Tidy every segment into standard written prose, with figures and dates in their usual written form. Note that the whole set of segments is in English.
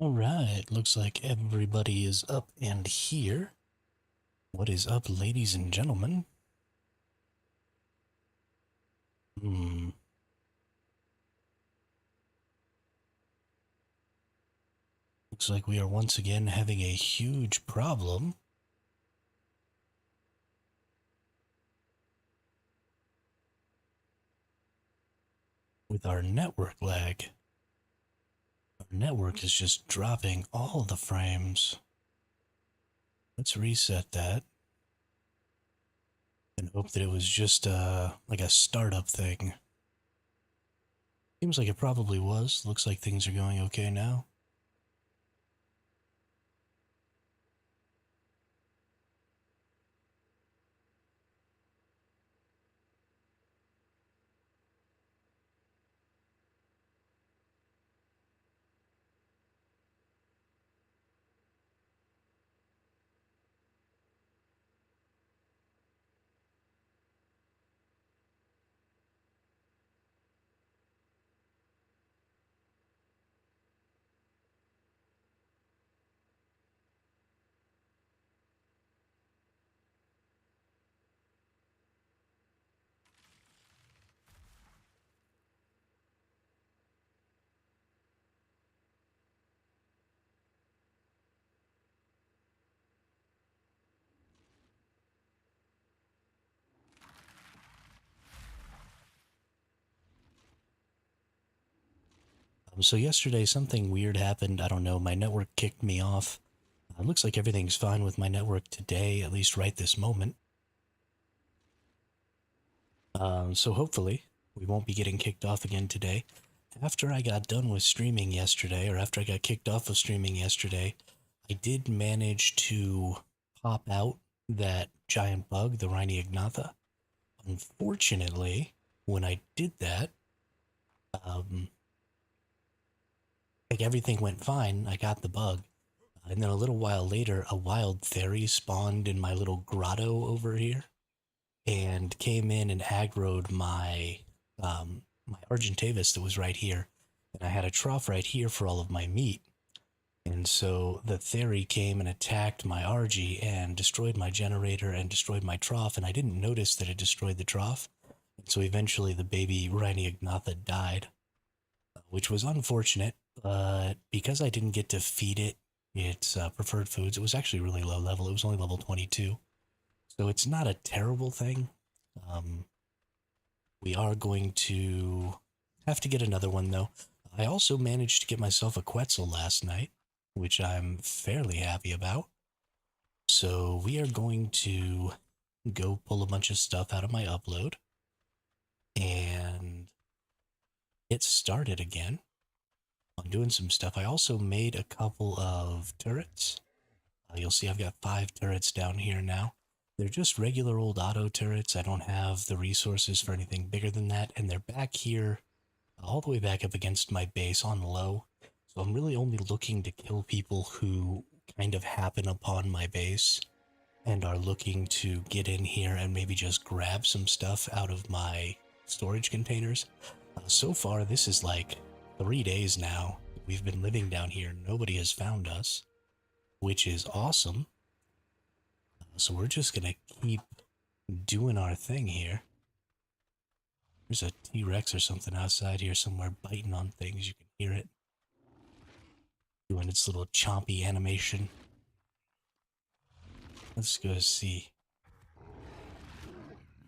Alright, looks like everybody is up and here. What is up, ladies and gentlemen? Hmm, looks like we are once again having a huge problem with our network lag. Our network is just dropping all the frames. Let's reset that and hope that it was just like a startup thing. Seems like it probably was. Looks like things are going okay now. So yesterday something weird happened. I don't know, my network kicked me off. It looks like everything's fine with my network today, at least right this moment. So hopefully we won't be getting kicked off again today. After I got done with streaming yesterday, or after I got kicked off of streaming yesterday, I did manage to pop out that giant bug, the Rhinignatha. Unfortunately, when I did that, um, like everything went fine. I got the bug. And then a little while later, a wild fairy spawned in my little grotto over here and came in and aggroed my Argentavis that was right here. And I had a trough right here for all of my meat. And so the Theory came and attacked my Argy and destroyed my generator and destroyed my trough, and I didn't notice that it destroyed the trough. And so eventually the baby Rhinignatha died, which was unfortunate, but because I didn't get to feed it its preferred foods, it was actually really low level. It was only level 22. So it's not a terrible thing. Um, we are going to have to get another one, though. I also managed to get myself a Quetzal last night, which I'm fairly happy about. So we are going to go pull a bunch of stuff out of my upload and get started again on doing some stuff. I also made a couple of turrets. You'll see I've got 5 turrets down here now. They're just regular old auto turrets. I don't have the resources for anything bigger than that, and they're back here all the way back up against my base on low. So I'm really only looking to kill people who kind of happen upon my base and are looking to get in here and maybe just grab some stuff out of my storage containers. So far, this is like 3 days now. We've been living down here. Nobody has found us, which is awesome. So we're just gonna keep doing our thing here. There's a T-Rex or something outside here somewhere biting on things. You can hear it doing its little chompy animation. Let's go see.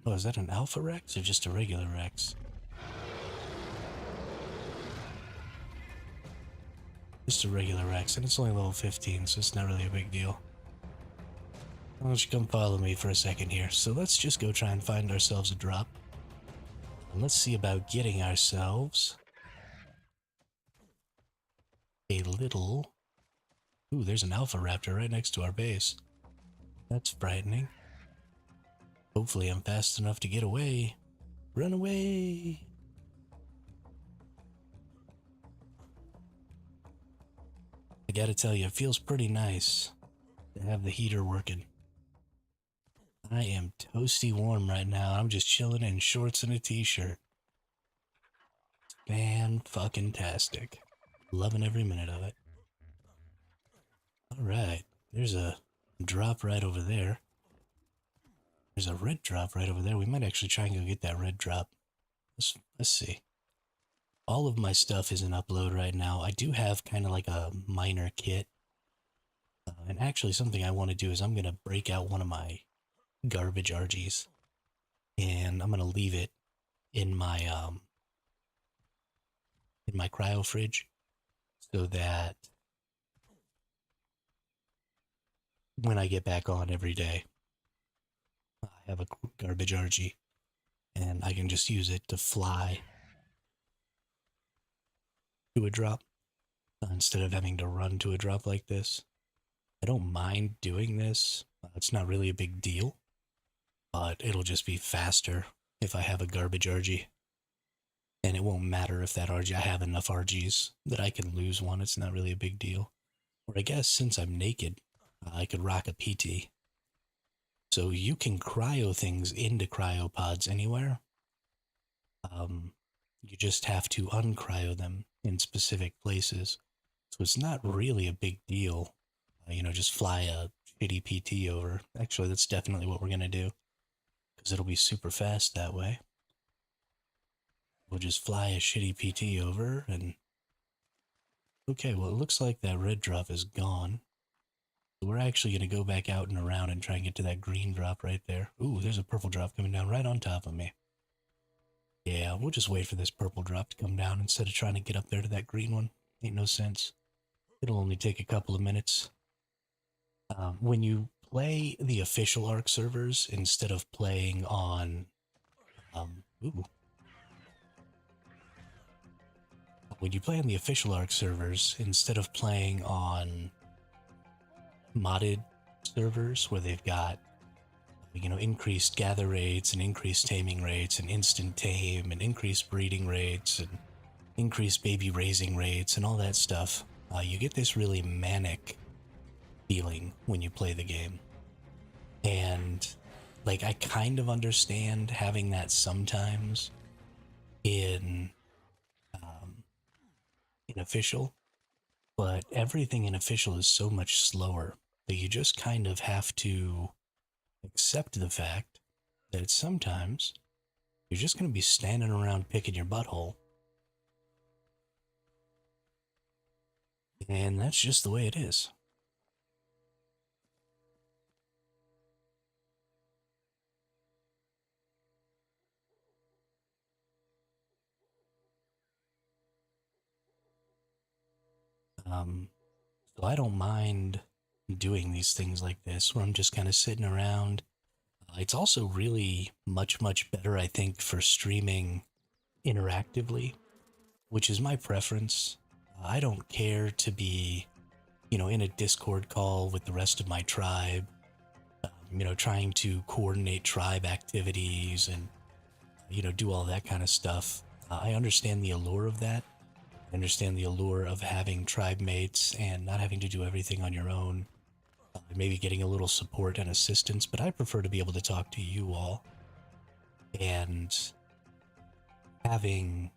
Oh, is that an Alpha Rex or just a regular Rex? Just a regular Rex, and it's only level 15, so it's not really a big deal. Why don't you come follow me for a second here? So let's just go try and find ourselves a drop. And let's see about getting ourselves a little... Ooh, there's an Alpha Raptor right next to our base. That's frightening. Hopefully I'm fast enough to get away. Run away! I gotta tell you, it feels pretty nice to have the heater working. I am toasty warm right now. I'm just chilling in shorts and a t-shirt. Fan-fucking-tastic. Loving every minute of it. Alright, there's a drop right over there. There's a red drop right over there. We might actually try and go get that red drop. Let's see. All of my stuff is in upload right now. I do have kind of like a minor kit. And actually something I want to do is I'm going to break out one of my garbage RGs. And I'm going to leave it in my cryo fridge so that when I get back on every day, I have a garbage RG and I can just use it to fly to a drop instead of having to run to a drop like this. I don't mind doing this. It's not really a big deal, but it'll just be faster if I have a garbage RG. And it won't matter if that RG, I have enough RGs that I can lose one. It's not really a big deal. Or I guess since I'm naked, I could rock a PT. So you can cryo things into cryopods anywhere. You just have to uncryo them in specific places. So it's not really a big deal. Just fly a shitty PT over. Actually, that's definitely what we're going to do. Because it'll be super fast that way. We'll just fly a shitty PT over and... Okay, well it looks like that red drop is gone. We're actually going to go back out and around and try and get to that green drop right there. Ooh, there's a purple drop coming down right on top of me. Yeah, we'll just wait for this purple drop to come down instead of trying to get up there to that green one. Ain't no sense. It'll only take a couple of minutes. When you play the official ARK servers instead of playing on... ooh. When you play on the official ARK servers instead of playing on modded servers where they've got increased gather rates and increased taming rates and instant tame and increased breeding rates and increased baby raising rates and all that stuff, you get this really manic feeling when you play the game. And like I kind of understand having that sometimes in official, but everything in official is so much slower that you just kind of have to accept the fact that sometimes you're just going to be standing around picking your butthole. And that's just the way it is. So I don't mind doing these things like this where I'm just kind of sitting around. It's also really much, much better, I think, for streaming interactively, which is my preference. I don't care to be, in a Discord call with the rest of my tribe, trying to coordinate tribe activities and, do all that kind of stuff. I understand the allure of that. I understand the allure of having tribe mates and not having to do everything on your own. Maybe getting a little support and assistance, but I prefer to be able to talk to you all. And having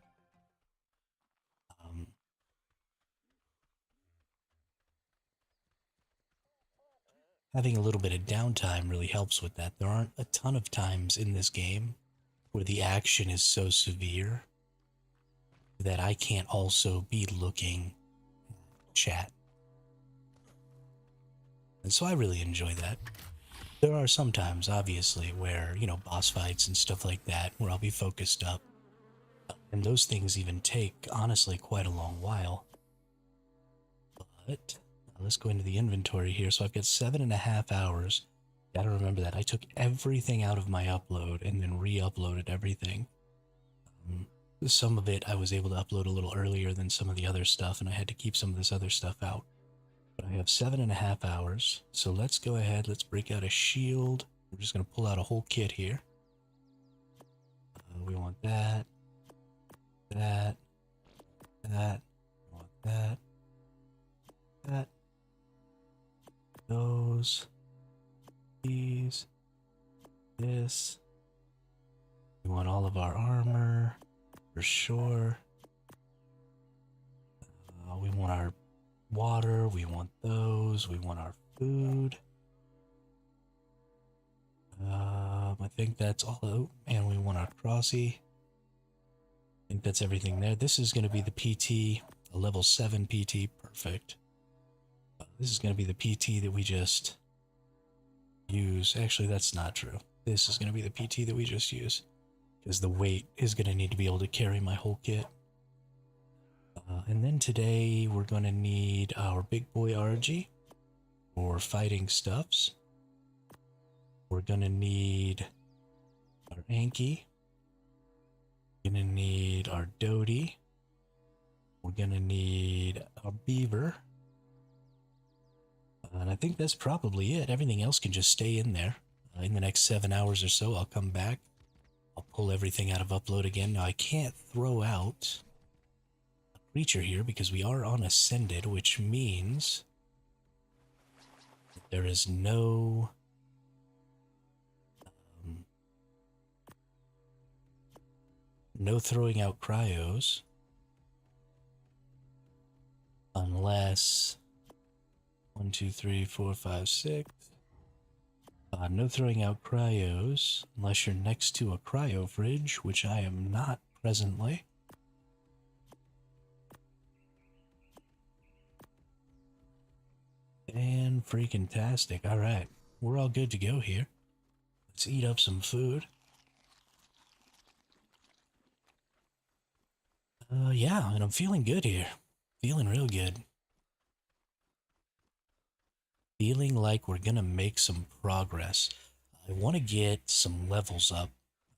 having a little bit of downtime really helps with that. There aren't a ton of times in this game where the action is so severe that I can't also be looking at chat. And so I really enjoy that. There are some times, obviously, where, boss fights and stuff like that, where I'll be focused up. And those things even take, honestly, quite a long while. But let's go into the inventory here. So I've got 7.5 hours. Gotta remember that. I took everything out of my upload and then re-uploaded everything. Some of it I was able to upload a little earlier than some of the other stuff, and I had to keep some of this other stuff out. But I have 7.5 hours, so let's go ahead, let's break out a shield. We're just going to pull out a whole kit here. We want that, that, that, we want that, that, those, these, this. We want all of our armor, for sure. We want our water, we want those, we want our food. I think that's all. Oh, and we want our crossy. I think that's everything there. This is going to be the PT, a level 7 PT. Perfect. This is going to be the PT that we just use. Actually, that's not true. This is going to be the PT that we just use, because the weight is going to need to be able to carry my whole kit. And then today we're going to need our big boy RG for fighting stuffs. We're going to need our Anki. We're going to need our Doty. We're going to need our Beaver. And I think that's probably it. Everything else can just stay in there. In the next 7 hours or so, I'll come back. I'll pull everything out of upload again. Now, I can't throw out a creature here because we are on Ascended, which means that there is no throwing out cryos unless 1, 2, 3, 4, 5, 6. No throwing out cryos unless you're next to a cryo fridge, which I am not presently. And freaking tastic. All right, we're all good to go here. Let's eat up some food. Yeah, and I'm feeling good here. Feeling real good. Feeling like we're gonna make some progress. I want to get some levels up,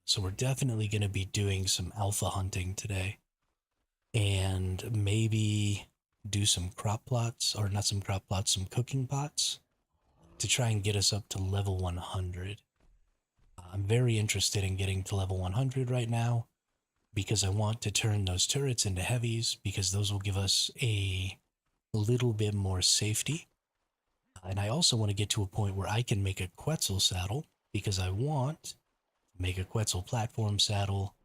so we're definitely gonna be doing some alpha hunting today. And maybe do some crop plots, or not some crop plots, some cooking pots to try and get us up to level 100. I'm very interested in getting to level 100 right now because I want to turn those turrets into heavies, because those will give us a little bit more safety. And I also want to get to a point where I can make a Quetzal saddle, because I want to make a Quetzal platform saddle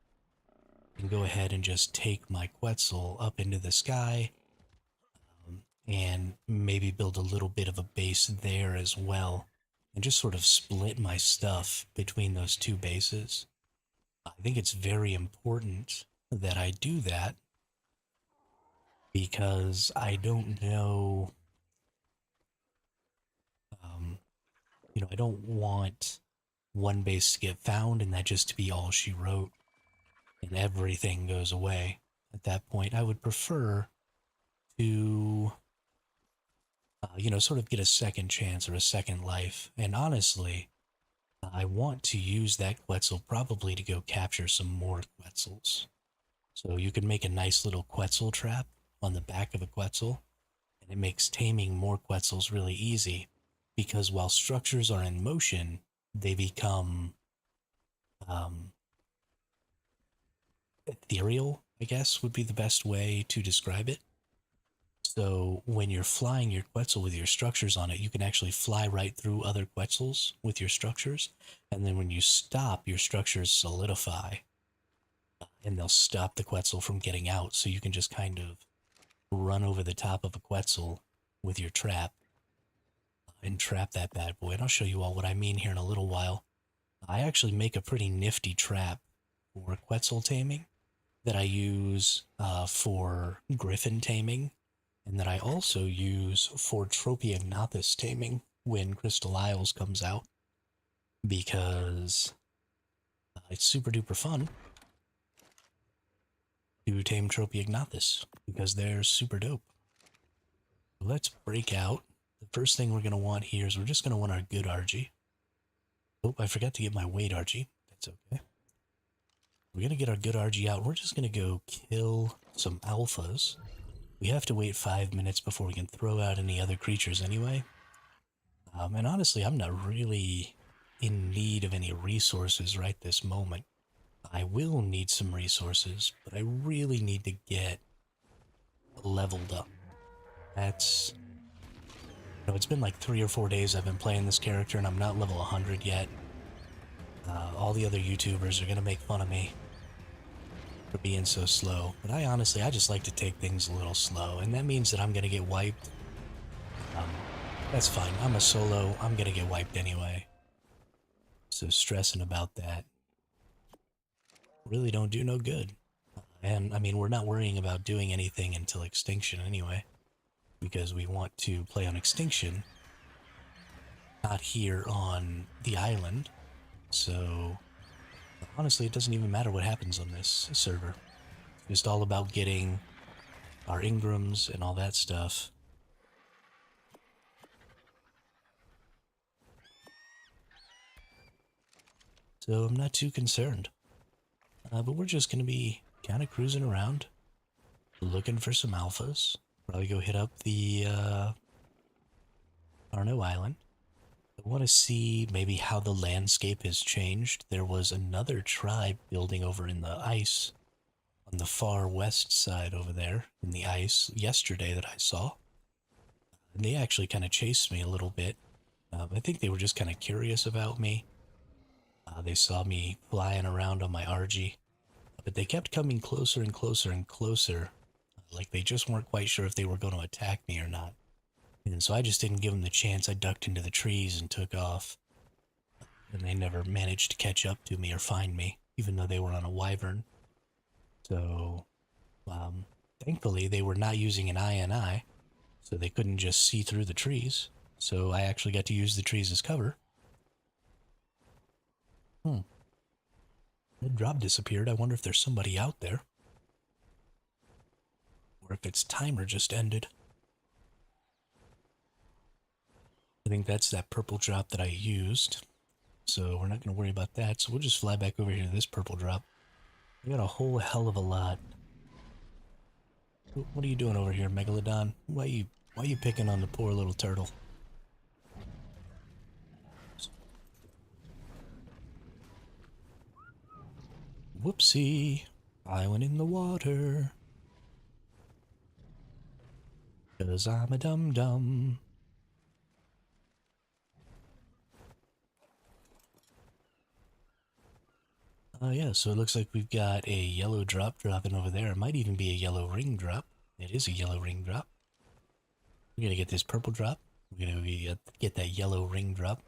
and go ahead and just take my Quetzal up into the sky, and maybe build a little bit of a base there as well, and just sort of split my stuff between those two bases. I think it's very important that I do that, because I don't know, I don't want one base to get found and that just to be all she wrote and everything goes away. At that point, I would prefer to, sort of get a second chance or a second life. And honestly, I want to use that Quetzal probably to go capture some more Quetzals. So you can make a nice little Quetzal trap on the back of a Quetzal, and it makes taming more Quetzals really easy, because while structures are in motion, they become ethereal, I guess would be the best way to describe it. So when you're flying your Quetzal with your structures on it, you can actually fly right through other Quetzals with your structures. And then when you stop, your structures solidify. And they'll stop the Quetzal from getting out. So you can just kind of run over the top of a Quetzal with your trap and trap that bad boy. And I'll show you all what I mean here in a little while. I actually make a pretty nifty trap for Quetzal taming that I use for Griffin taming, and that I also use for Tropiognathus taming when Crystal Isles comes out, because it's super duper fun to tame Tropiognathus, because they're super dope. Let's break out. The first thing we're going to want here is we're just going to want our good RG. Oh, I forgot to get my weight RG. That's okay. We're going to get our good RG out. We're just going to go kill some alphas. We have to wait 5 minutes before we can throw out any other creatures anyway. And honestly, I'm not really in need of any resources right this moment. I will need some resources, but I really need to get leveled up. That's... it's been like 3 or 4 days I've been playing this character, and I'm not level 100 yet. All the other YouTubers are going to make fun of me for being so slow. But I just like to take things a little slow. And that means that I'm going to get wiped That's fine. I'm a solo. I'm gonna get wiped anyway. So stressing about that really don't do no good. And I mean, we're not worrying about doing anything until Extinction anyway, because we want to play on Extinction, not here on the island. So honestly, it doesn't even matter what happens on this server. It's just all about getting our Ingrams and all that stuff. So I'm not too concerned. But we're just going to be kind of cruising around, looking for some alphas. Probably go hit up the Arno Island. I want to see maybe how the landscape has changed. There was another tribe building over in the ice on the far west side over there in the ice yesterday that I saw. And they actually kind of chased me a little bit. I think they were just kind of curious about me. They saw me flying around on my RG, but they kept coming closer and closer and closer. Like they just weren't quite sure if they were going to attack me or not. And so I just didn't give them the chance. I ducked into the trees and took off. And they never managed to catch up to me or find me, even though they were on a wyvern. So, thankfully, they were not using an INI, so they couldn't just see through the trees. So I actually got to use the trees as cover. The drop disappeared. I wonder if there's somebody out there. Or if its timer just ended. I think that's that purple drop that I used. So we're not going to worry about that. So we'll just fly back over here to this purple drop. We got a whole hell of a lot. What are you doing over here, Megalodon? Why are you picking on the poor little turtle? Whoopsie. I went in the water. 'Cause I'm a dum-dum. Yeah, so it looks like we've got a yellow drop dropping over there. It might even be a yellow ring drop. It is a yellow ring drop. We're gonna get this purple drop. We're gonna get that yellow ring drop.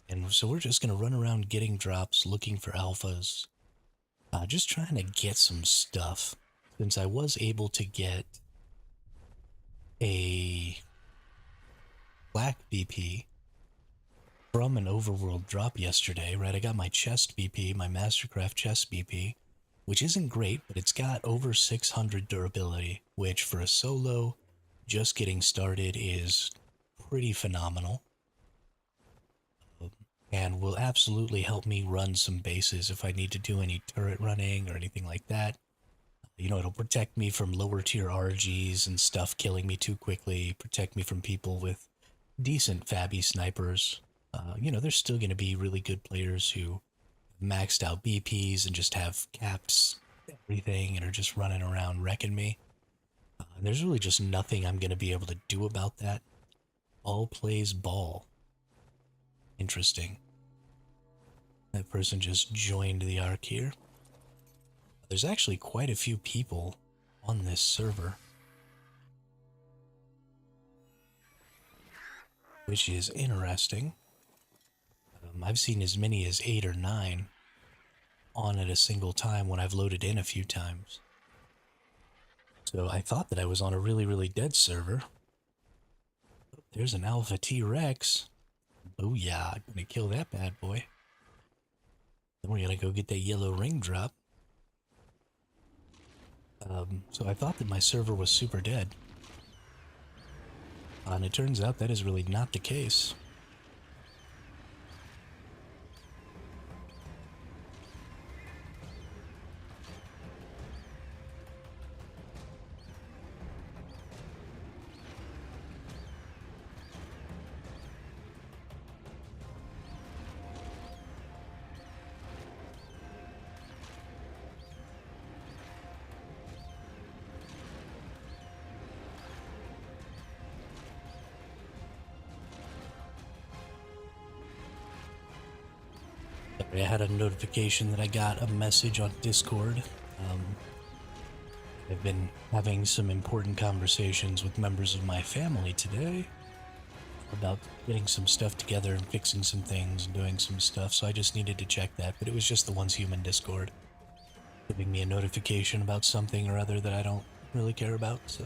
And so we're just gonna run around getting drops, looking for alphas. Just trying to get some stuff. Since I was able to get a black BP from an overworld drop yesterday, right? I got my chest BP, my Mastercraft chest BP, which isn't great, but it's got over 600 durability, which for a solo just getting started is pretty phenomenal. And will absolutely help me run some bases if I need to do any turret running or anything like that. You know, it'll protect me from lower tier RGs and stuff killing me too quickly, protect me from people with decent Fabby snipers. You know, there's still going to be really good players who maxed out BPs and just have capped everything and are just running around wrecking me. And there's really just nothing I'm going to be able to do about that. All plays ball. Interesting. That person just joined the ARK here. There's actually quite a few people on this server, which is interesting. I've seen as many as 8 or 9 on at a single time when I've loaded in a few times. So I thought that I was on a really, really dead server. There's an Alpha T-Rex. Booyah, I'm gonna kill that bad boy. Then we're gonna go get that yellow ring drop. So I thought that my server was super dead. And it turns out that is really not the case. I had a notification that I got a message on Discord. I've been having some important conversations with members of my family today about getting some stuff together and fixing some things and doing some stuff, so I just needed to check that, but it was just the one's human Discord giving me a notification about something or other that I don't really care about, so.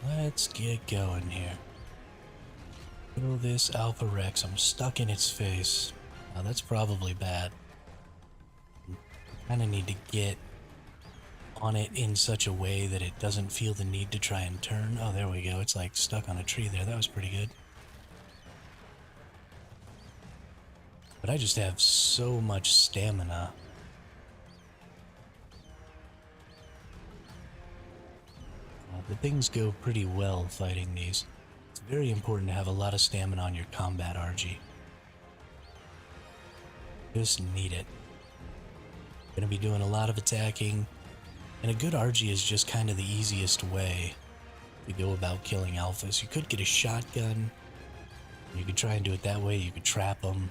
Let's get going here. Kill this Alpha Rex. I'm stuck in its face. Now that's probably bad. I kind of need to get on it in such a way that it doesn't feel the need to try and turn. Oh, there we go. It's like stuck on a tree there. That was pretty good. But I just have so much stamina. The things go pretty well fighting these. It's very important to have a lot of stamina on your combat RG. Just need it. Gonna be doing a lot of attacking, and a good RG is just kind of the easiest way to go about killing alphas. You could get a shotgun. You could try and do it that way. You could trap them.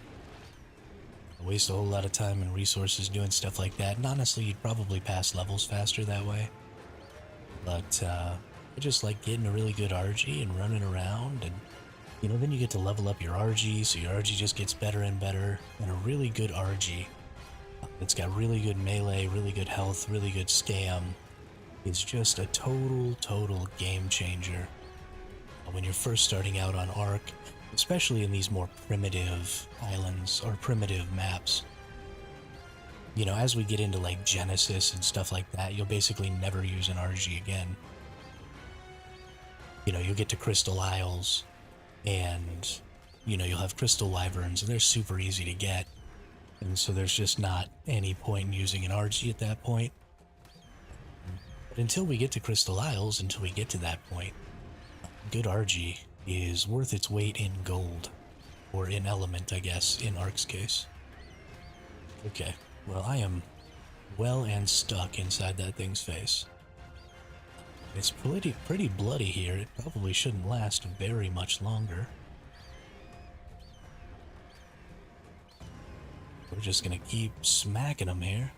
Waste a whole lot of time and resources doing stuff like that. And honestly, you'd probably pass levels faster that way. But I just like getting a really good RG and running around, and you know, then you get to level up your RG, so your RG just gets better and better. And a really good RG that's got really good melee, really good health, really good stam is just a total game changer when you're first starting out on ARK, especially in these more primitive islands or primitive maps. You know, as we get into like Genesis and stuff like that, you'll basically never use an RG again. You know, you'll get to Crystal Isles, and, you know, you'll have Crystal Wyverns, and they're super easy to get. And so there's just not any point in using an RG at that point. But until we get to Crystal Isles, until we get to that point, good RG is worth its weight in gold. Or in element, I guess, in ARK's case. Okay, well, I am well and stuck inside that thing's face. It's pretty bloody here. It probably shouldn't last very much longer. We're just gonna keep smacking them here.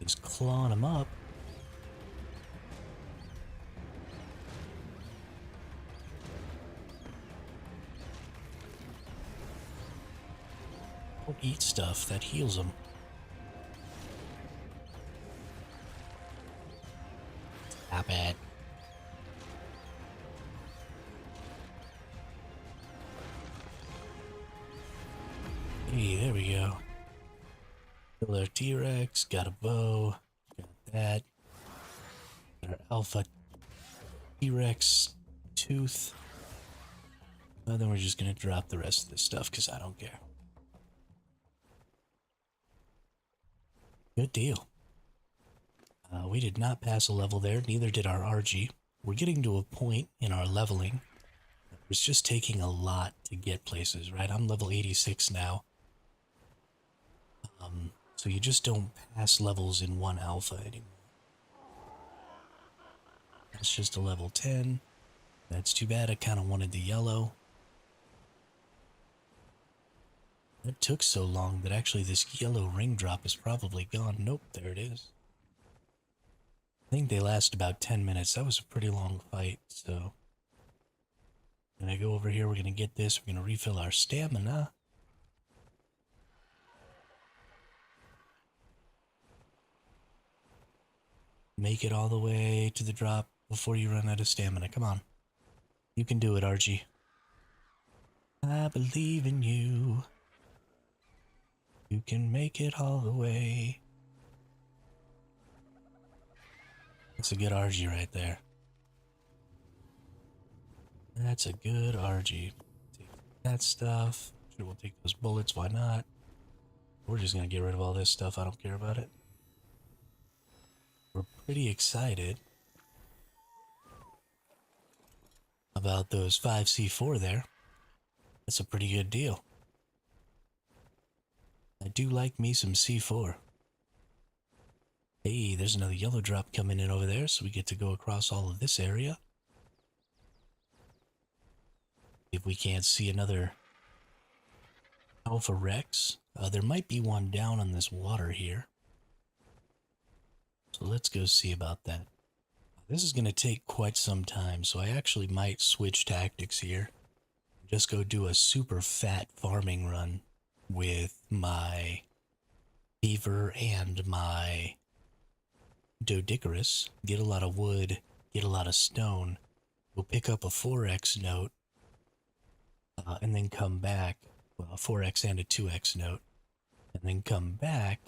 Just clawing them up. Don't eat stuff that heals them. Stop it. Hey, there we go. Kill our T-Rex, got a bow, got that. Got our Alpha T-Rex tooth. And then we're just gonna drop the rest of this stuff because I don't care. Good deal. We did not pass a level there, neither did our RG. We're getting to a point in our leveling. It's just taking a lot to get places, right? I'm level 86 now. So you just don't pass levels in one alpha anymore. That's just a level 10. That's too bad. I kind of wanted the yellow. It took so long that actually this yellow ring drop is probably gone. Nope, there it is. I think they last about 10 minutes. That was a pretty long fight, so. Gonna go over here, we're gonna get this, we're gonna refill our stamina. Make it all the way to the drop before you run out of stamina. Come on. You can do it, RG. I believe in you. You can make it all the way. That's a good RG right there. That's a good RG. Take that stuff. Sure, we'll take those bullets. Why not? We're just gonna get rid of all this stuff. I don't care about it. We're pretty excited About those 5C4 there. That's a pretty good deal. I do like me some C4. Hey, there's another yellow drop coming in over there, so we get to go across all of this area. If we can't see another Alpha Rex, there might be one down on this water here. So let's go see about that. This is going to take quite some time, so I actually might switch tactics here. Just go do a super fat farming run with my beaver and my Doedicurus. Get a lot of wood, get a lot of stone. We'll pick up a 4X note, and then come back. Well, a 4X and a 2X note. And then come back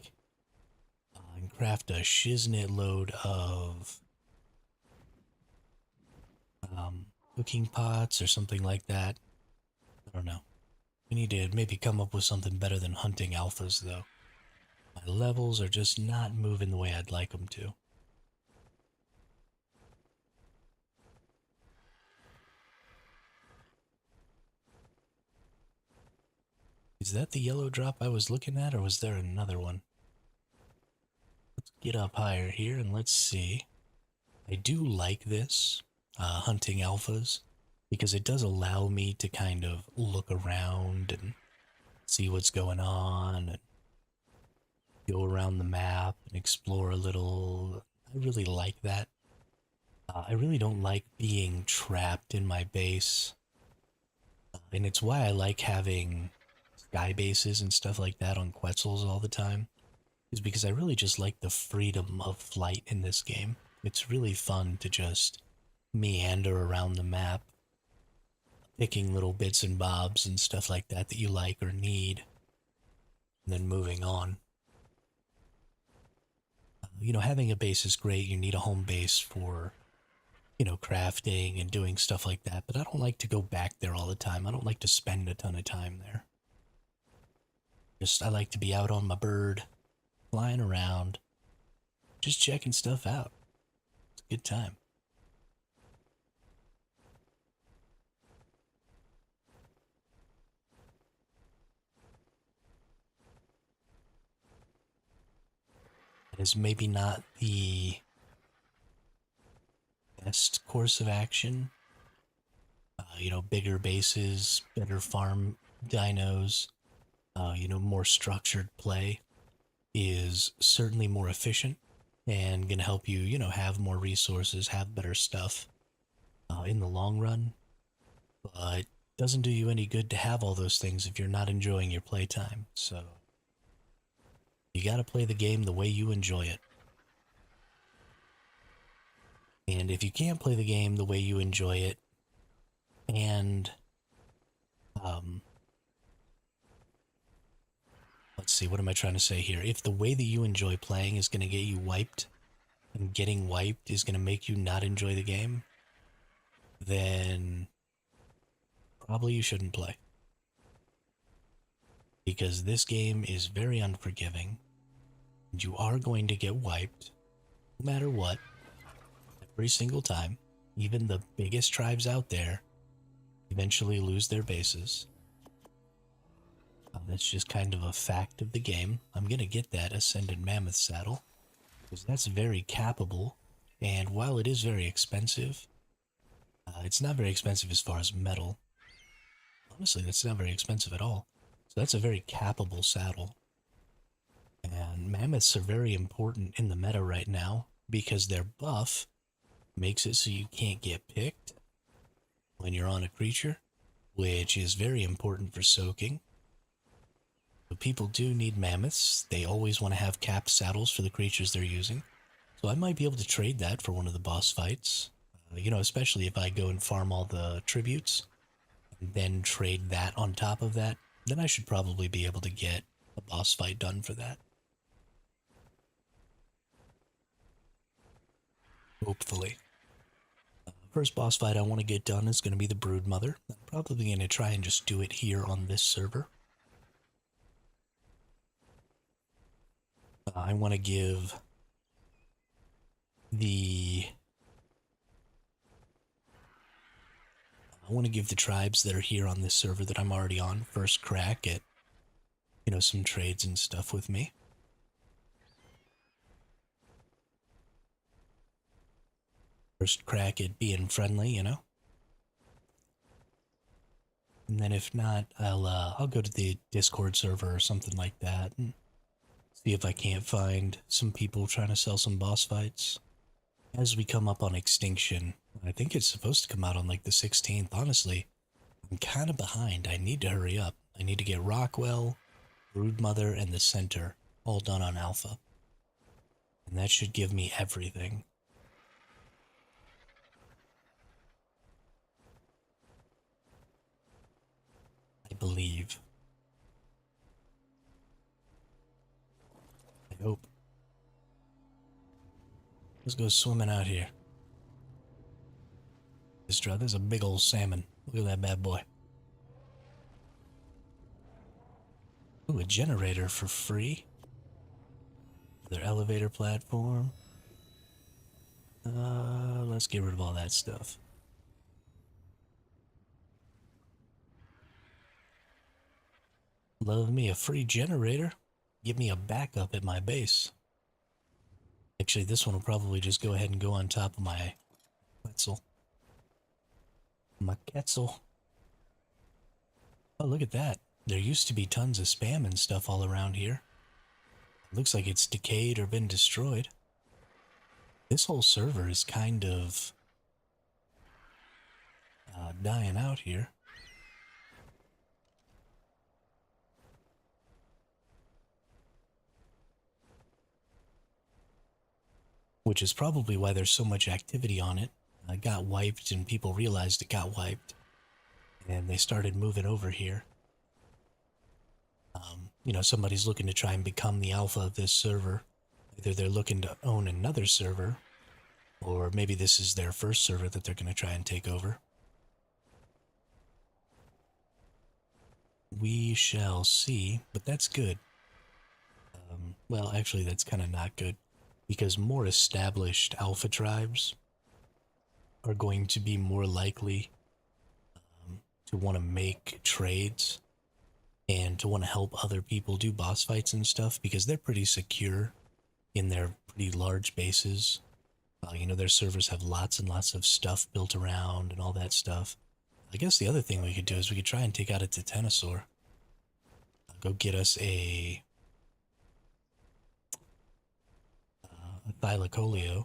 and craft a shiznit load of cooking pots or something like that. I don't know. We need to maybe come up with something better than hunting alphas, though. My levels are just not moving the way I'd like them to. Is that the yellow drop I was looking at, or was there another one? Let's get up higher here and let's see. I do like this, hunting alphas, because it does allow me to kind of look around and see what's going on and go around the map and explore a little. I really like that. I really don't like being trapped in my base. And it's why I like having sky bases and stuff like that on Quetzals all the time. Is because I really just like the freedom of flight in this game. It's really fun to just meander around the map, picking little bits and bobs and stuff like that that you like or need, and then moving on. You know, having a base is great. You need a home base for, you know, crafting and doing stuff like that, but I don't like to go back there all the time. I don't like to spend a ton of time there. I like to be out on my bird, flying around, just checking stuff out. It's a good time. It is maybe not the best course of action. You know, bigger bases, better farm dinos, you know, more structured play is certainly more efficient and gonna help you, you know, have more resources, have better stuff in the long run. But doesn't do you any good to have all those things if you're not enjoying your playtime. So you gotta play the game the way you enjoy it. And if you can't play the game the way you enjoy it, and let's see, what am I trying to say here? If the way that you enjoy playing is going to get you wiped, and getting wiped is going to make you not enjoy the game, then probably you shouldn't play. Because this game is very unforgiving, and you are going to get wiped, no matter what, every single time. Even the biggest tribes out there eventually lose their bases. That's just kind of a fact of the game. I'm going to get that Ascended Mammoth saddle, because that's very capable, and while it is very expensive, it's not very expensive as far as metal. Honestly, that's not very expensive at all. So that's a very capable saddle. And mammoths are very important in the meta right now, because their buff makes it so you can't get picked when you're on a creature, which is very important for soaking. But people do need mammoths. They always want to have capped saddles for the creatures they're using. So I might be able to trade that for one of the boss fights. You know, especially if I go and farm all the tributes, and then trade that on top of that, then I should probably be able to get a boss fight done for that. Hopefully. First boss fight I want to get done is going to be the Broodmother. I'm probably going to try and just do it here on this server. I want to give the want to give the tribes that are here on this server that I'm already on first crack at, some trades and stuff with me. First crack at being friendly, And then if not, I'll go to the Discord server or something like that and see if I can't find some people trying to sell some boss fights. As we come up on Extinction, I think it's supposed to come out on like the 16th. Honestly, I'm kind of behind. I need to hurry up. I need to get Rockwell, Broodmother, and the Center all done on Alpha. And that should give me everything. I believe. I hope. Let's go swimming out here. There's a big old salmon. Look at that bad boy. Ooh, a generator for free. Their elevator platform. Let's get rid of all that stuff. Love me a free generator. Give me a backup at my base. Actually, this one will probably just go ahead and go on top of my Quetzal. My Quetzal. Oh, look at that. There used to be tons of spam and stuff all around here. Looks like it's decayed or been destroyed. This whole server is kind of dying out here. Which is probably why there's so much activity on it. It got wiped and people realized it got wiped. And they started moving over here. Somebody's looking to try and become the alpha of this server. Either they're looking to own another server, or maybe this is their first server that they're going to try and take over. We shall see, but that's good. Well, actually, that's kind of not good, because more established alpha tribes are going to be more likely to want to make trades and to want to help other people do boss fights and stuff, because they're pretty secure in their pretty large bases. Their servers have lots and lots of stuff built around and all that stuff. I guess the other thing we could do is we could try and take out a Titanosaur. Go get us a Thylacoleo.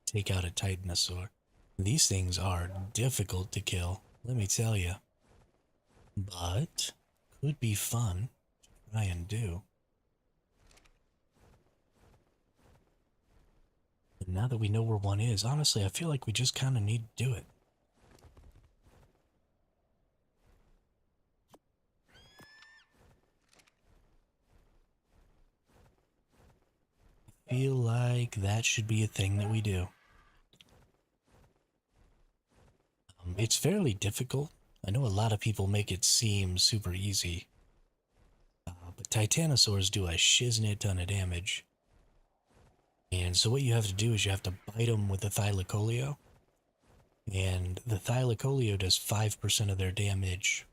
Take out a Titanosaur. These things are difficult to kill, let me tell you. But could be fun to try and do. And now that we know where one is, honestly, I feel like we just kind of need to do it. I feel like that should be a thing that we do. It's fairly difficult. I know a lot of people make it seem super easy. But Titanosaurs do a shiznit ton of damage. And so what you have to do is you have to bite them with the Thylacoleo. And the Thylacoleo does 5% of their damage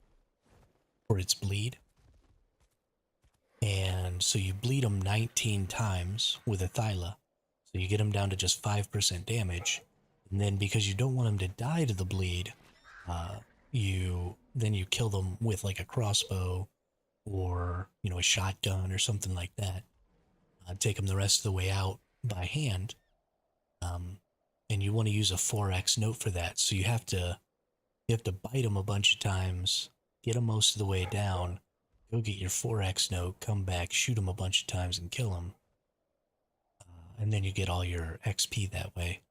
for its bleed. And so you bleed them 19 times with a Thyla. So you get them down to just 5% damage. And then because you don't want them to die to the bleed, you kill them with like a crossbow or, a shotgun or something like that. Take them the rest of the way out by hand. And you want to use a 4x note for that. So you have to bite them a bunch of times, get them most of the way down, go get your 4x note, come back, shoot them a bunch of times and kill them. And then you get all your XP that way.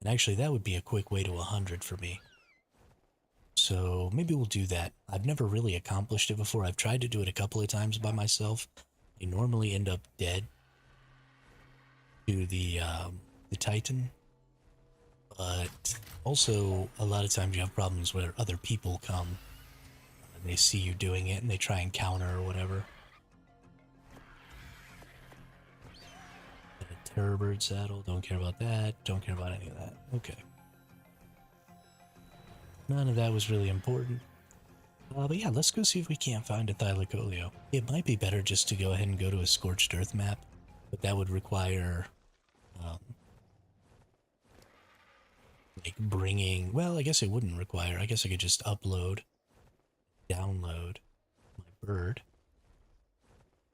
And actually that would be a quick way to 100 for me. So maybe we'll do that. I've never really accomplished it before. I've tried to do it a couple of times by myself. I normally end up dead to the Titan. But also a lot of times you have problems where other people come and they see you doing it and they try and counter or whatever. A Terrorbird saddle, don't care about that, don't care about any of that. Okay. None of that was really important. But yeah, let's go see if we can't find a Thylacoleo. It might be better just to go ahead and go to a Scorched Earth map, but that would require, um, like bringing, well, I guess it wouldn't require, I guess I could just upload, download my bird,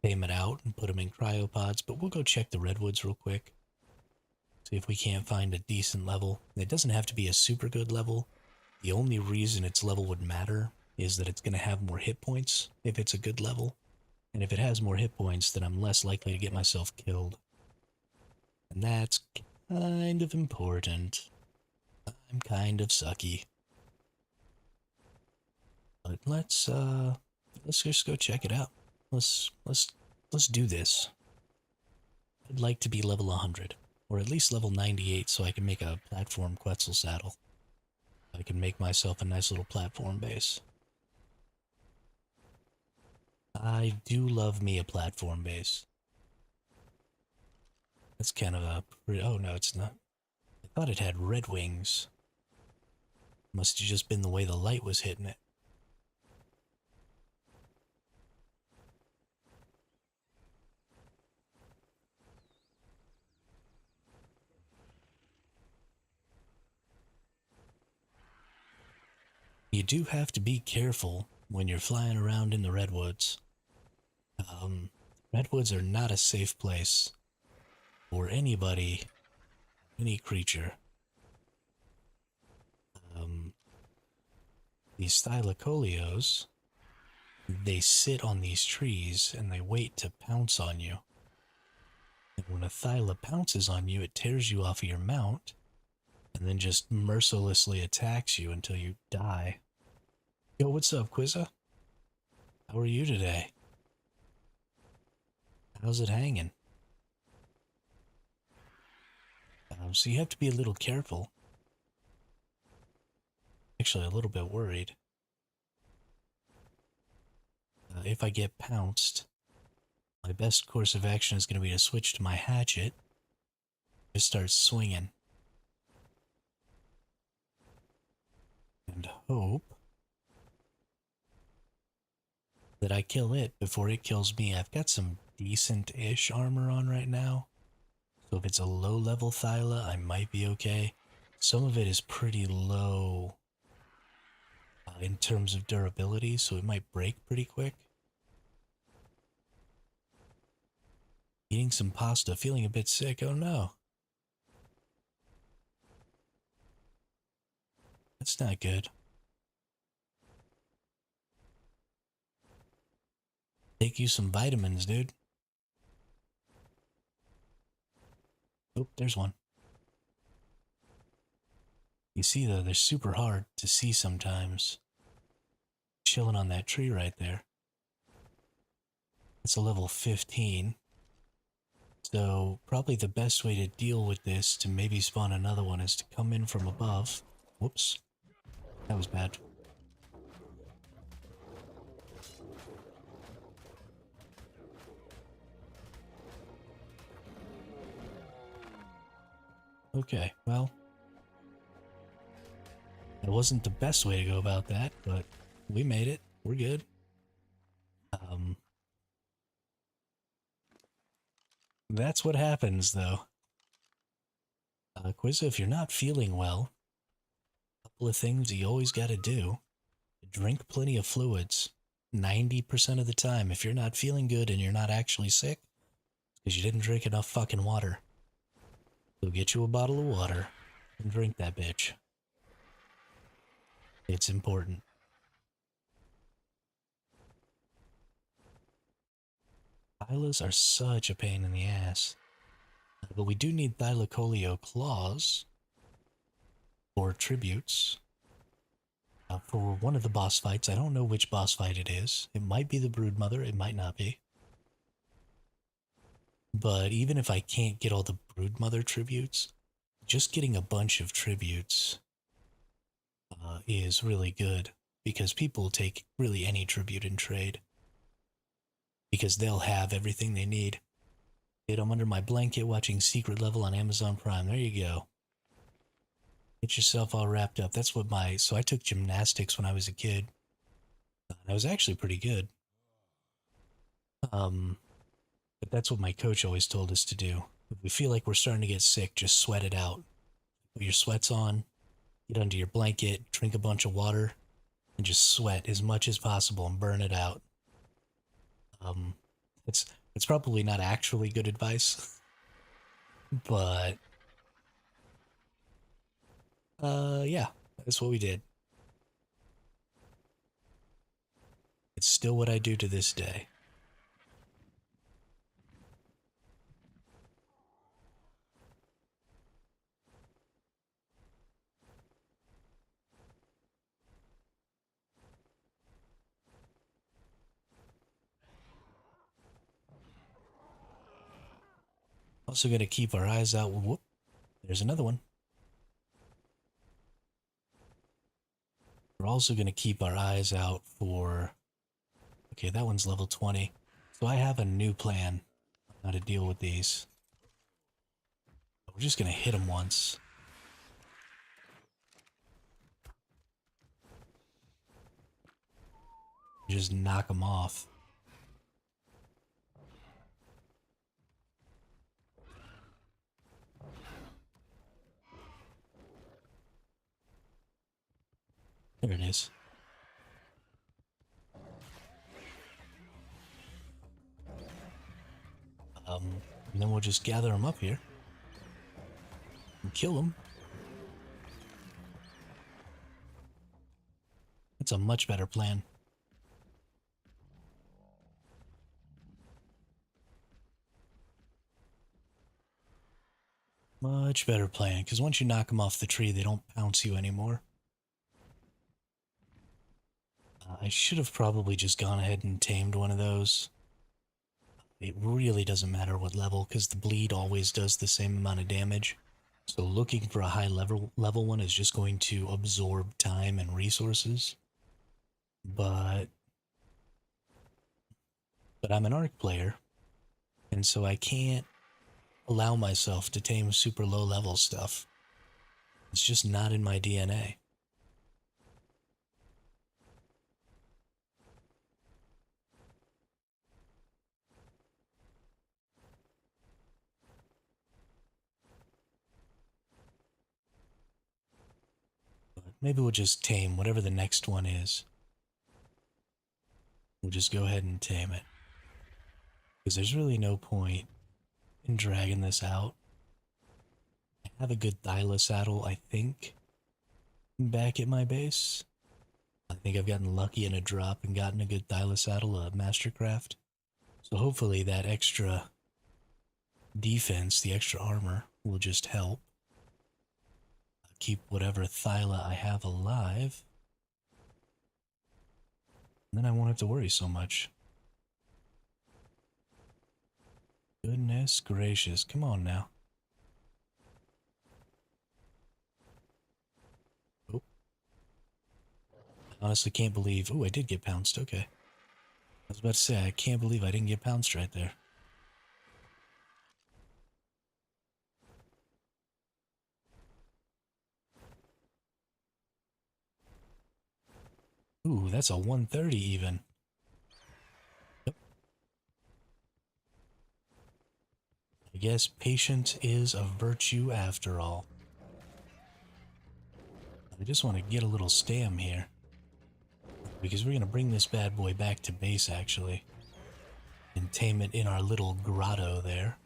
tame it out, and put him in cryopods, but we'll go check the redwoods real quick, see if we can't find a decent level. It doesn't have to be a super good level. The only reason its level would matter is that it's going to have more hit points if it's a good level. And if it has more hit points, then I'm less likely to get myself killed. And that's kind of important. I'm kind of sucky. But let's just go check it out. Let's do this. I'd like to be level 100, or at least level 98, so I can make a platform Quetzal saddle. I can make myself a nice little platform base. I do love me a platform base. That's kind of a pretty, oh no, it's not. I thought it had red wings. Must have just been the way the light was hitting it. You do have to be careful when you're flying around in the redwoods. Redwoods are not a safe place for anybody, any creature. These thylacoleos, they sit on these trees and they wait to pounce on you. And when a thyla pounces on you, it tears you off of your mount and then just mercilessly attacks you until you die. Yo, what's up, Quizza? How are you today? How's it hanging? So you have to be a little careful. Actually, a little bit worried. If I get pounced, my best course of action is going to be to switch to my hatchet. Just start swinging. And hope that I kill it before it kills me. I've got some decent-ish armor on right now. So if it's a low-level Thyla, I might be okay. Some of it is pretty low in terms of durability, so it might break pretty quick. Eating some pasta, feeling a bit sick, oh no. That's not good. Take you some vitamins, dude. Oh, there's one. You see though, they're super hard to see sometimes. Chilling on that tree right there. It's a level 15. So probably the best way to deal with this to maybe spawn another one is to come in from above. Whoops. That was bad. Okay, well. That wasn't the best way to go about that, but we made it. We're good. That's what happens, though. Quizza, if you're not feeling well, a couple of things you always gotta do. Drink plenty of fluids. 90% of the time, if you're not feeling good and you're not actually sick, it's because you didn't drink enough fucking water. So get you a bottle of water and drink that bitch. It's important. Thylas are such a pain in the ass. But we do need Thylacoleo claws for tributes. For one of the boss fights, I don't know which boss fight it is. It might be the Broodmother, it might not be. But even if I can't get all the Broodmother tributes, just getting a bunch of tributes is really good. Because people take really any tribute in trade. Because they'll have everything they need. I'm under my blanket watching Secret Level on Amazon Prime. There you go. Get yourself all wrapped up. That's what so I took gymnastics when I was a kid. I was actually pretty good. Um, but that's what my coach always told us to do. If we feel like we're starting to get sick, just sweat it out. Put your sweats on, get under your blanket, drink a bunch of water, and just sweat as much as possible and burn it out. Um, it's it's probably not actually good advice, but yeah, that's what we did. It's still what I do to this day. Also gonna keep our eyes out. Whoop, there's another one. We're also gonna keep our eyes out for. Okay, that one's level 20. So I have a new plan on how to deal with these. We're just gonna hit them once. Just knock them off. There it is. And then we'll just gather them up here and kill them. That's a much better plan. Much better plan, because once you knock them off the tree, they don't pounce you anymore. I should have probably just gone ahead and tamed one of those. It really doesn't matter what level, because the bleed always does the same amount of damage. So looking for a high level one is just going to absorb time and resources. But I'm an ARK player, and so I can't allow myself to tame super low level stuff. It's just not in my DNA. But maybe we'll just tame whatever the next one is. We'll just go ahead and tame it. Because there's really no point in dragging this out. I have a good Thyla saddle, I think, back at my base. I think I've gotten lucky in a drop and gotten a good Thyla saddle, a Mastercraft. So hopefully that extra defense, the extra armor, will just help keep whatever Thyla I have alive. And then I won't have to worry so much. Goodness gracious, come on now. Oh. I honestly can't believe... Oh, I did get pounced, okay. I was about to say, I can't believe I didn't get pounced right there. Ooh, that's a 130 even. Yep. I guess patience is a virtue after all. I just want to get a little stam here. Because we're going to bring this bad boy back to base, actually. And tame it in our little grotto there.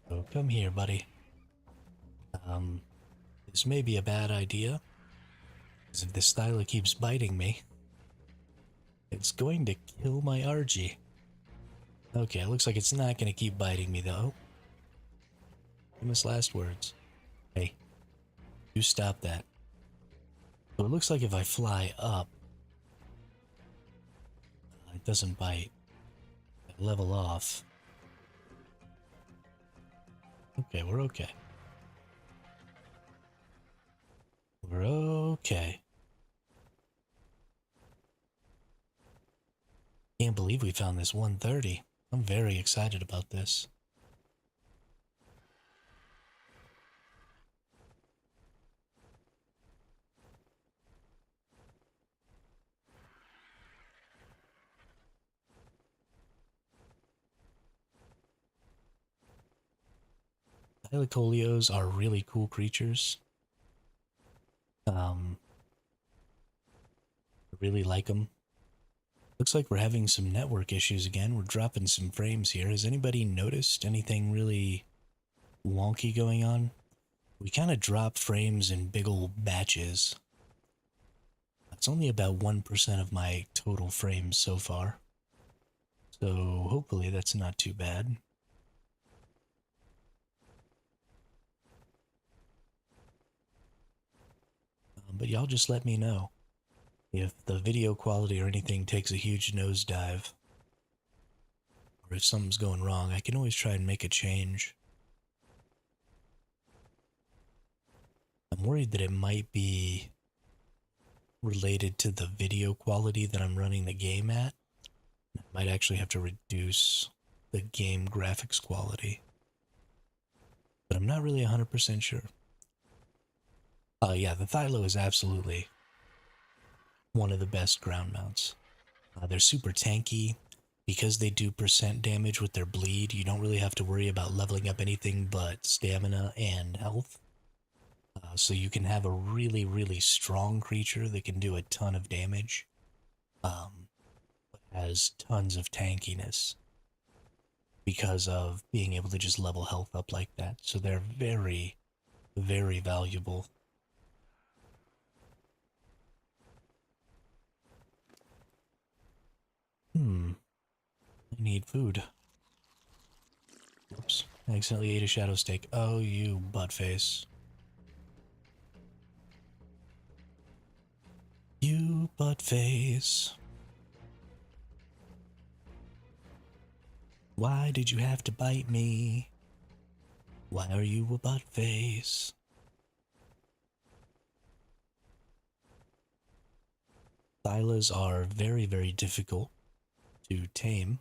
So come here, buddy. This may be a bad idea. Because if this Styla keeps biting me, it's going to kill my RG. Okay, it looks like it's not going to keep biting me, though. Famous last words. Hey, you stop that. So it looks like if I fly up, it doesn't bite. I level off. Okay, we're okay. We're okay. Can't believe we found this 130. I'm very excited about this. Thylicolios are really cool creatures. I really like them. Looks like we're having some network issues again. We're dropping some frames here. Has anybody noticed anything really wonky going on? We kind of drop frames in big old batches. It's only about 1% of my total frames so far. So hopefully that's not too bad. But y'all just let me know if the video quality or anything takes a huge nosedive, or if something's going wrong. I can always try and make a change. I'm worried that it might be related to the video quality that I'm running the game at. I might actually have to reduce the game graphics quality, but I'm not really 100% sure. Yeah, the Thylo is absolutely one of the best ground mounts. They're super tanky. Because they do percent damage with their bleed, you don't really have to worry about leveling up anything but stamina and health. So you can have a really, really strong creature that can do a ton of damage, but has tons of tankiness because of being able to just level health up like that. So they're very, very valuable. I need food. Oops. I accidentally ate a shadow steak. Oh, you buttface. You buttface. Why did you have to bite me? Why are you a buttface? Thylas are very, very difficult to tame.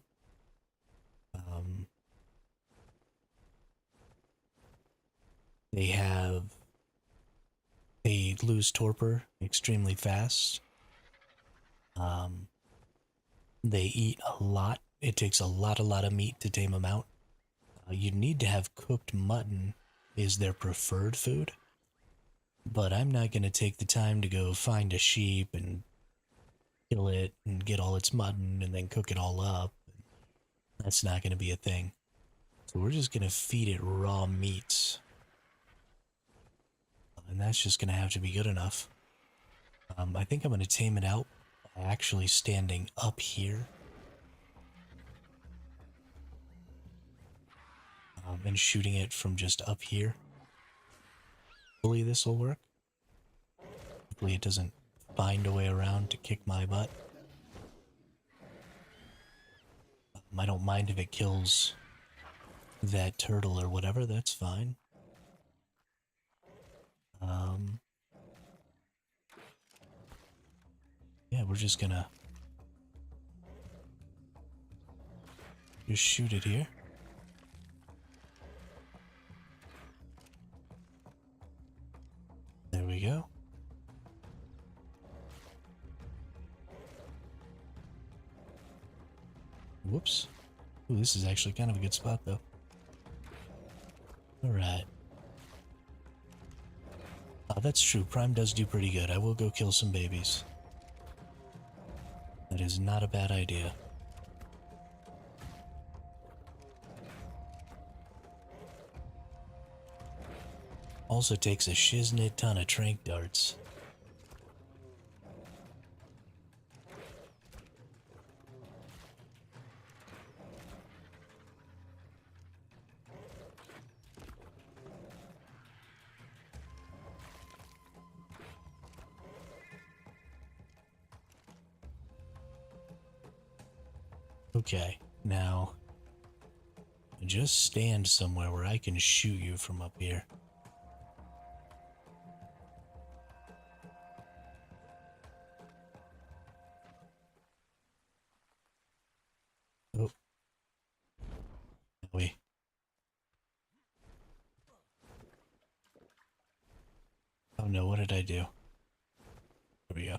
They lose torpor extremely fast. They eat a lot. It takes a lot of meat to tame them out. You need to have cooked mutton is their preferred food. But I'm not going to take the time to go find a sheep and kill it and get all its mutton and then cook it all up. That's not going to be a thing. So we're just going to feed it raw meats. And that's just going to have to be good enough. I think I'm going to tame it out by actually standing up here. And shooting it from just up here. Hopefully this will work. Hopefully it doesn't find a way around to kick my butt. I don't mind if it kills that turtle or whatever, that's fine. Yeah, we're just gonna just shoot it here. There we go. Whoops. Ooh, this is actually kind of a good spot, though. Alright. That's true. Prime does do pretty good. I will go kill some babies. That is not a bad idea. Also takes a shiznit ton of trank darts. Okay, now just stand somewhere where I can shoot you from up here. Oh. Wait. Oh no, what did I do? There we go.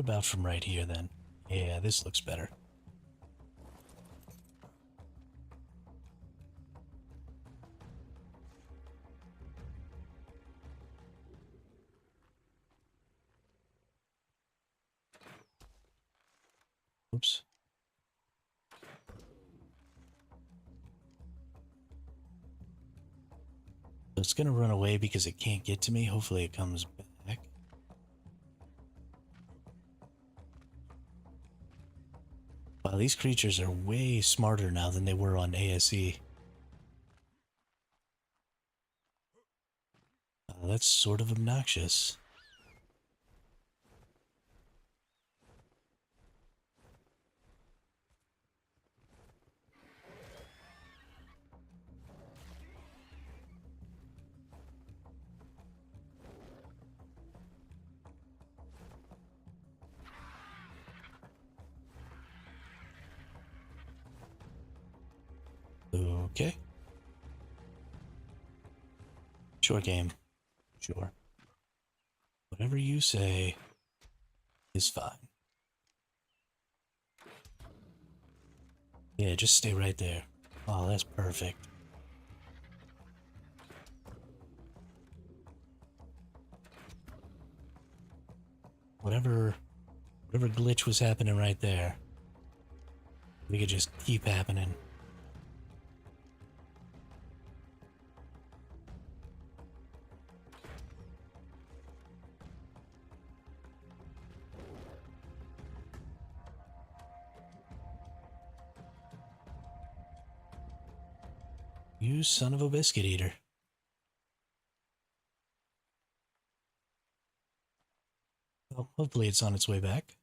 What about from right here then? Yeah, this looks better. Oops. So it's gonna run away because it can't get to me. Hopefully it comes back. Wow, these creatures are way smarter now than they were on ASE. That's sort of obnoxious. Okay. Sure game. Sure. Whatever you say is fine. Yeah, just stay right there. Oh, that's perfect. Whatever glitch was happening right there, we could just keep happening. You son of a biscuit eater. Well, hopefully it's on its way back.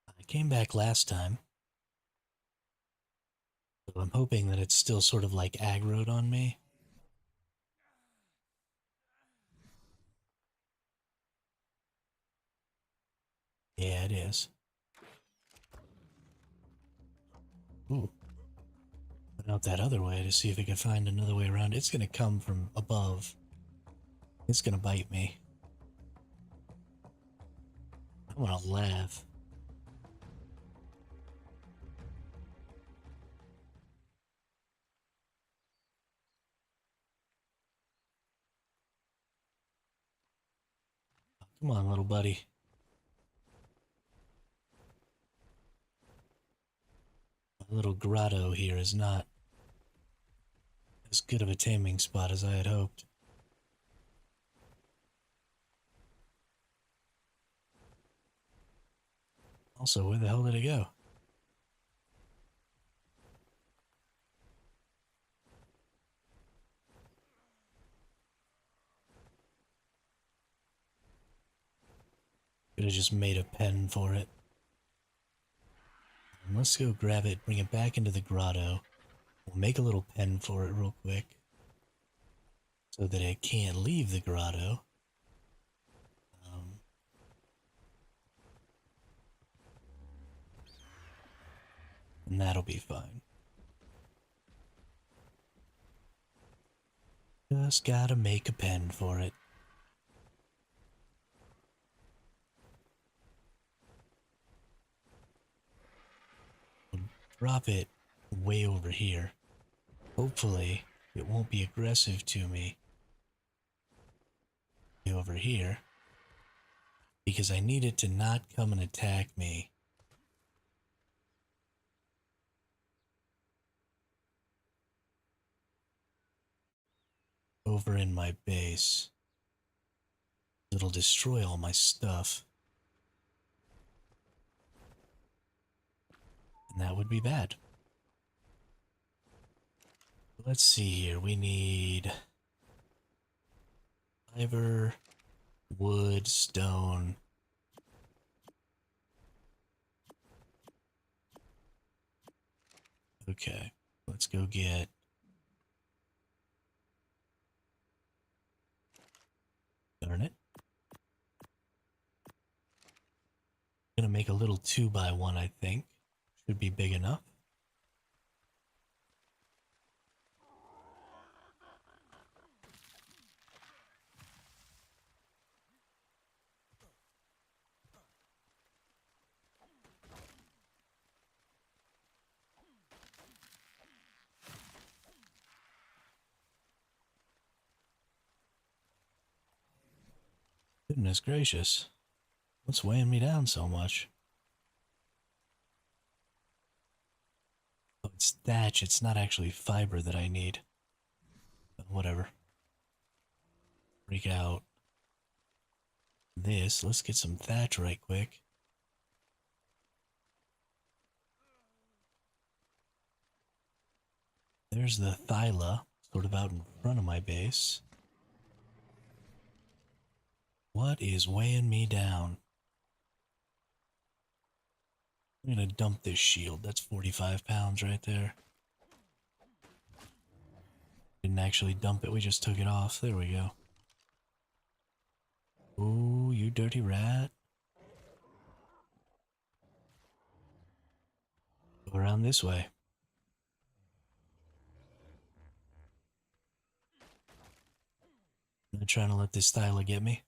I came back last time, so I'm hoping that it's still sort of like aggroed on me. Yeah, it is. Ooh. Went out that other way to see if it could find another way around. It's gonna come from above. It's gonna bite me. I'm gonna laugh. Come on, little buddy. My little grotto here is not as good of a taming spot as I had hoped. Also, where the hell did it go? Could have just made a pen for it. And let's go grab it, bring it back into the grotto. We'll make a little pen for it real quick so that it can't leave the grotto. And that'll be fine. Just gotta make a pen for it. We'll drop it way over here. Hopefully, it won't be aggressive to me over here. Because I need it to not come and attack me. Over in my base. It'll destroy all my stuff. And that would be bad. Let's see here. We need fiber, wood, stone. Okay, let's go get... Darn it. Gonna make a little 2x1, I think. Should be big enough. Goodness gracious. What's weighing me down so much? Oh, it's thatch. It's not actually fiber that I need. But whatever. Break out this. Let's get some thatch right quick. There's the Thyla, sort of out in front of my base. What is weighing me down? I'm gonna dump this shield. That's 45 pounds right there. Didn't actually dump it, we just took it off. There we go. Ooh, you dirty rat. Go around this way. I'm not trying to let this Thyla get me.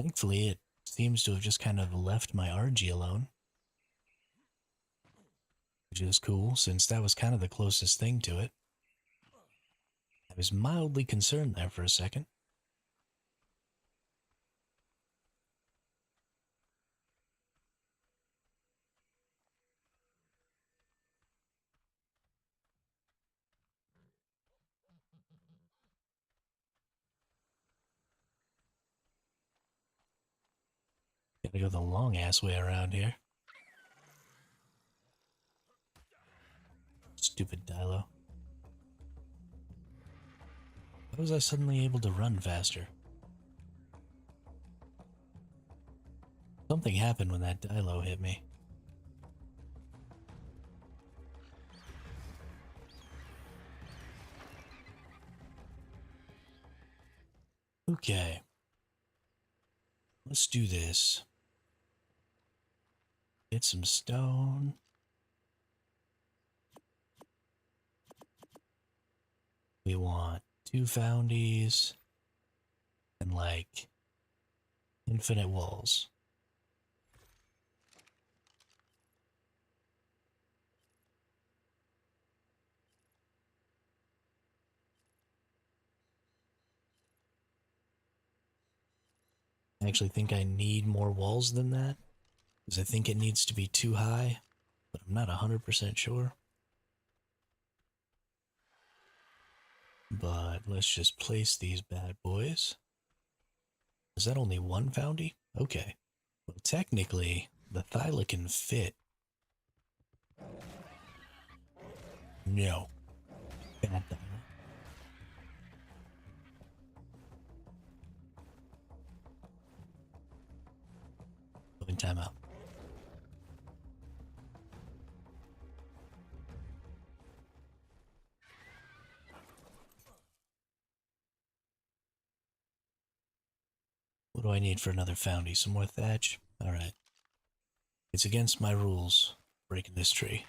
Thankfully, it seems to have just kind of left my RG alone. Which is cool, since that was kind of the closest thing to it. I was mildly concerned there for a second. Gotta go the long ass way around here. Stupid Dilo. Why was I suddenly able to run faster? Something happened when that Dilo hit me. Okay. Let's do this. Get some stone. We want 2 foundies. And like infinite walls. I actually think I need more walls than that. Because I think it needs to be too high. But I'm not 100% sure. But let's just place these bad boys. Is that only 1 foundie? Okay. Well, technically, the Thyla can fit. No. Bad Thyla. Going timeout. What do I need for another foundie? Some more thatch? Alright. It's against my rules, breaking this tree.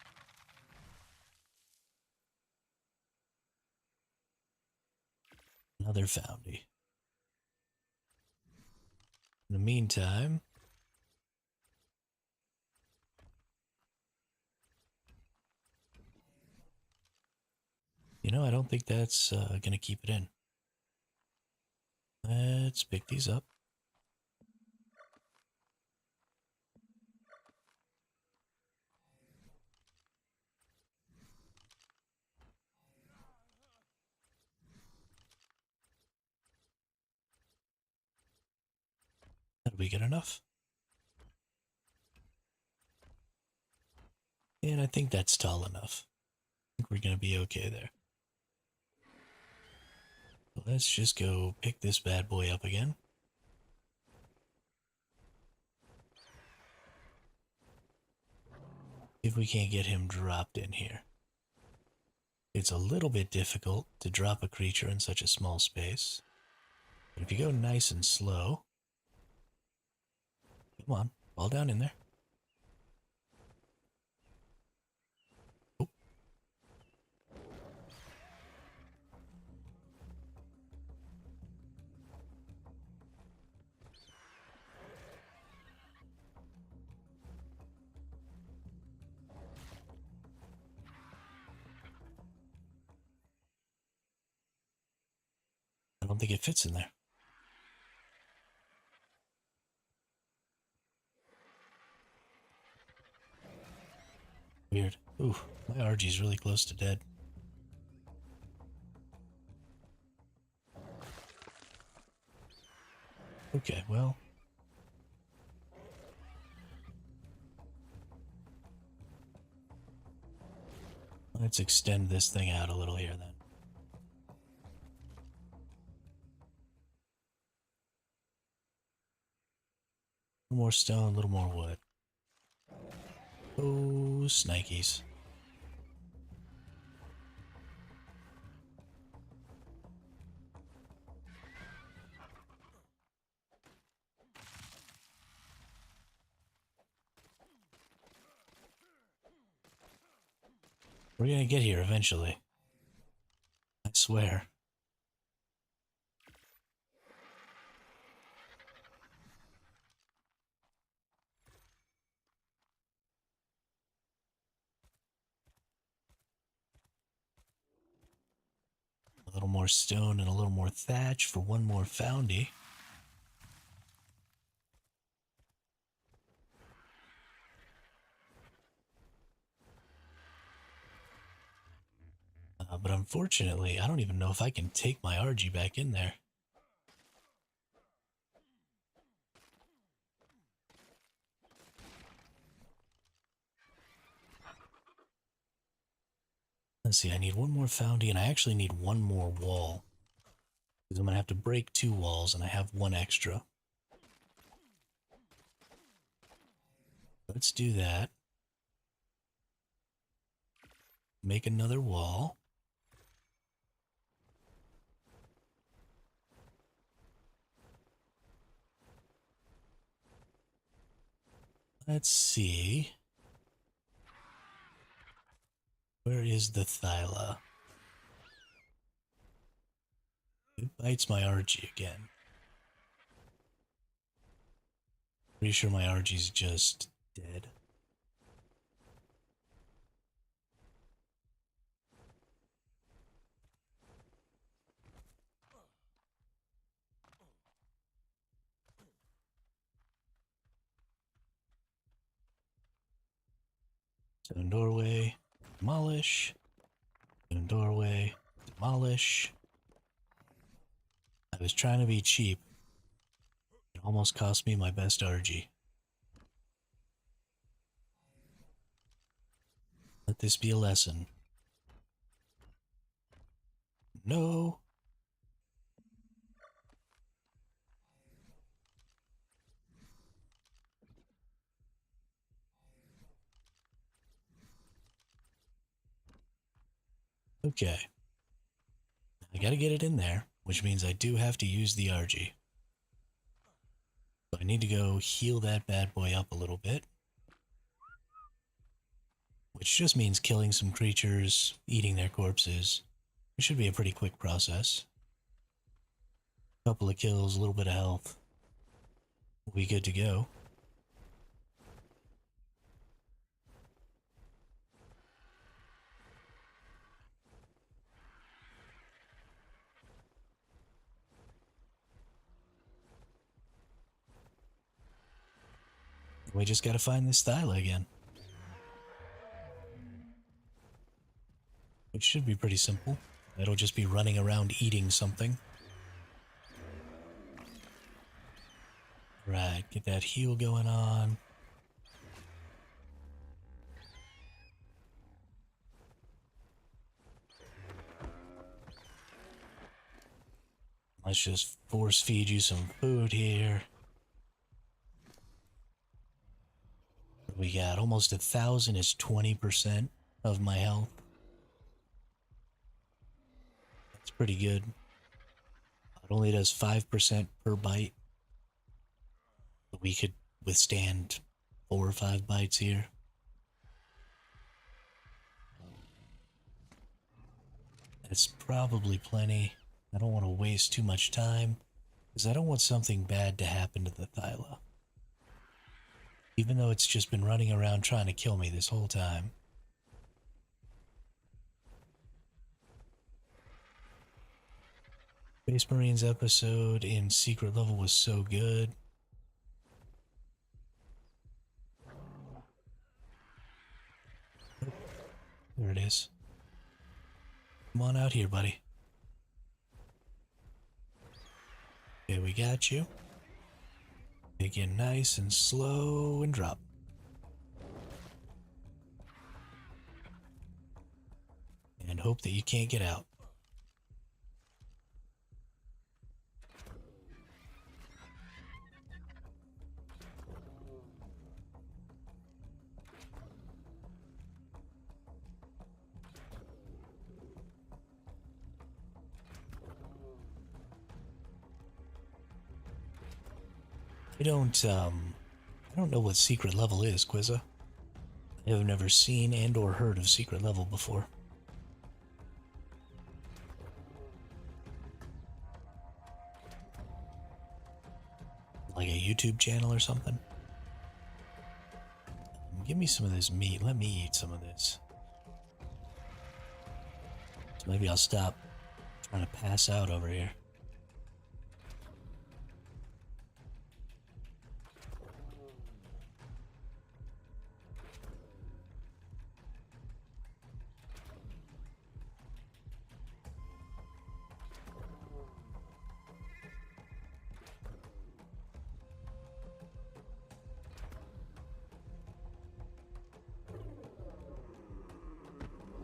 Another foundie. In the meantime... You know, I don't think that's gonna keep it in. Let's pick these up. Did we get enough? And I think that's tall enough. I think we're gonna be okay there. So let's just go pick this bad boy up again. If we can't get him dropped in here. It's a little bit difficult to drop a creature in such a small space. But if you go nice and slow... Come on, fall down in there. Oh. think it fits in there. Weird. Ooh, my RG's really close to dead. Okay, well. Let's extend this thing out a little here then. A little more stone, a little more wood. Oh, snikes. We're gonna get here eventually. I swear. A little more stone and a little more thatch for one more foundy. But unfortunately, I don't even know if I can take my RG back in there. Let's see, I need one more foundy, and I actually need one more wall. Because I'm going to have to break 2 walls, and I have 1 extra. Let's do that. Make another wall. Let's see. Where is the Thyla? It bites my RG again. Pretty sure my RG's just dead. Stone doorway, demolish. Stone doorway, demolish. I was trying to be cheap. It almost cost me my best RG. Let this be a lesson. No. Okay. I gotta get it in there, which means I do have to use the RG. So I need to go heal that bad boy up a little bit. Which just means killing some creatures, eating their corpses. It should be a pretty quick process. Couple of kills, a little bit of health. We'll be good to go. We just gotta find this Thyla again. Which should be pretty simple. It'll just be running around eating something. Right, get that heal going on. Let's just force feed you some food here. We got almost 1,000 is 20% of my health. That's pretty good. It only does 5% per bite. But we could withstand 4 or 5 bites here. That's probably plenty. I don't want to waste too much time, because I don't want something bad to happen to the Thyla. Even though it's just been running around trying to kill me this whole time. Space Marines episode in Secret Level was so good. Oh, there it is. Come on out here, buddy. Okay, we got you. Take it nice and slow and drop. And hope that you can't get out. I don't know what Secret Level is, Quizza. I have never seen and or heard of Secret Level before. Like a YouTube channel or something? Give me some of this meat. Let me eat some of this. So maybe I'll stop trying to pass out over here.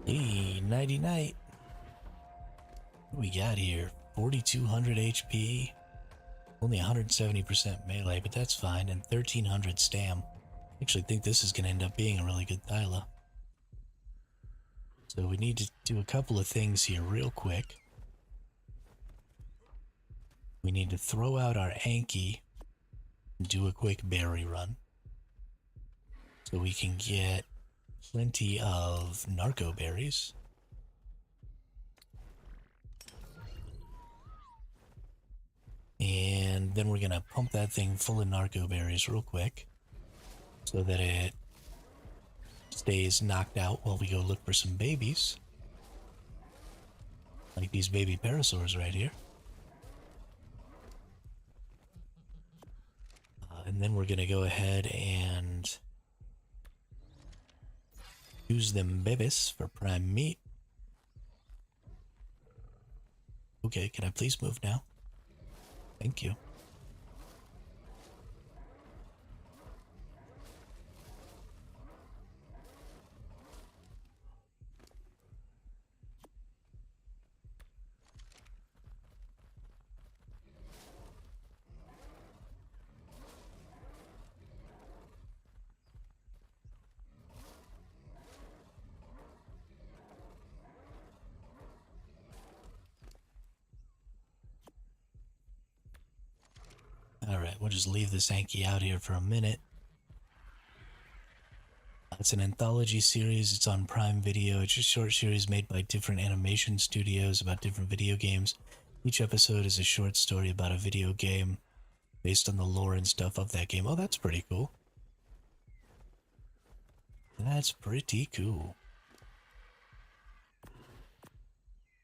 Hey, nighty night. What do we got here? 4,200 HP. Only 170% melee, but that's fine. And 1,300 stam. I actually think this is going to end up being a really good Thyla. So we need to do a couple of things here real quick. We need to throw out our Anki and do a quick berry run. So we can get plenty of narco berries. And then we're going to pump that thing full of narco berries real quick so that it stays knocked out while we go look for some babies. Like these baby parasaurs right here. And then we're going to go ahead and use them babies for prime meat. Okay, can I please move now? Thank you. Alright, we'll just leave this Anki out here for a minute. It's an anthology series. It's on Prime Video. It's a short series made by different animation studios about different video games. Each episode is a short story about a video game based on the lore and stuff of that game. Oh, that's pretty cool. That's pretty cool.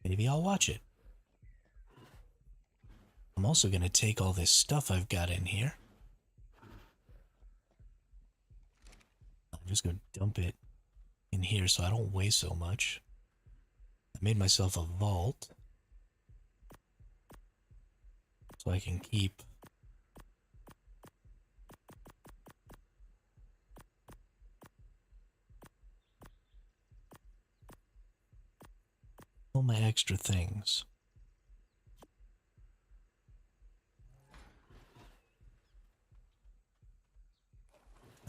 Maybe I'll watch it. I'm also going to take all this stuff I've got in here. I'm just going to dump it in here so I don't weigh so much. I made myself a vault so I can keep all my extra things.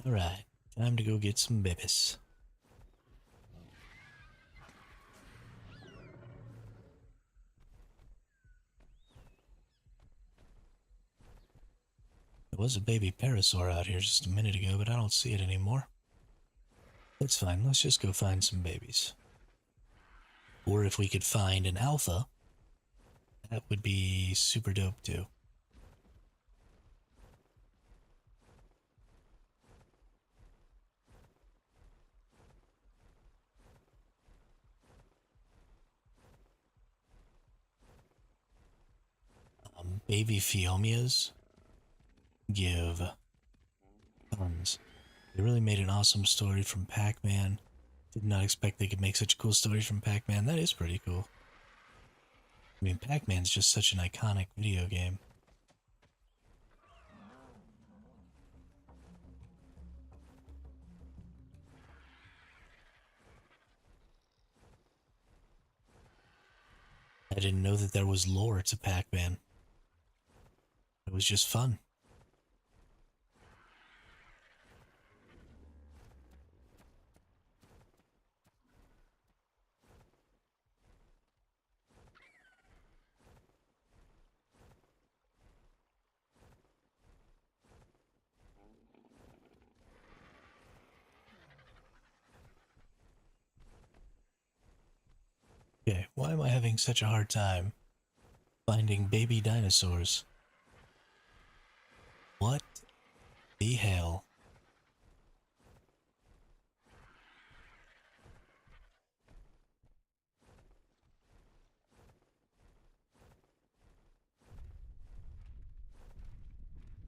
Alright, time to go get some babies. There was a baby parasaur out here just a minute ago, but I don't see it anymore. That's fine, let's just go find some babies. Or if we could find an alpha, that would be super dope too. baby Phiomias give tons. They really made an awesome story from Pac-Man. Did not expect they could make such cool stories from Pac-Man. That is pretty cool. I mean, Pac-Man's just such an iconic video game. I didn't know that there was lore to Pac-Man. It was just fun. Okay, why am I having such a hard time finding baby dinosaurs? What the hell?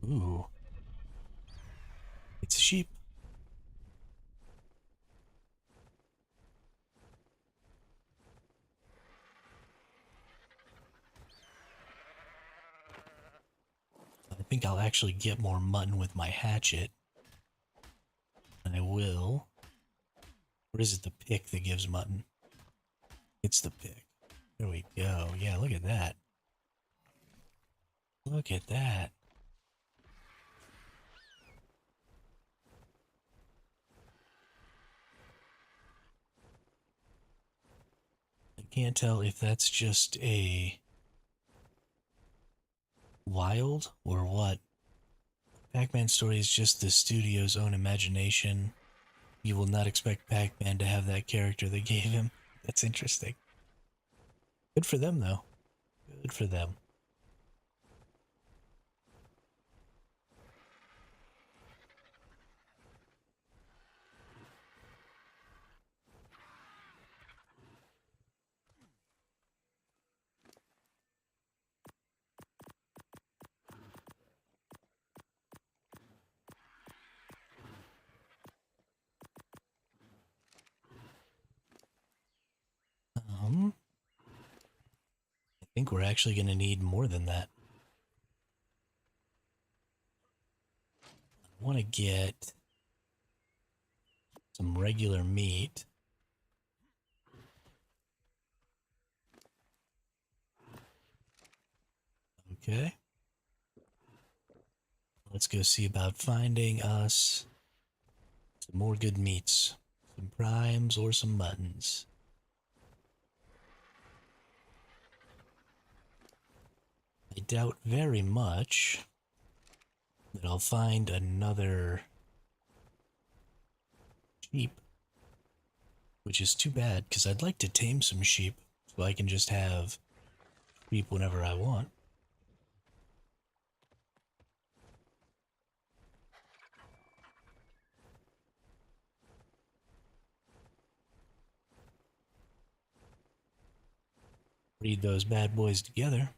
Ooh, it's a sheep. I think I'll actually get more mutton with my hatchet. I will. Or is it the pick that gives mutton? It's the pick. There we go. Yeah, look at that. Look at that. I can't tell if that's just a wild or what. Pac-Man story is just the studio's own imagination. You will not expect Pac-Man to have that character they gave him. That's interesting. Good for them, though. Good for them. I think we're actually going to need more than that. I want to get some regular meat. Okay. Let's go see about finding us some more good meats. Some primes or some muttons. I doubt very much that I'll find another sheep. Which is too bad, because I'd like to tame some sheep so I can just have sheep whenever I want. Breed those bad boys together.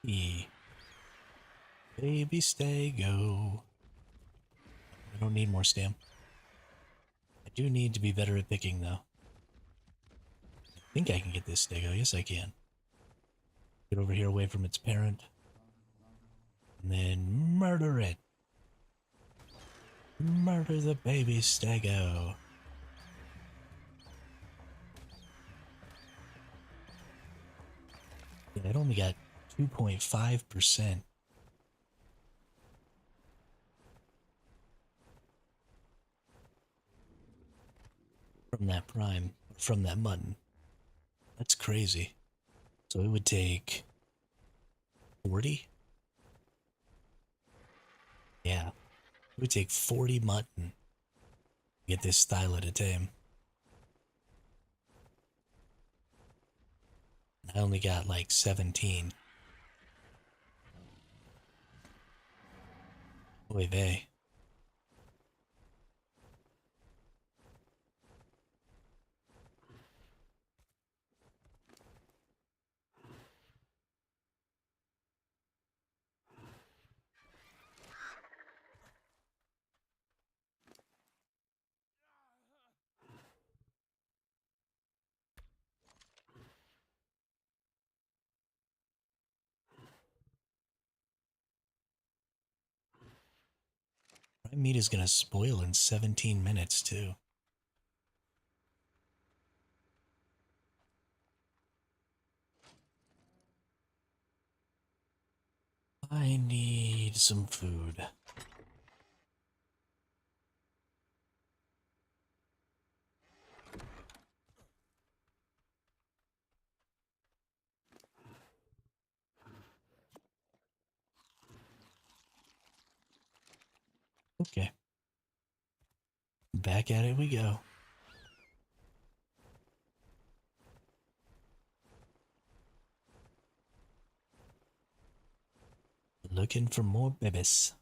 E. Baby stego. I don't need more stam. I do need to be better at picking, though. I think I can get this stego. Yes, I can. Get over here away from its parent. And then murder it. Murder the baby stego. Yeah, it only got 2.5%. From that prime, from that mutton. That's crazy. So it would take 40? Yeah. It would take 40 mutton to get this stylo to tame. I only got like 17. Oy vey. My meat is gonna spoil in 17 minutes too. I need some food. Okay. Back at it we go. Looking for more babies.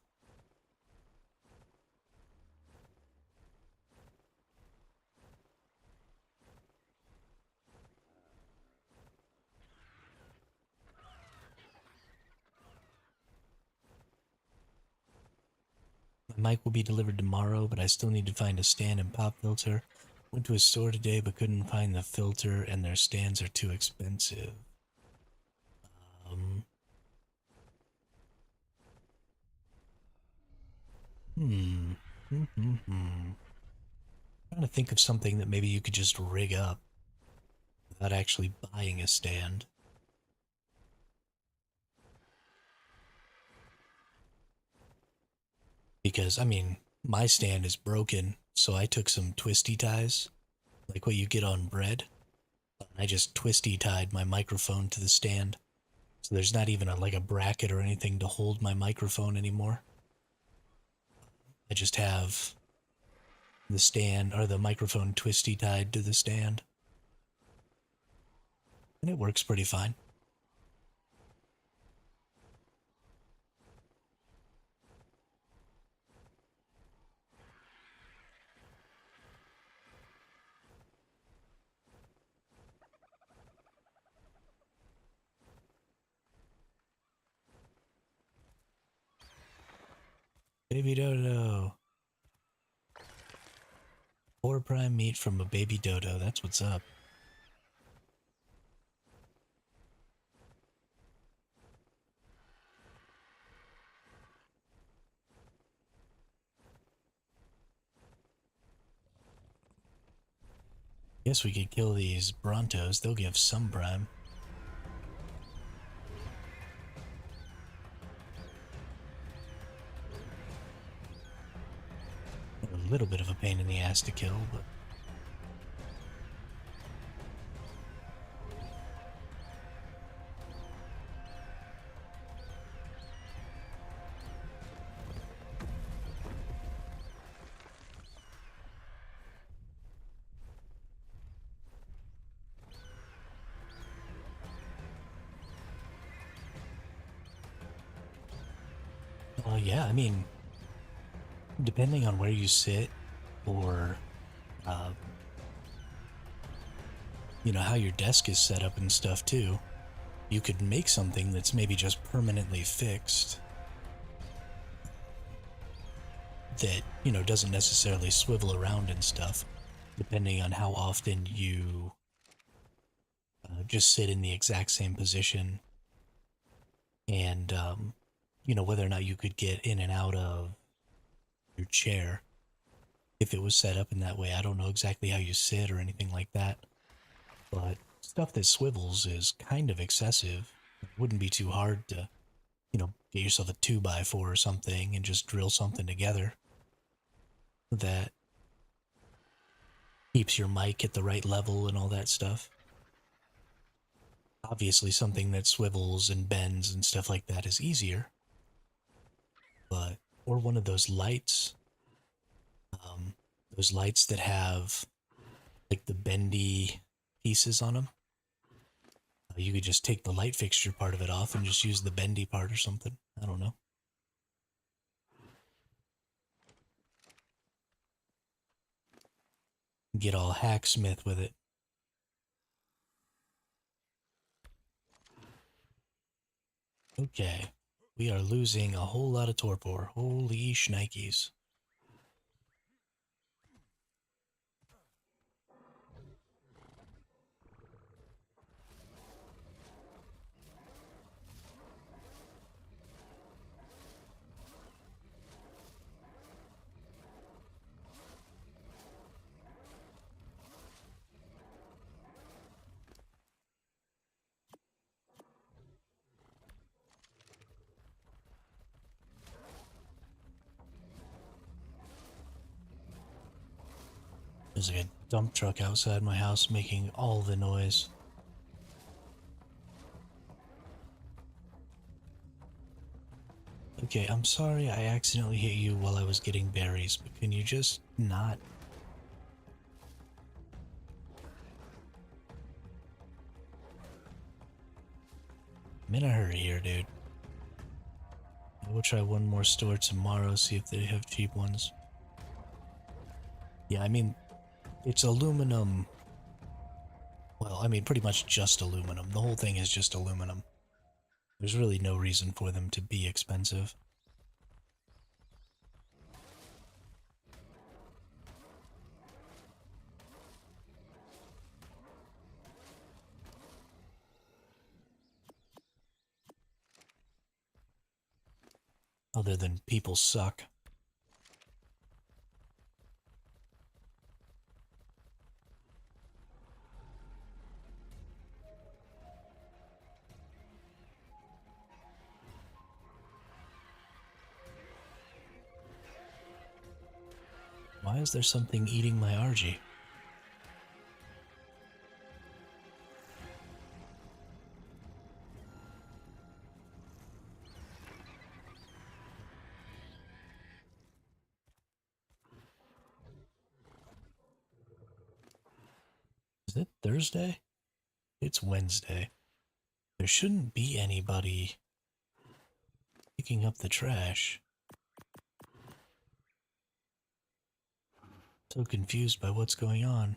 My mic will be delivered tomorrow, but I still need to find a stand and pop filter. Went to a store today but couldn't find the filter and their stands are too expensive. Um, hmm. Trying to think of something that maybe you could just rig up without actually buying a stand. Because, I mean, my stand is broken, so I took some twisty ties, like what you get on bread. And I just twisty tied my microphone to the stand. So there's not even like a bracket or anything to hold my microphone anymore. I just have the stand or the microphone twisty tied to the stand. And it works pretty fine. Baby dodo. 4 prime meat from a baby dodo. That's what's up. Guess we could kill these Brontos. They'll give some prime. A little bit of a pain in the ass to kill, but yeah, I mean, depending on where you sit or, uh, how your desk is set up and stuff too, you could make something that's maybe just permanently fixed that, doesn't necessarily swivel around and stuff, depending on how often you just sit in the exact same position and, whether or not you could get in and out of your chair if it was set up in that way. I don't know exactly how you sit or anything like that, but stuff that swivels is kind of excessive. It wouldn't be too hard to, get yourself a 2x4 or something and just drill something together that keeps your mic at the right level and all that stuff. Obviously, something that swivels and bends and stuff like that is easier, but, or one of um, those lights that have like the bendy pieces on them. You could just take the light fixture part of it off and just use the bendy part or something. I don't know. Get all hacksmith with it. Okay. We are losing a whole lot of torpor. Holy shnikes. There's like a dump truck outside my house making all the noise. Okay, I'm sorry I accidentally hit you while I was getting berries, but can you just not? I'm in a hurry here, dude. We'll try one more store tomorrow, see if they have cheap ones. Yeah, I mean, it's aluminum. Well, I mean, pretty much just aluminum. The whole thing is just aluminum. There's really no reason for them to be expensive. Other than people suck. Why is there something eating my RG? Is it Thursday? It's Wednesday. There shouldn't be anybody picking up the trash. So confused by what's going on.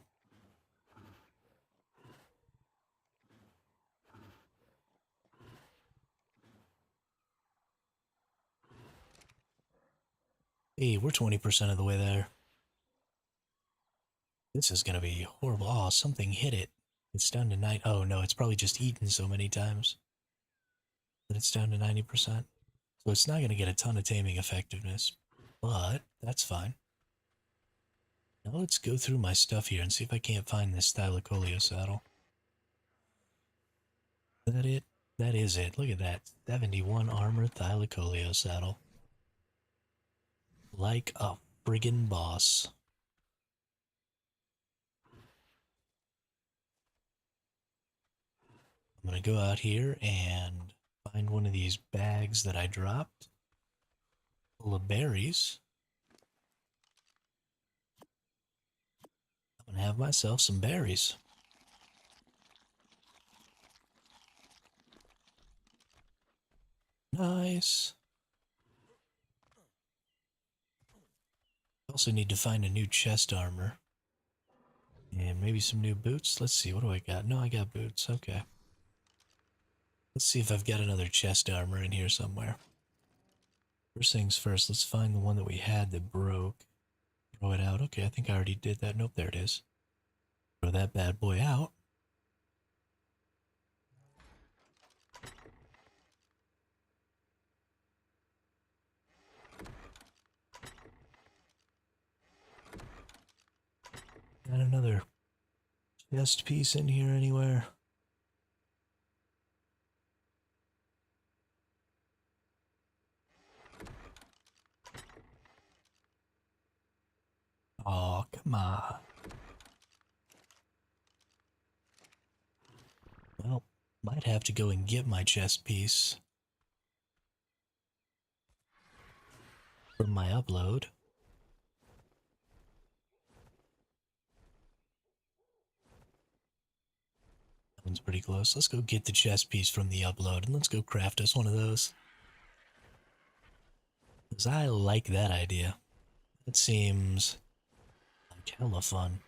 Hey, we're 20% of the way there. This is gonna be horrible. Oh, something hit it. It's down to 9. Oh no, it's probably just eaten so many times that it's down to 90%. So it's not gonna get a ton of taming effectiveness, but that's fine. Now let's go through my stuff here and see if I can't find this Thylacoleo saddle. Is that it? That is it. Look at that. 71 armor Thylacoleo saddle. Like a friggin' boss. I'm gonna go out here and find one of these bags that I dropped. Full of berries. I'm gonna have myself some berries. Nice. Also need to find a new chest armor. And maybe some new boots. Let's see, what do I got? No, I got boots. Okay. Let's see if I've got another chest armor in here somewhere. First things first, let's find the one that we had that broke. Throw it out. Okay, I think I already did that. Nope, there it is. Throw that bad boy out. Got another chest piece in here anywhere? Oh, come on. Well, might have to go and get my chest piece from my upload. One's pretty close. Let's go get the chest piece from the upload and let's go craft us one of those. Because I like that idea. It seems like hella fun.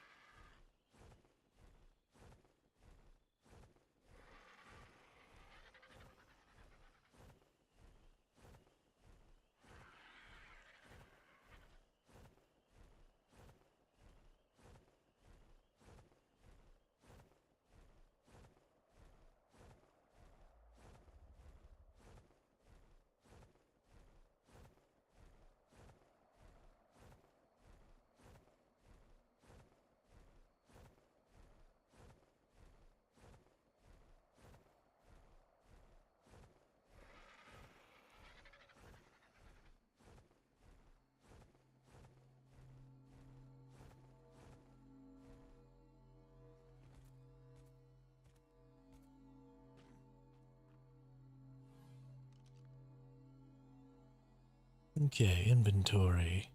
Okay, inventory.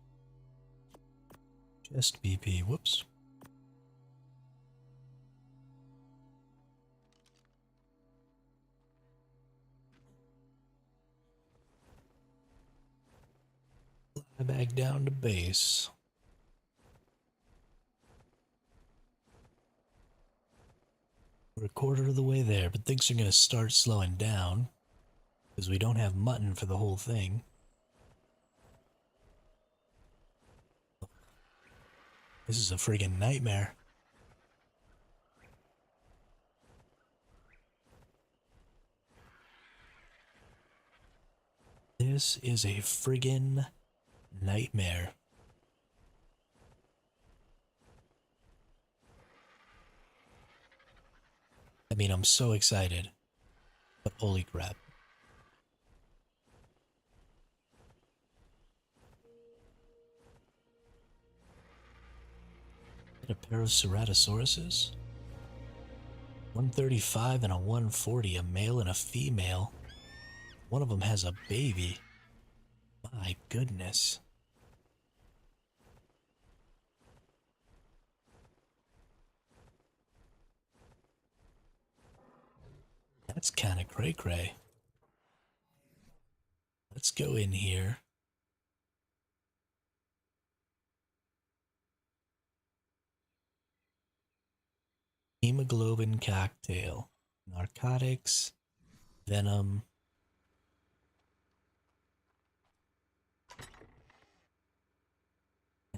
Chest BP, whoops. Fly back down to base. We're a quarter of the way there, but things are going to start slowing down because we don't have mutton for the whole thing. This is a friggin' nightmare. This is a friggin' nightmare. I mean, I'm so excited, but holy crap. A pair of Ceratosauruses? 135 and a 140, a male and a female. One of them has a baby. My goodness. That's kind of cray-cray. Let's go in here. Hemoglobin cocktail. Narcotics. Venom.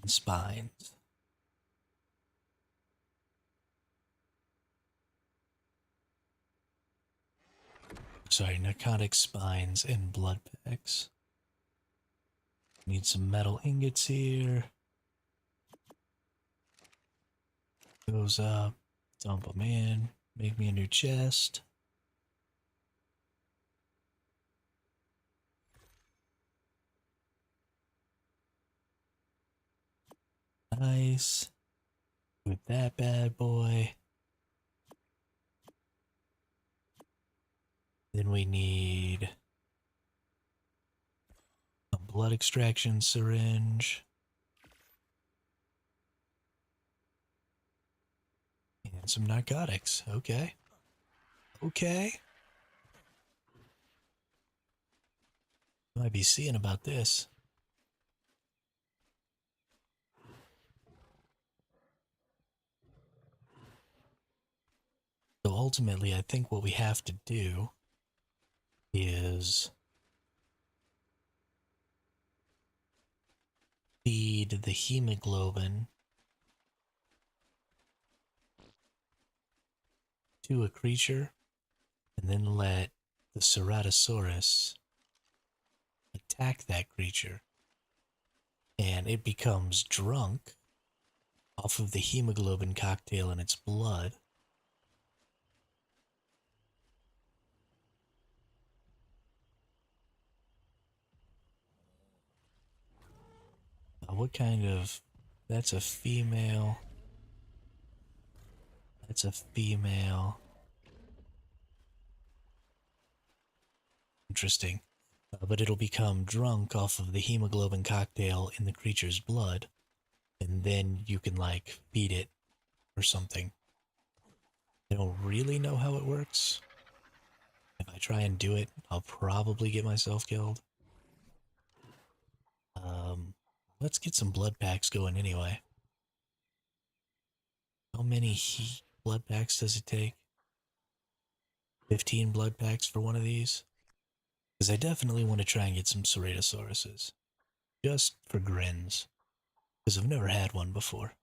And spines. Sorry, narcotics, spines, and blood packs. Need some metal ingots here. Goes up. Dump them in. Make me a new chest. Nice. With that bad boy. Then we need a blood extraction syringe. And some narcotics. Okay. Okay. Might be seeing about this. So ultimately, I think what we have to do is feed the hemoglobin to a creature and then let the Ceratosaurus attack that creature. And it becomes drunk off of the hemoglobin cocktail in its blood. What kind of... That's a female. That's a female. Interesting. But it'll become drunk off of the hemoglobin cocktail in the creature's blood. And then you can, like, feed it or something. I don't really know how it works. If I try and do it, I'll probably get myself killed. Let's get some blood packs going anyway. How many blood packs does it take? 15 blood packs for one of these? Because I definitely want to try and get some Ceratosauruses. Just for grins. Because I've never had one before.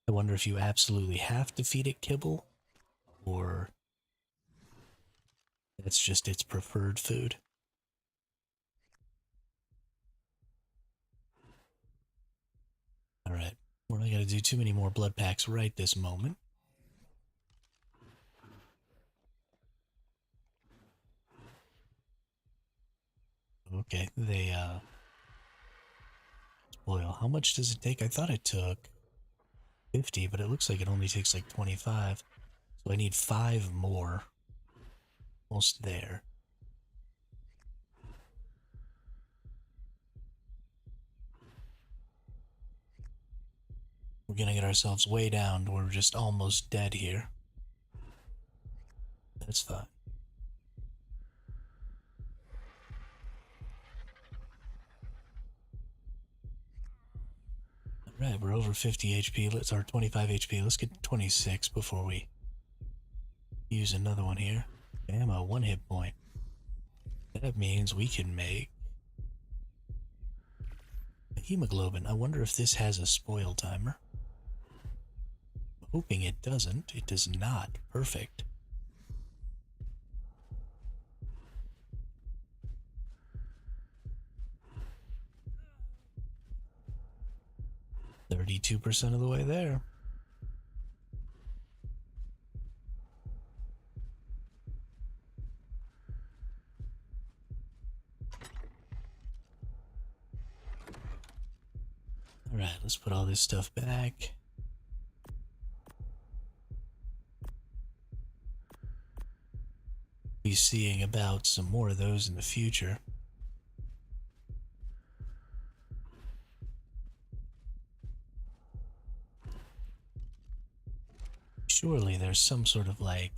I wonder if you absolutely have to feed it kibble, or that's just its preferred food. Alright, we're not going to do too many more blood packs right this moment. Okay, they, spoil. How much does it take? I thought it took 50, but it looks like it only takes like 25. So I need 5 more. Almost there. We're gonna get ourselves way down. We're just almost dead here. That's fine. Alright, we're over 50 HP. Let's, or 25 HP. Let's get 26 before we use another one here. Ammo, 1 hit point. That means we can make a hemoglobin. I wonder if this has a spoil timer. I'm hoping it doesn't. It does not. Perfect. %32 of the way there. Alright, let's put all this stuff back. Be seeing about some more of those in the future. Surely there's some sort of like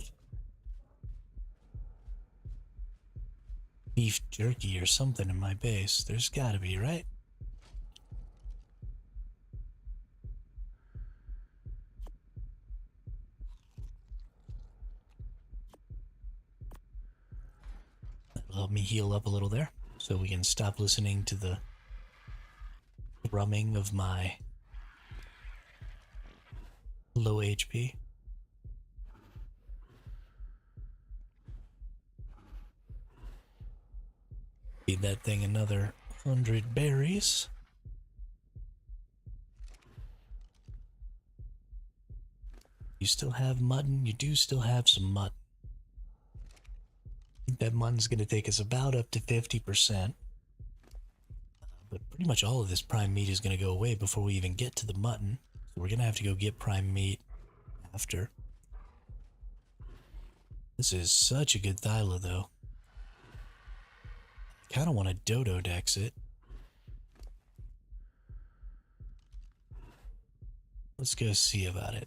beef jerky or something in my base. There's gotta be, right? That'll help me heal up a little there, so we can stop listening to the thrumming of my low HP. Feed that thing another 100 berries. You still have mutton? You do still have some mutton. I think that mutton's going to take us about up to 50%. But pretty much all of this prime meat is going to go away before we even get to the mutton. So we're going to have to go get prime meat after. This is such a good thyla, though. I kind of want to dodo dex it. Let's go see about it.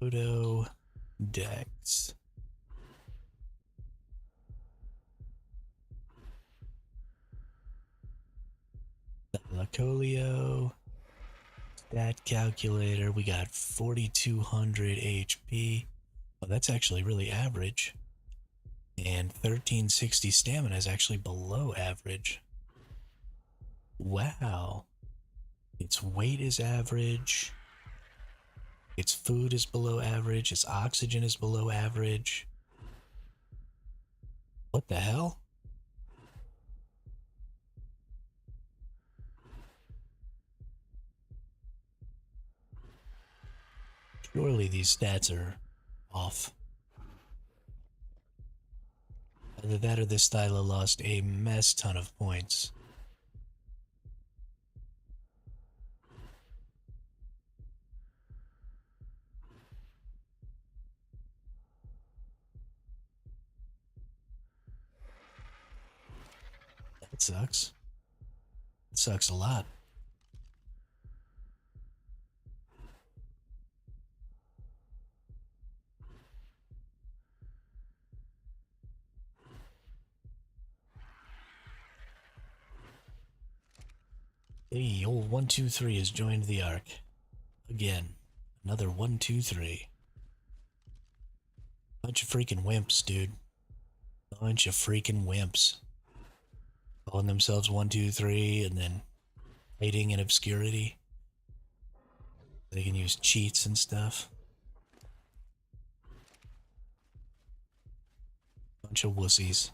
Dodo dex. Lacolio. Stat calculator. We got 4,200 HP. Well, that's actually really average. And 1360 stamina is actually below average. Wow. Its weight is average. Its food is below average. Its oxygen is below average. What the hell? Surely these stats are off. Either that or this Thyla lost a mess ton of points. It sucks. It sucks a lot. Hey, old 123 has joined the ARK. Again. Another 123. Bunch of freaking wimps, dude. Bunch of freaking wimps. Calling themselves 123 and then hiding in obscurity. They can use cheats and stuff. Bunch of wussies.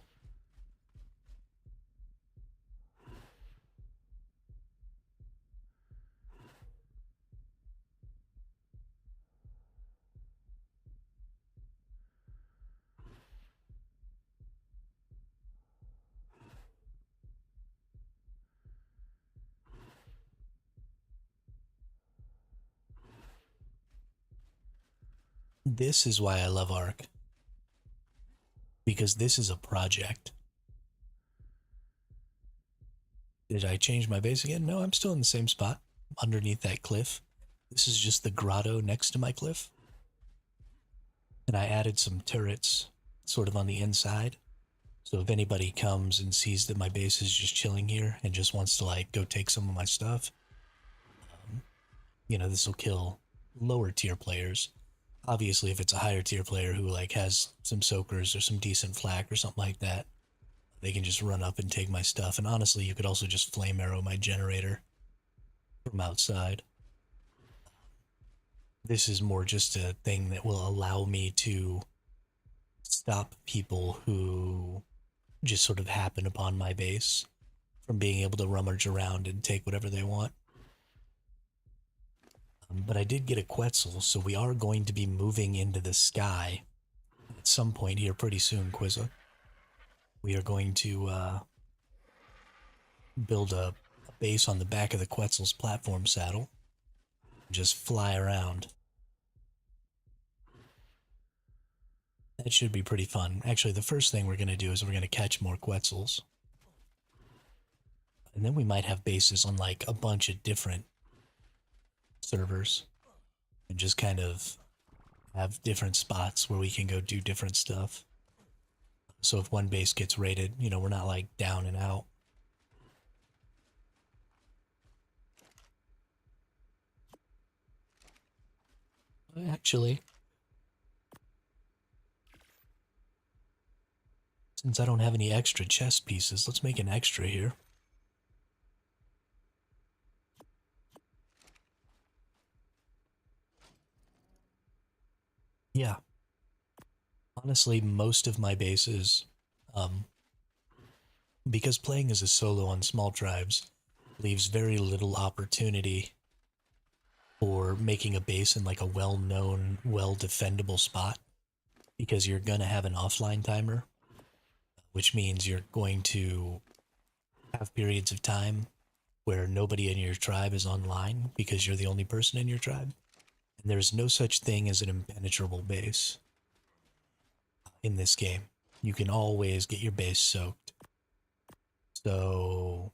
This is why I love ARK. Because this is a project. Did I change my base again? No, I'm still in the same spot, underneath that cliff. This is just the grotto next to my cliff. And I added some turrets sort of on the inside. So if anybody comes and sees that my base is just chilling here and just wants to like go take some of my stuff, you know, this will kill lower tier players. Obviously, if it's a higher tier player who like has some soakers or some decent flak or something like that, they can just run up and take my stuff. And honestly, you could also just flame arrow my generator from outside. This is more just a thing that will allow me to stop people who just sort of happen upon my base from being able to rummage around and take whatever they want. But I did get a Quetzal, so we are going to be moving into the sky at some point here pretty soon, Quizza. We are going to build a base on the back of the Quetzal's platform saddle. Just fly around. That should be pretty fun. Actually, the first thing we're going to do is we're going to catch more Quetzals. And then we might have bases on like a bunch of different servers. And just kind of have different spots where we can go do different stuff. So if one base gets raided, you know, we're not like down and out. Actually, since I don't have any extra chest pieces, let's make an extra here. Yeah. Honestly, most of my bases, because playing as a solo on small tribes leaves very little opportunity for making a base in like a well-known, well-defendable spot, because you're gonna have an offline timer, which means you're going to have periods of time where nobody in your tribe is online because you're the only person in your tribe. And there's no such thing as an impenetrable base in this game. You can always get your base soaked. So,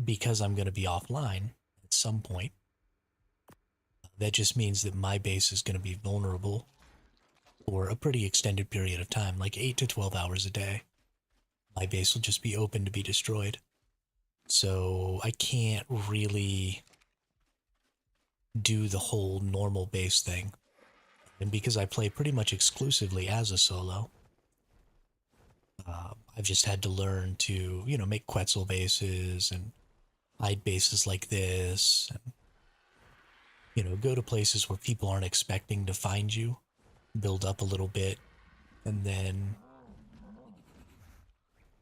because I'm going to be offline at some point, that just means that my base is going to be vulnerable for a pretty extended period of time, like 8 to 12 hours a day. My base will just be open to be destroyed. So I can't really do the whole normal base thing. And because I play pretty much exclusively as a solo, I've just had to learn to, you know, make Quetzal bases and hide bases like this, and, you know, go to places where people aren't expecting to find you, build up a little bit, and then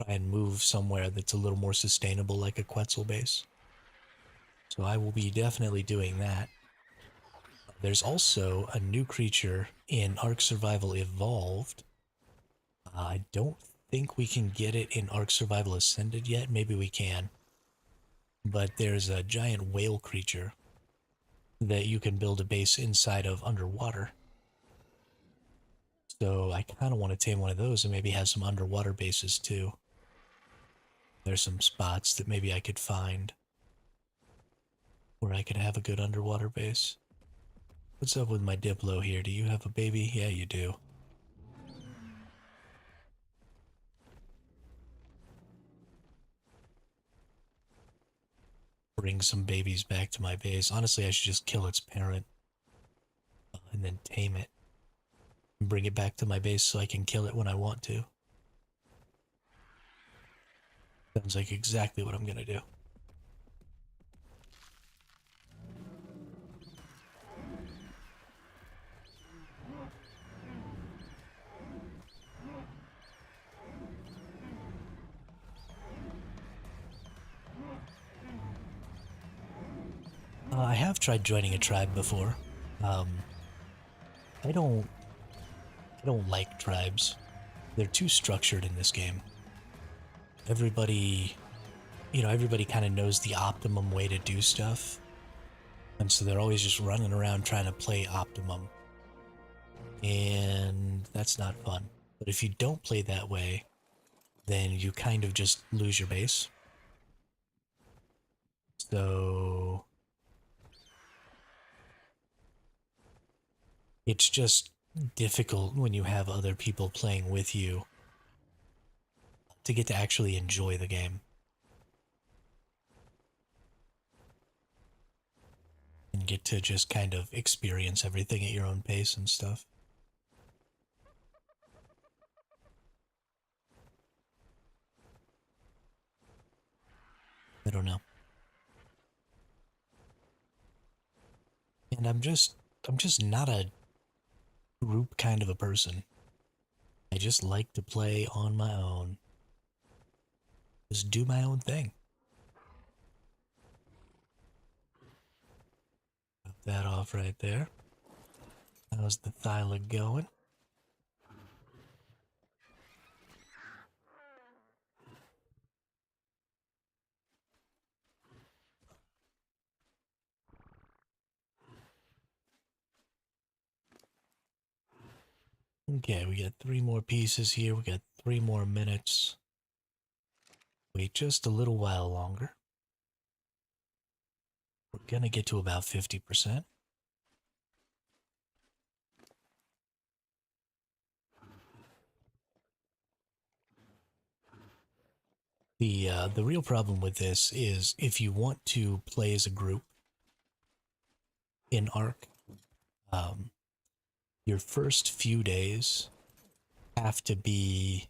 try and move somewhere that's a little more sustainable like a Quetzal base. So I will be definitely doing that. There's also a new creature in ARK Survival Evolved. I don't think we can get it in ARK Survival Ascended yet. Maybe we can. But there's a giant whale creature that you can build a base inside of underwater. So I kind of want to tame one of those and maybe have some underwater bases too. There's some spots that maybe I could find where I could have a good underwater base. What's up with my Diplo here? Do you have a baby? Yeah, you do. Bring some babies back to my base. Honestly, I should just kill its parent and then tame it and bring it back to my base so I can kill it when I want to. Sounds like exactly what I'm gonna do. I have tried joining a tribe before. Um, I don't, I don't like tribes. They're too structured in this game. Everybody, everybody kind of knows the optimum way to do stuff, and so they're always just running around trying to play optimum, and that's not fun. But if you don't play that way, then you kind of just lose your base. So it's just difficult when you have other people playing with you to get to actually enjoy the game and get to just kind of experience everything at your own pace and stuff. I don't know. And I'm just not a group kind of a person. I just like to play on my own. Just do my own thing. Got that off right there. How's the thyla going? Okay, we got 3 more pieces here. We got 3 more minutes. Wait just a little while longer. We're gonna get to about 50%. The real problem with this is if you want to play as a group in ARK, um, your first few days have to be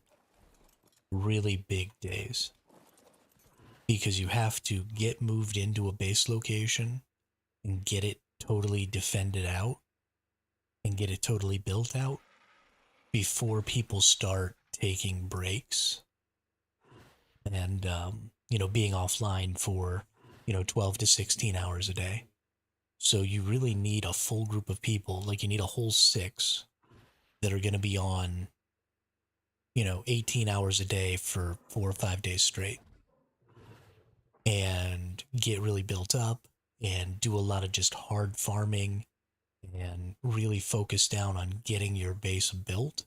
really big days because you have to get moved into a base location and get it totally defended out and get it totally built out before people start taking breaks and being offline for 12 to 16 hours a day. So you really need a full group of people, like you need a whole 6 that are going to be on 18 hours a day for 4 or 5 days straight and get really built up and do a lot of just hard farming and really focus down on getting your base built.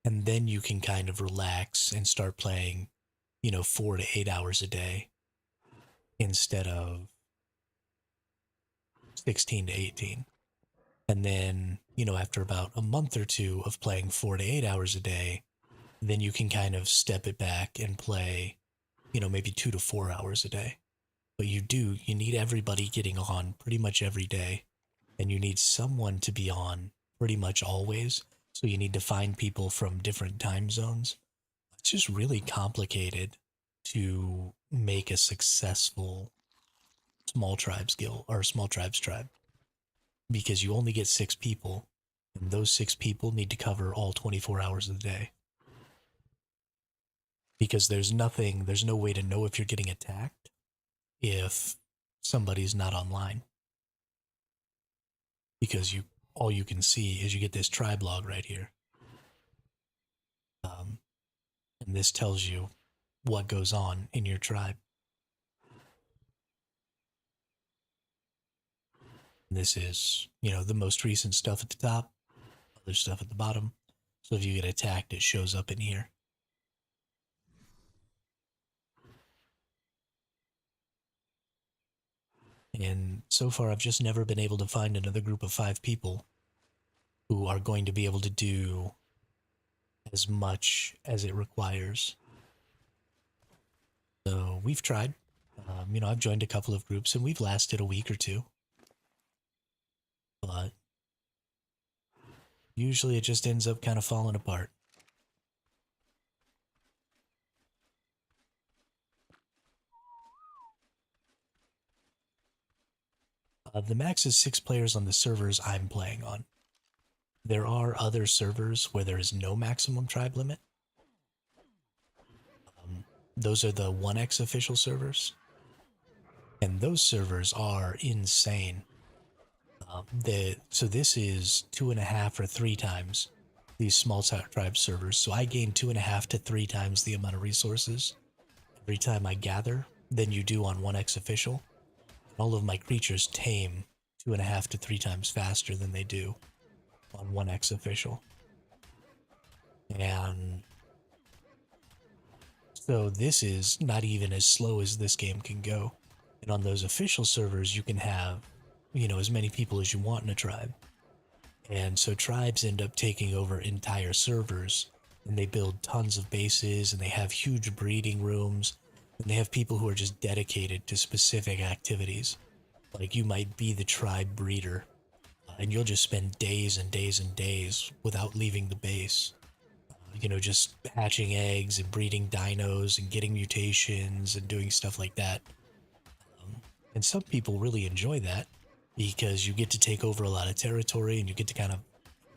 And then you can kind of relax and start playing 4 to 8 hours a day instead of 16 to 18. And then, after about a month or 2 of playing 4 to 8 hours a day, then you can kind of step it back and play, maybe 2 to 4 hours a day. But you need everybody getting on pretty much every day. And you need someone to be on pretty much always. So you need to find people from different time zones. It's just really complicated to make a successful small tribes guild or small tribes tribe because you only get 6 people and those 6 people need to cover all 24 hours of the day because there's no way to know if you're getting attacked if somebody's not online because all you can see is you get this tribe log right here, and this tells you what goes on in your tribe. This is, the most recent stuff at the top, other stuff at the bottom. So if you get attacked, it shows up in here. And so far, I've just never been able to find another group of 5 people who are going to be able to do as much as it requires. So we've tried. I've joined a couple of groups and we've lasted a week or two. But usually it just ends up kind of falling apart. The max is 6 players on the servers I'm playing on. There are other servers where there is no maximum tribe limit. Those are the 1x official servers. And those servers are insane. So this is 2.5 or 3 times these small tribe servers. So I gain 2.5 to 3 times the amount of resources every time I gather than you do on 1x official. And all of my creatures tame 2.5 to 3 times faster than they do on 1x official. And so this is not even as slow as this game can go. And on those official servers, you can have, as many people as you want in a tribe. And so tribes end up taking over entire servers and they build tons of bases and they have huge breeding rooms and they have people who are just dedicated to specific activities. Like you might be the tribe breeder and you'll just spend days and days and days without leaving the base. Just hatching eggs and breeding dinos and getting mutations and doing stuff like that. And some people really enjoy that because you get to take over a lot of territory and you get to kind of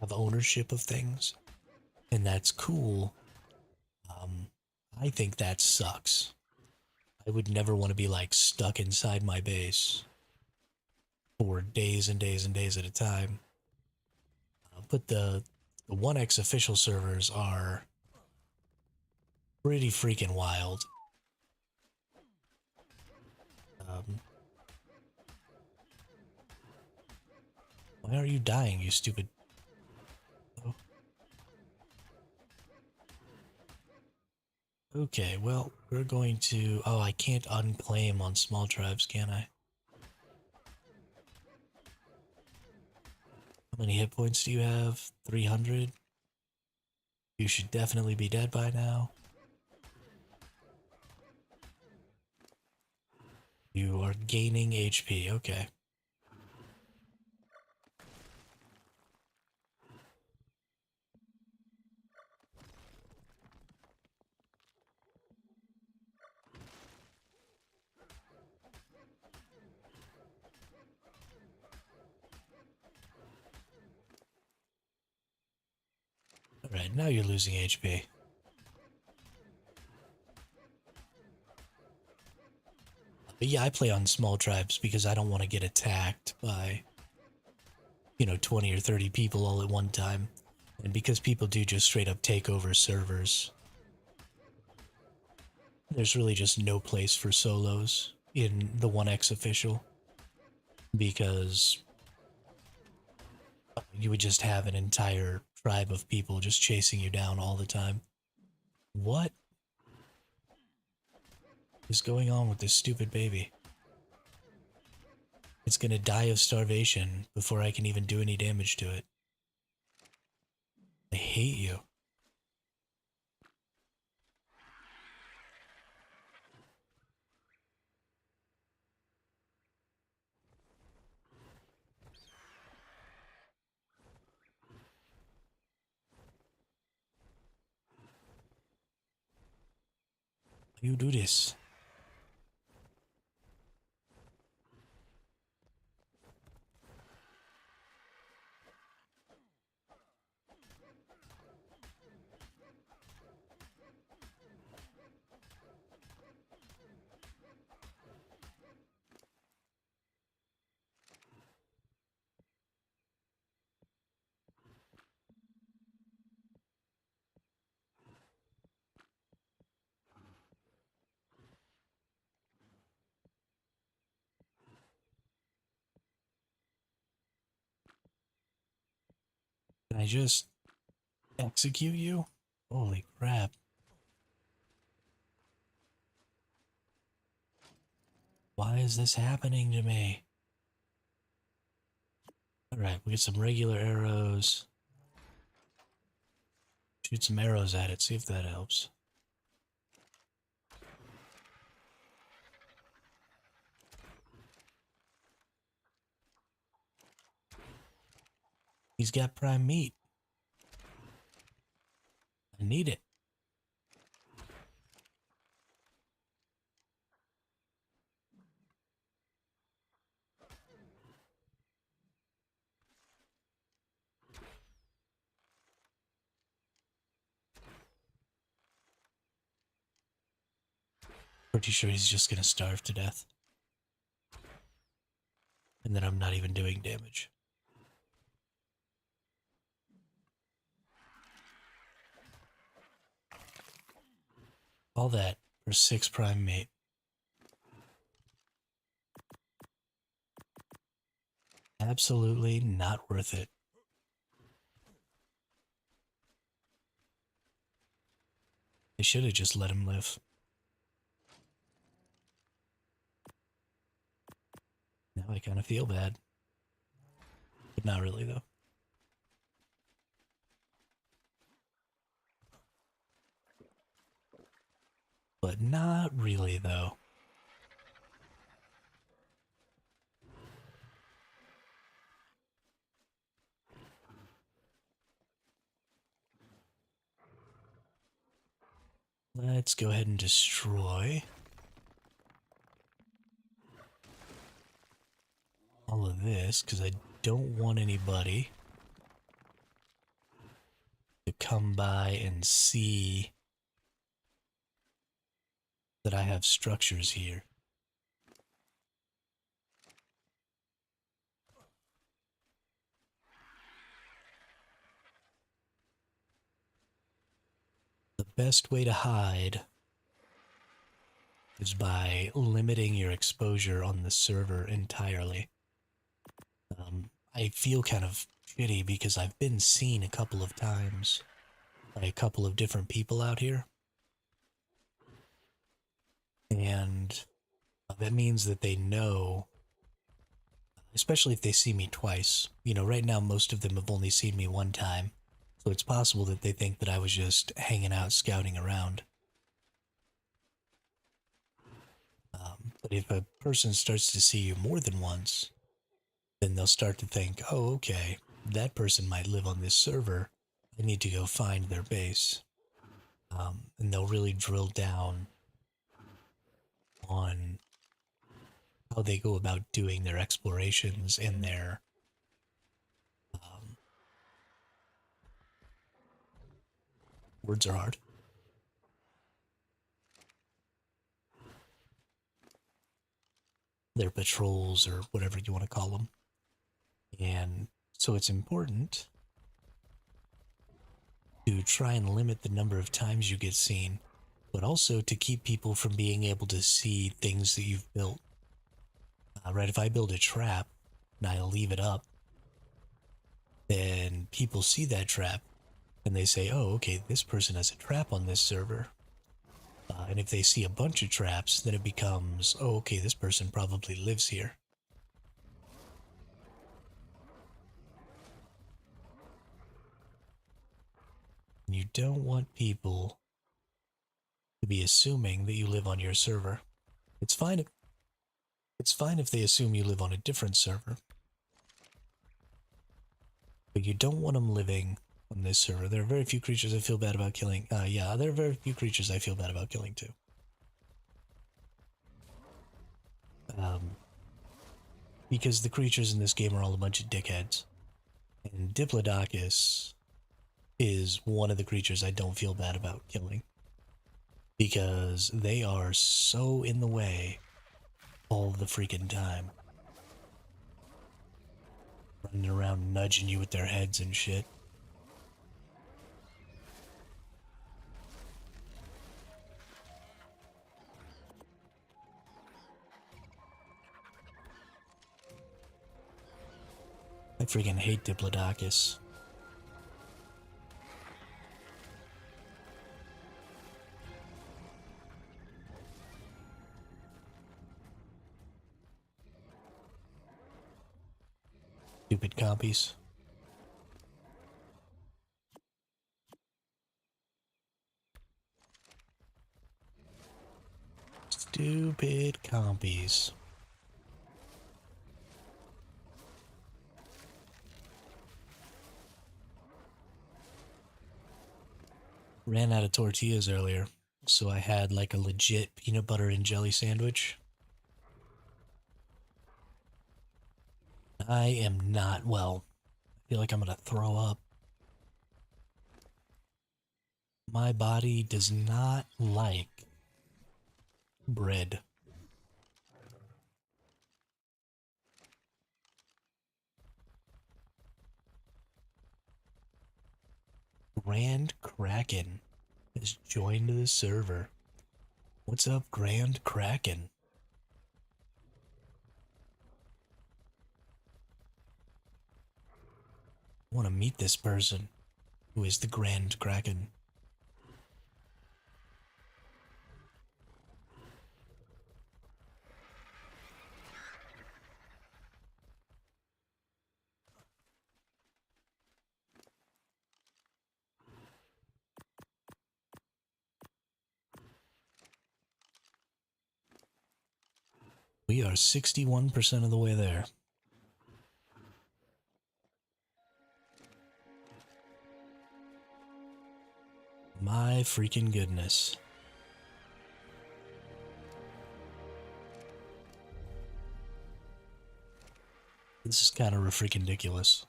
have ownership of things. And that's cool. I think that sucks. I would never want to be like stuck inside my base for days and days and days at a time. But the 1x official servers are pretty freaking wild. Um, why are you dying, you stupid? Oh. Okay, well, we're going to... Oh, I can't unclaim on small tribes, can I? How many hit points do you have? 300? You should definitely be dead by now. You are gaining HP, okay. Alright, now you're losing HP. But yeah, I play on small tribes because I don't want to get attacked by, 20 or 30 people all at one time. And because people do just straight up take over servers, there's really just no place for solos in the 1x official. Because you would just have an entire tribe of people just chasing you down all the time. What is going on with this stupid baby? It's gonna die of starvation before I can even do any damage to it. I hate you. You do this. Can I just execute you? Holy crap. Why is this happening to me? Alright, we get some regular arrows. Shoot some arrows at it, see if that helps. He's got prime meat. I need it. Pretty sure he's just gonna starve to death. And then I'm not even doing damage. All that for 6 prime meat. Absolutely not worth it. They should have just let him live. Now I kind of feel bad. But not really, though. But not really, though. Let's go ahead and destroy all of this, because I don't want anybody to come by and see that I have structures here. The best way to hide is by limiting your exposure on the server entirely. I feel kind of shitty because I've been seen a couple of times by a couple of different people out here. And that means that they know, especially if they see me twice. You know, right now most of them have only seen me one time. So it's possible that they think that I was just hanging out, scouting around. But if a person starts to see you more than once, then they'll start to think, oh, okay, that person might live on this server. I need to go find their base. And they'll really drill down on how they go about doing their explorations and their words are hard. Their patrols or whatever you want to call them. And so it's important to try and limit the number of times you get seen, but also to keep people from being able to see things that you've built. Right, if I build a trap and I leave it up, then people see that trap and they say, oh, okay, this person has a trap on this server. And if they see a bunch of traps, then it becomes, oh, okay, this person probably lives here. And you don't want people to be assuming that you live on your server. It's fine if they assume you live on a different server. But you don't want them living on this server. There are very few creatures I feel bad about killing. Yeah, there are very few creatures I feel bad about killing too. Because the creatures in this game are all a bunch of dickheads. And Diplodocus is one of the creatures I don't feel bad about killing. Because they are so in the way all the freaking time. Running around nudging you with their heads and shit. I freaking hate Diplodocus. Stupid compies. Stupid compies. Ran out of tortillas earlier, so I had like a legit peanut butter and jelly sandwich. I am not well. I feel like I'm gonna throw up. My body does not like bread. Grand Kraken has joined the server. What's up, Grand Kraken? I want to meet this person who is the Grand Kraken. We are 61% of the way there. My freaking goodness. This is kind of freaking ridiculous.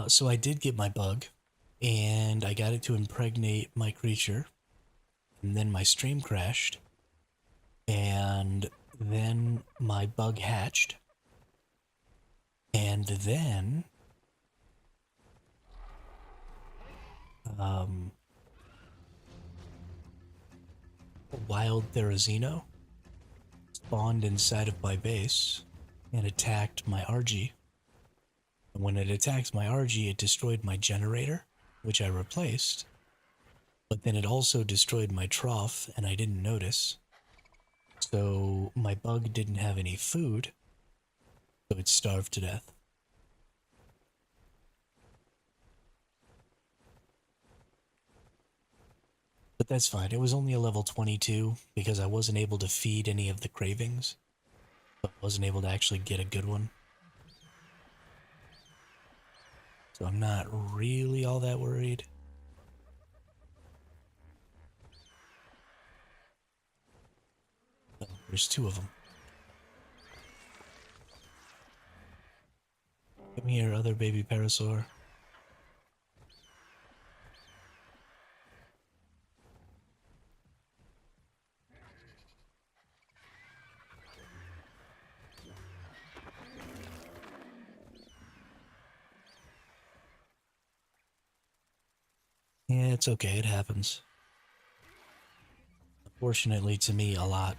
So I did get my bug, and I got it to impregnate my creature, and then my stream crashed, and then my bug hatched, and then um, a wild Therizino spawned inside of my base and attacked my RG. And when it attacked my RG, it destroyed my generator, which I replaced, but then it also destroyed my trough, and I didn't notice. So my bug didn't have any food, so it starved to death. But that's fine. It was only a level 22 because I wasn't able to feed any of the cravings, but wasn't able to actually get a good one. So I'm not really all that worried. Oh, there's two of them. Come here, other baby parasaur. Yeah, it's okay, it happens. Unfortunately to me, a lot.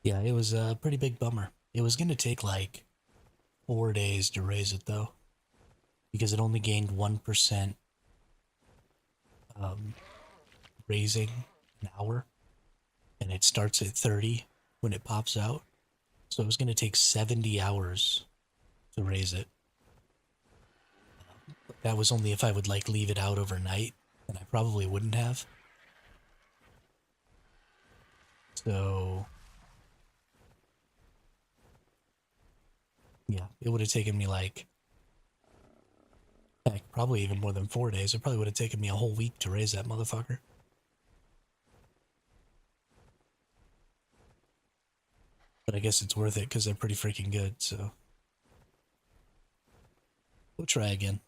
Yeah, it was a pretty big bummer. It was going to take like 4 days to raise it though, because it only gained 1% raising an hour, and it starts at 30 when it pops out. So it was going to take 70 hours to raise it. But that was only if I would like leave it out overnight, and I probably wouldn't have. So yeah, it would have taken me like, heck, probably even more than 4 days. It probably would have taken me a whole week to raise that motherfucker. But I guess it's worth it because they're pretty freaking good, so. We'll try again.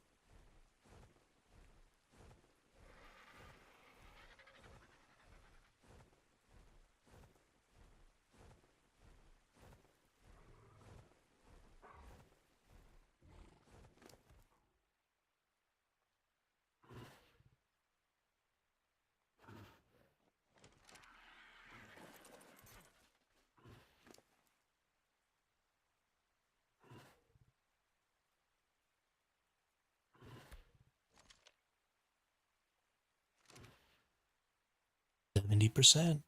%.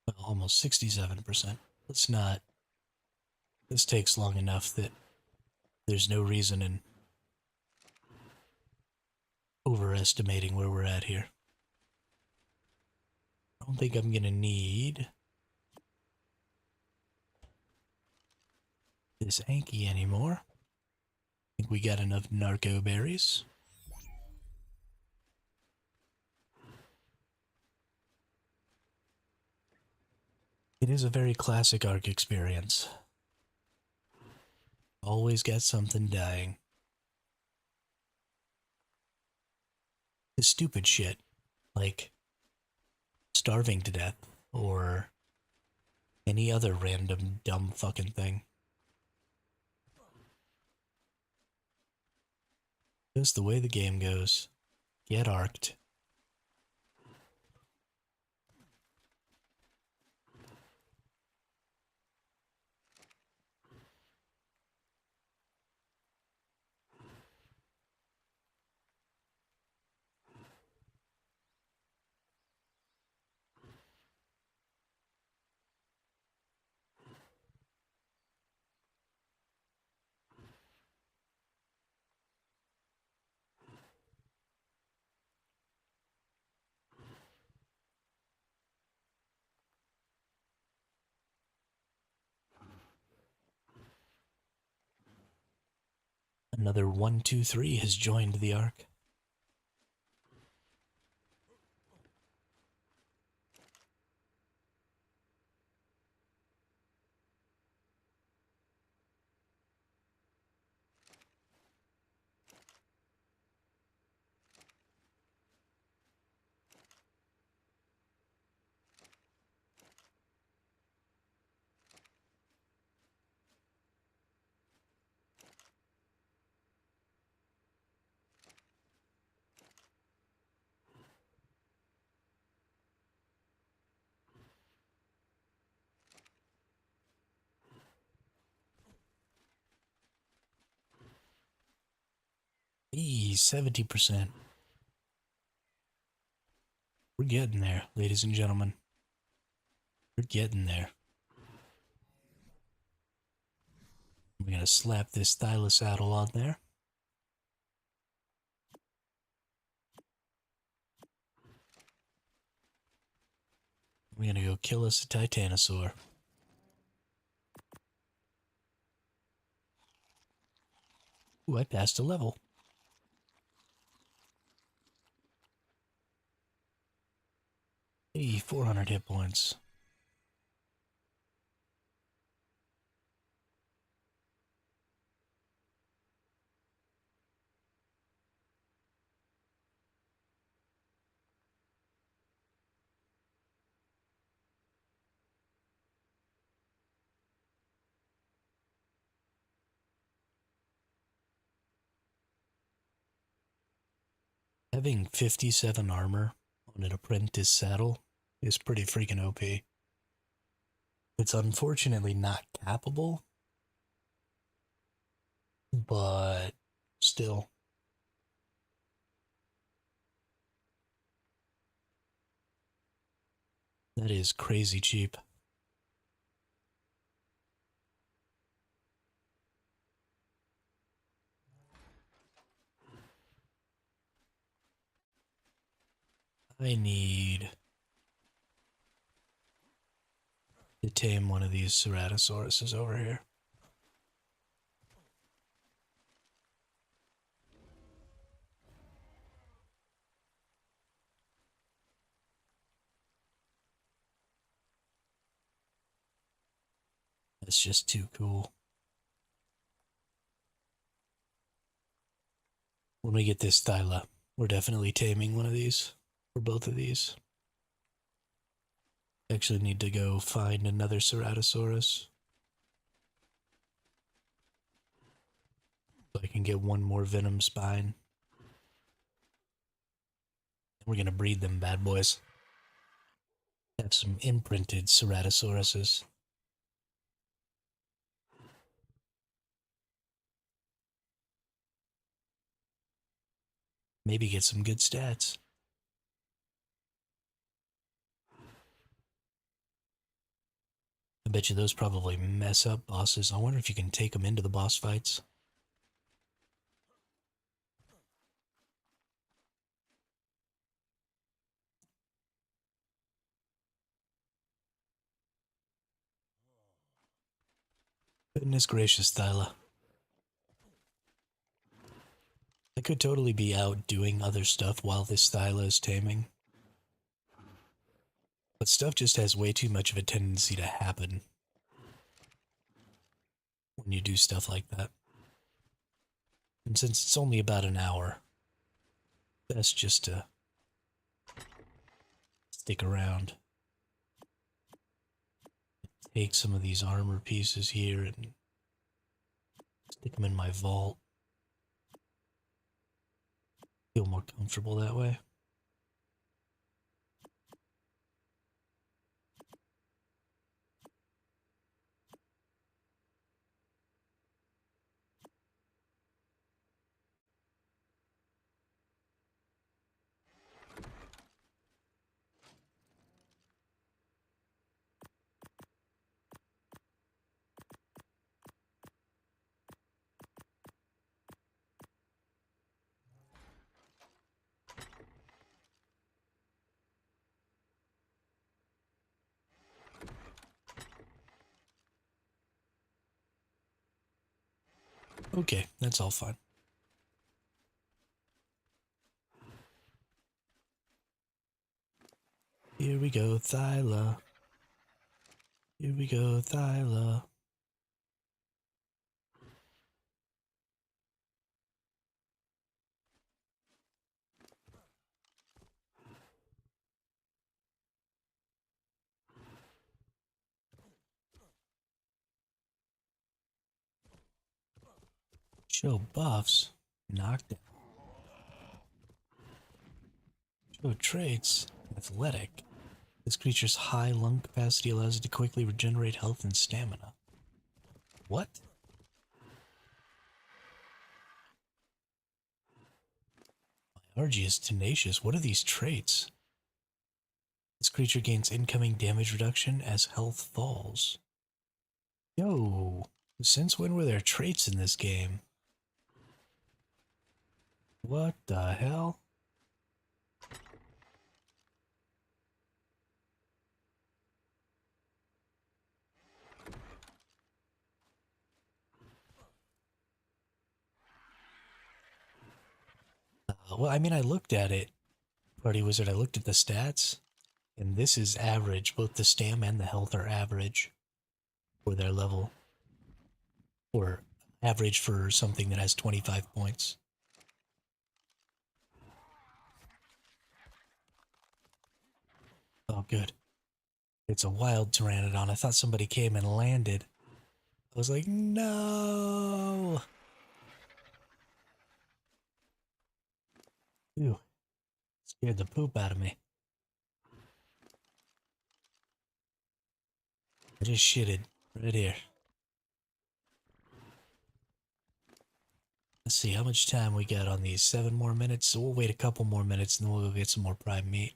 Well, almost 67%. Let's not. This takes long enough that there's no reason in overestimating where we're at here. I don't think I'm gonna need this Anki anymore. I think we got enough narco berries. It is a very classic ARK experience. Always got something dying. The stupid shit, like starving to death or any other random dumb fucking thing. Just the way the game goes. Get arked. Another 123 has joined the ARK. Eee, 70%. We're getting there, ladies and gentlemen. We're getting there. We're gonna slap this Thyla saddle on there. We're gonna go kill us a Titanosaur. Ooh, I passed a level. Hey, 400 hit points. Having 57 armor on an apprentice saddle is pretty freaking OP. It's unfortunately not cappable, but still. That is crazy cheap. I need to tame one of these Ceratosauruses over here. That's just too cool. When we get this Thyla, we're definitely taming one of these, or both of these. Actually need to go find another Ceratosaurus so I can get one more venom spine. We're gonna breed them bad boys. Have some imprinted Ceratosauruses. Maybe get some good stats. I bet you those probably mess up bosses. I wonder if you can take them into the boss fights. Goodness gracious, Thyla. I could totally be out doing other stuff while this Thyla is taming. But stuff just has way too much of a tendency to happen when you do stuff like that. And since it's only about an hour, best just to stick around. Take some of these armor pieces here and stick them in my vault. Feel more comfortable that way. Okay, that's all fine. Here we go, Thyla. Here we go, Thyla. Show buffs. Knockdown. Show traits. Athletic. This creature's high lung capacity allows it to quickly regenerate health and stamina. What? My RG is tenacious. What are these traits? This creature gains incoming damage reduction as health falls. Yo, since when were there traits in this game? What the hell? Well, I mean, I looked at it, Party Wizard. I looked at the stats, and this is average. Both the stam and the health are average for their level. Or average for something that has 25 points. Oh, good. It's a wild pteranodon. I thought somebody came and landed. I was like, no! Ew. Scared the poop out of me. I just shitted right here. Let's see how much time we got on these. 7 more minutes. So we'll wait a couple more minutes and then we'll go get some more prime meat.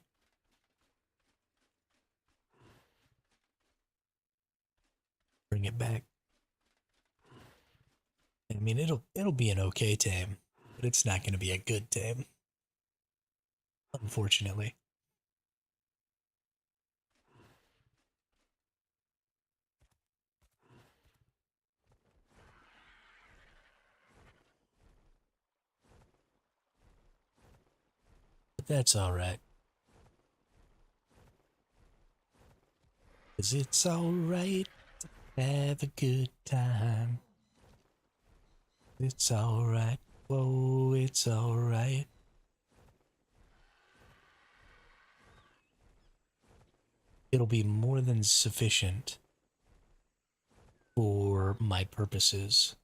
bring it back. I mean, it'll be an okay tame, but it's not going to be a good tame, unfortunately. But that's all right. 'Cause it's all right to have a good time. It's all right. Whoa, it's all right. It'll be more than sufficient for my purposes.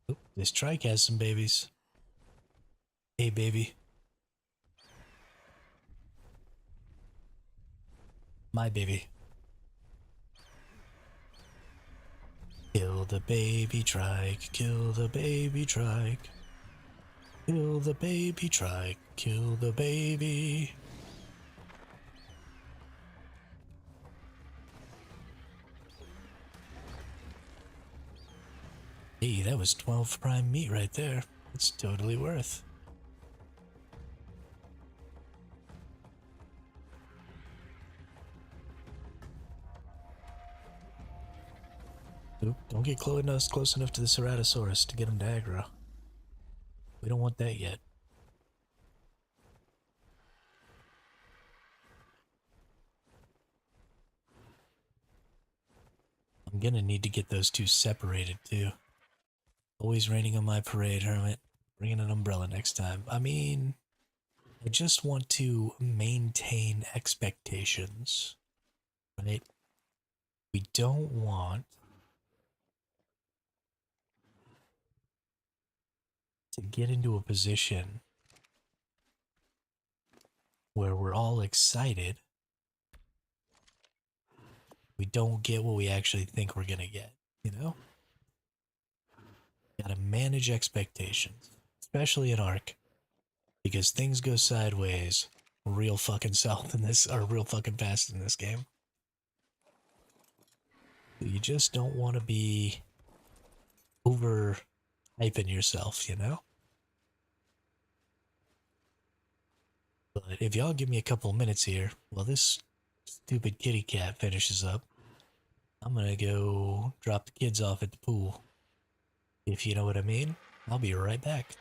Oop, this trike has some babies. Hey, baby. My baby. Kill the baby trike. Kill the baby trike. Kill the baby trike. Kill the baby. Hey, that was 12 prime meat right there. It's totally worth. Oop, don't get close enough to the Ceratosaurus to get him to aggro. We don't want that yet. I'm gonna need to get those two separated too. Always raining on my parade, Hermit. Bringing an umbrella next time. I mean, I just want to maintain expectations, right? We don't want to get into a position where we're all excited. We don't get what we actually think we're gonna get, you know? Gotta manage expectations, especially in ARK, because things go sideways real fucking south in this, or real fucking fast in this game. You just don't want to be over hyping yourself, you know? But if y'all give me a couple minutes here while this stupid kitty cat finishes up, I'm gonna go drop the kids off at the pool. If you know what I mean, I'll be right back.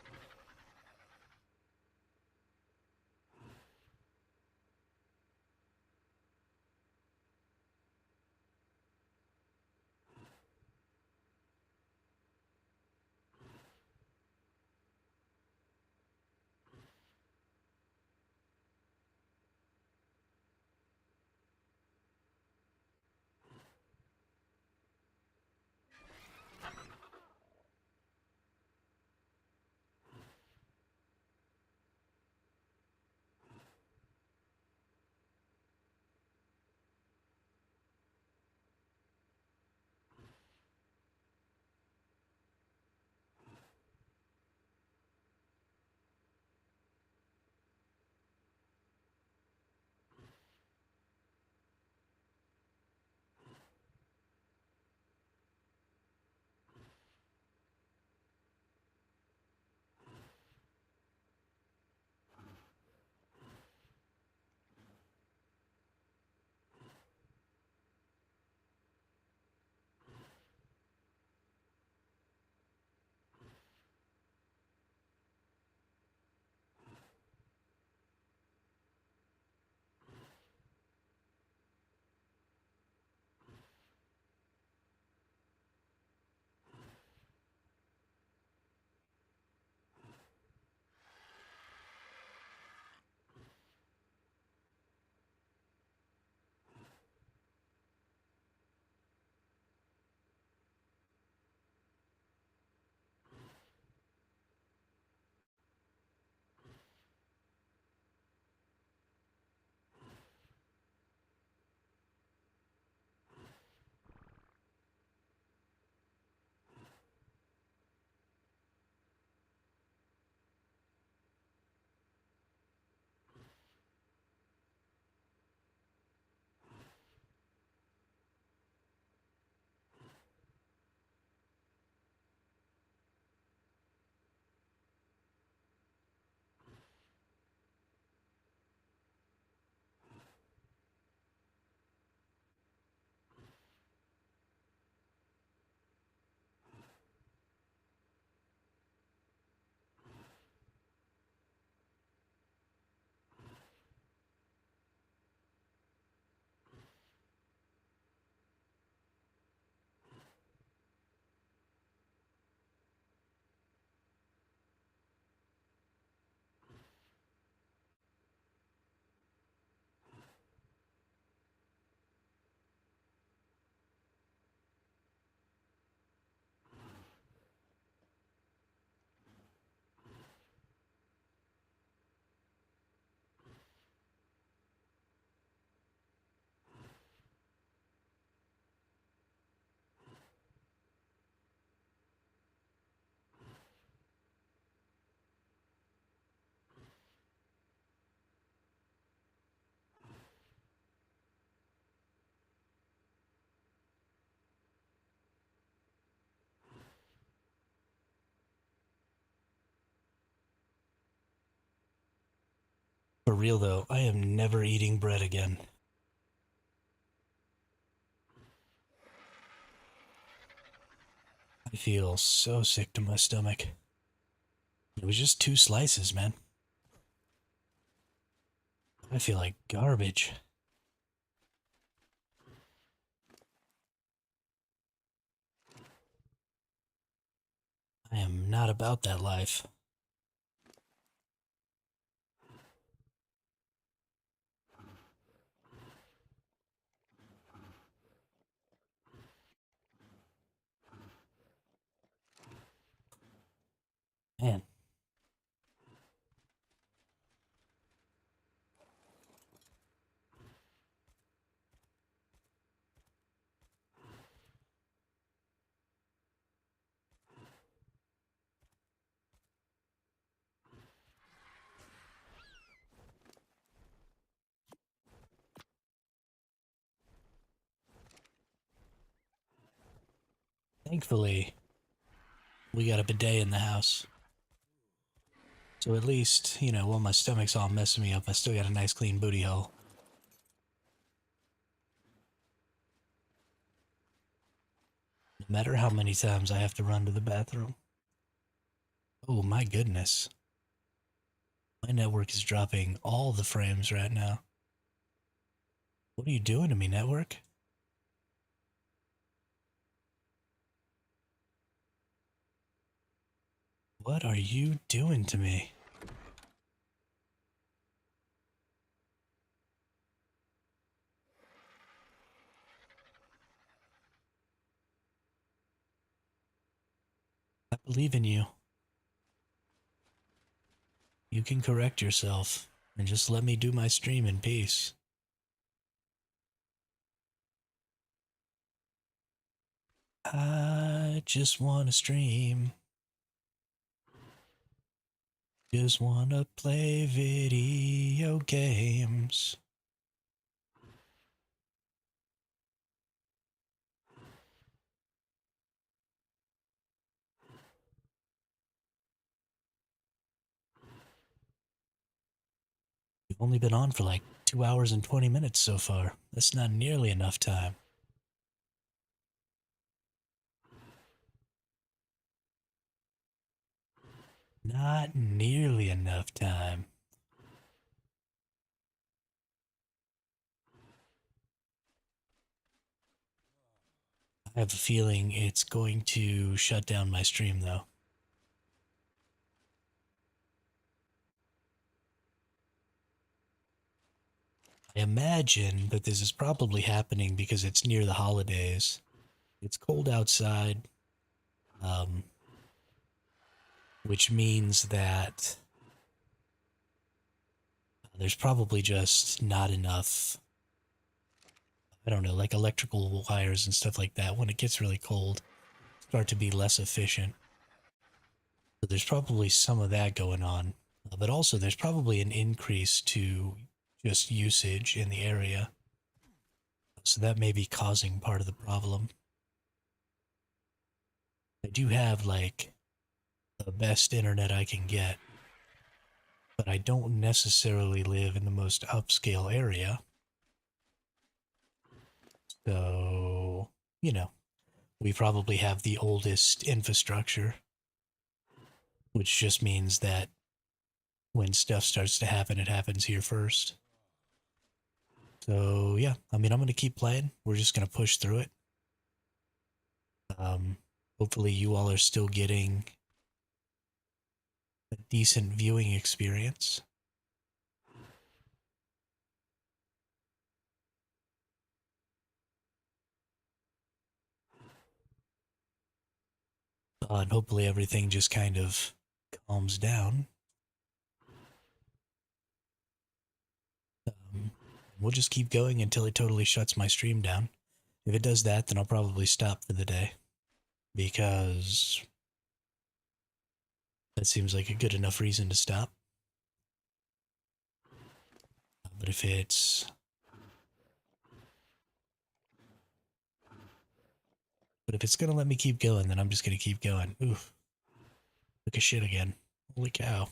For real though, I am never eating bread again. I feel so sick to my stomach. It was just 2 slices, man. I feel like garbage. I am not about that life. Man, thankfully, we got a bidet in the house. So at least, while my stomach's all messing me up, I still got a nice clean booty hole. No matter how many times I have to run to the bathroom. Oh my goodness. My network is dropping all the frames right now. What are you doing to me, network? What are you doing to me? I believe in you. You can correct yourself and just let me do my stream in peace. I just want to stream. Just want to play video games. We've only been on for like 2 hours and 20 minutes so far. That's not nearly enough time. Not nearly enough time. I have a feeling it's going to shut down my stream though. I imagine that this is probably happening because it's near the holidays. It's cold outside, um, which means that there's probably just not enough, I don't know, like electrical wires and stuff like that when it gets really cold start to be less efficient. So there's probably some of that going on. But also there's probably an increase to just usage in the area. So that may be causing part of the problem. I do have like the best internet I can get, but I don't necessarily live in the most upscale area. So, you know, we probably have the oldest infrastructure, which just means that when stuff starts to happen, it happens here first. So, yeah, I mean, I'm going to keep playing. We're just going to push through it. Um, Hopefully, you all are still getting a decent viewing experience. And hopefully, everything just kind of calms down. Um, we'll just keep going until it totally shuts my stream down. If it does that, then I'll probably stop for the day because that seems like a good enough reason to stop. But if it's gonna let me keep going, then I'm just gonna keep going. Oof, took a shit again. Holy cow.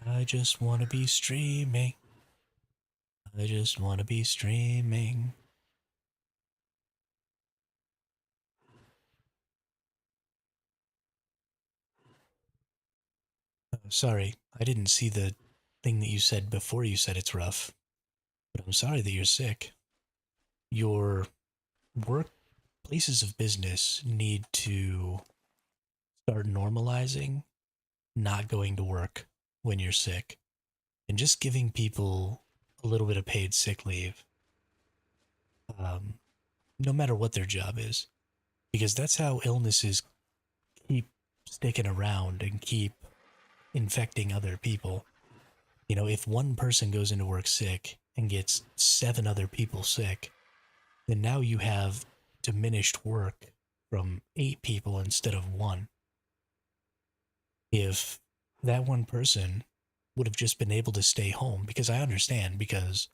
I just want to be streaming. I just want to be streaming. Sorry, I didn't see the thing that you said before you said it's rough, but I'm sorry that you're sick. Your work places of business need to start normalizing not going to work when you're sick and just giving people a little bit of paid sick leave, um, no matter what their job is, because that's how illnesses keep sticking around and keep infecting other people. You know, if one person goes into work sick and gets 7 other people sick, then now you have diminished work from 8 people instead of one. If that one person would have just been able to stay home, because I understand, because,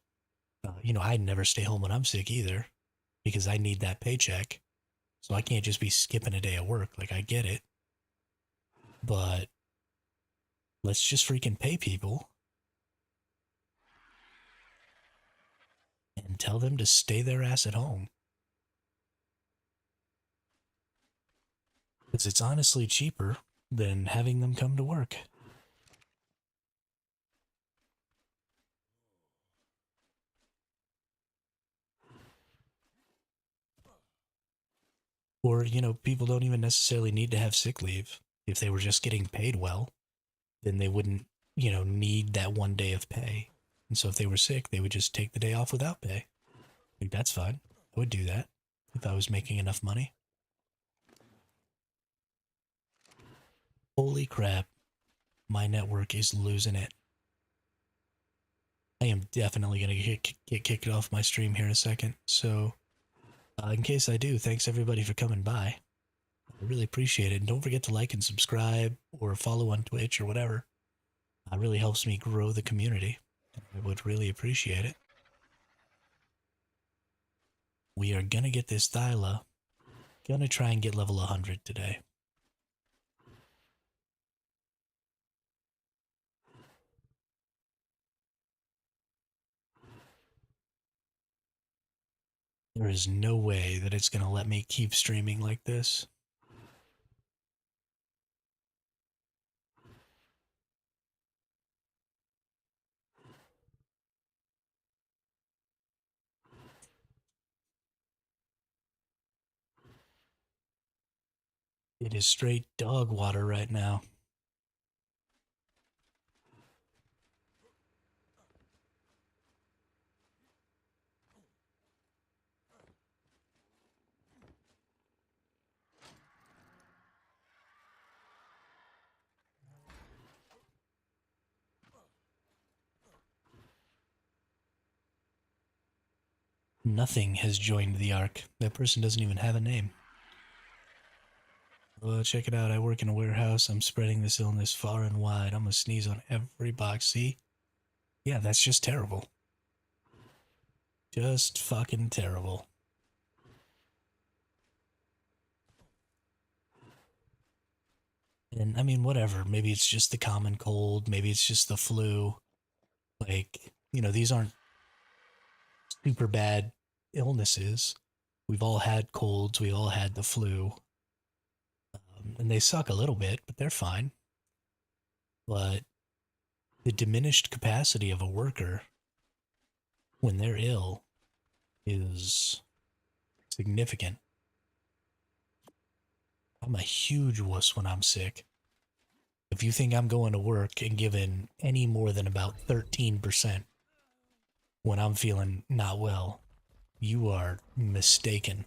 I never stay home when I'm sick either, because I need that paycheck. So I can't just be skipping a day of work. Like, I get it. But let's just freaking pay people and tell them to stay their ass at home. Because it's honestly cheaper than having them come to work. Or, people don't even necessarily need to have sick leave. If they were just getting paid well, then they wouldn't, need that one day of pay. And so if they were sick, they would just take the day off without pay. Like, that's fine. I would do that if I was making enough money. Holy crap, my network is losing it. I am definitely going to get kicked off my stream here in a second. So, in case I do, thanks everybody for coming by. I really appreciate it. And don't forget to like and subscribe or follow on Twitch or whatever. It really helps me grow the community. I would really appreciate it. We are going to get this Thyla. Gonna try and get level 100 today. There is no way that it's going to let me keep streaming like this. It is straight dog water right now. Nothing has joined the ARK. That person doesn't even have a name. Check it out. I work in a warehouse. I'm spreading this illness far and wide. I'm gonna sneeze on every box. See? Yeah, that's just terrible. Just fucking terrible. And I mean, whatever. Maybe it's just the common cold. Maybe it's just the flu. Like, these aren't super bad illnesses. We've all had colds. We've all had the flu. And they suck a little bit, but they're fine. But the diminished capacity of a worker when they're ill is significant. I'm a huge wuss when I'm sick. If you think I'm going to work and giving any more than about 13% when I'm feeling not well, you are mistaken.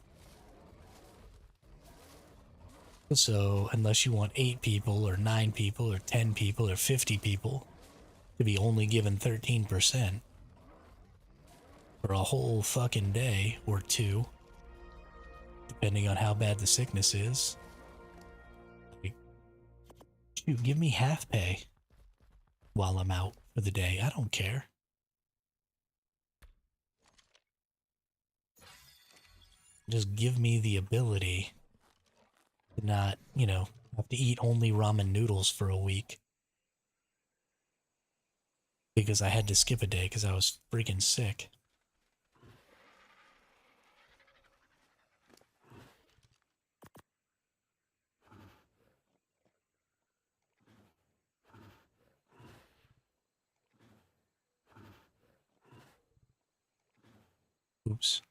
So, unless you want 8 people or 9 people or 10 people or 50 people to be only given 13% for a whole fucking day or two, depending on how bad the sickness is, shoot, give me half pay while I'm out for the day. I don't care. Just give me the ability to not, have to eat only ramen noodles for a week. because I had to skip a day because I was freaking sick. Oops.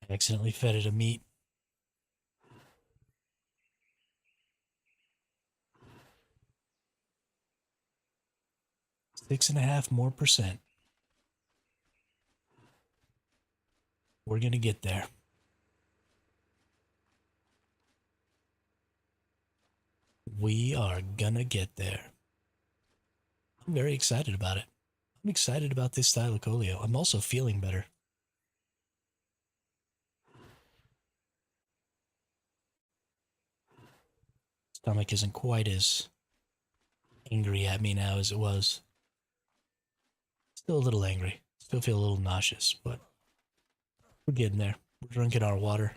I accidentally fed it a meat. 6.5% more. We're gonna get there. We are gonna get there. I'm very excited about it. I'm excited about this Thylacoleo. I'm also feeling better. Stomach isn't quite as angry at me now as it was. Still a little angry. Still feel a little nauseous, but we're getting there. We're drinking our water.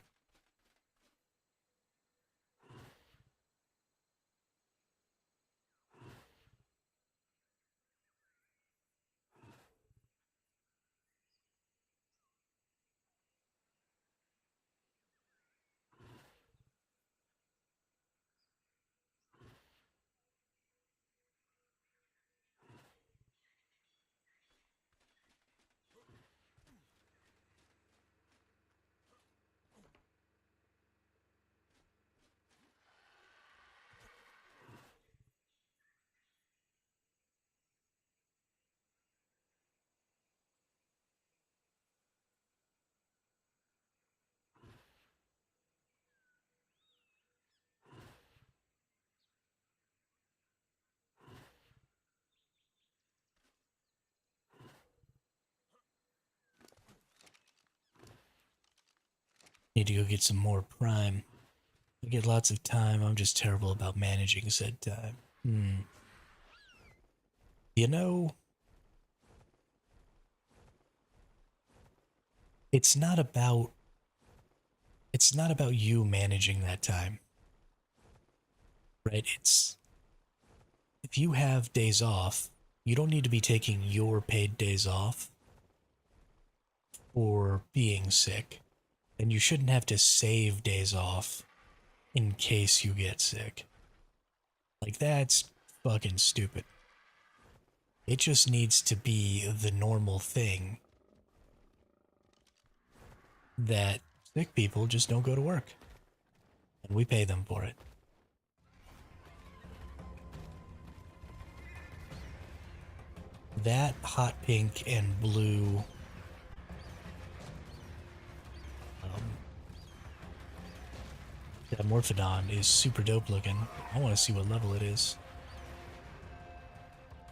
Need to go get some more prime. I get lots of time. I'm just terrible about managing said time. You know, it's not about you managing that time. Right? It's if you have days off, you don't need to be taking your paid days off for being sick. And you shouldn't have to save days off in case you get sick. Like, that's fucking stupid. It just needs to be the normal thing that sick people just don't go to work. And we pay them for it. That hot pink and blue that Morphodon is super dope looking. I want to see what level it is.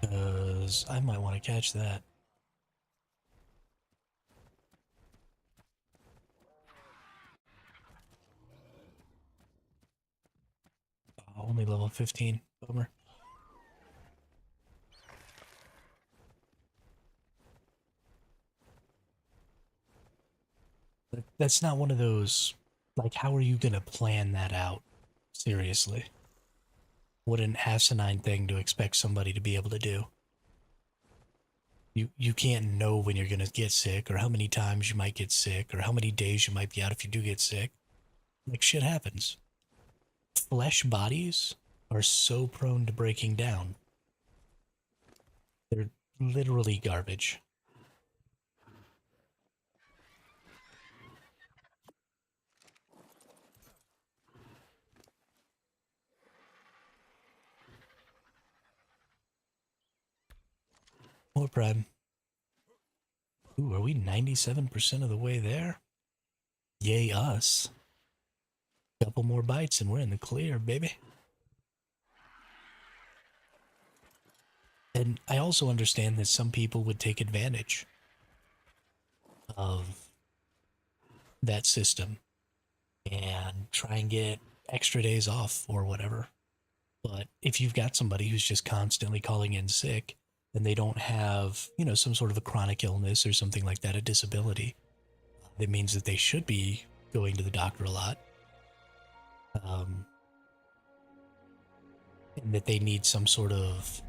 Because I might want to catch that. Only level 15. Bummer. That's not one of those, like, how are you gonna plan that out? Seriously. What an asinine thing to expect somebody to be able to do. You can't know when you're gonna get sick, or how many times you might get sick, or how many days you might be out if you do get sick. Like, shit happens. Flesh bodies are so prone to breaking down. They're literally garbage. More prime. Ooh, are we 97% of the way there? Yay us. Couple more bites and we're in the clear, baby. And I also understand that some people would take advantage of that system and try and get extra days off or whatever. But if you've got somebody who's just constantly calling in sick and they don't have, you know, some sort of a chronic illness or something like that, a disability, that means that they should be going to the doctor a lot. And that they need some sort of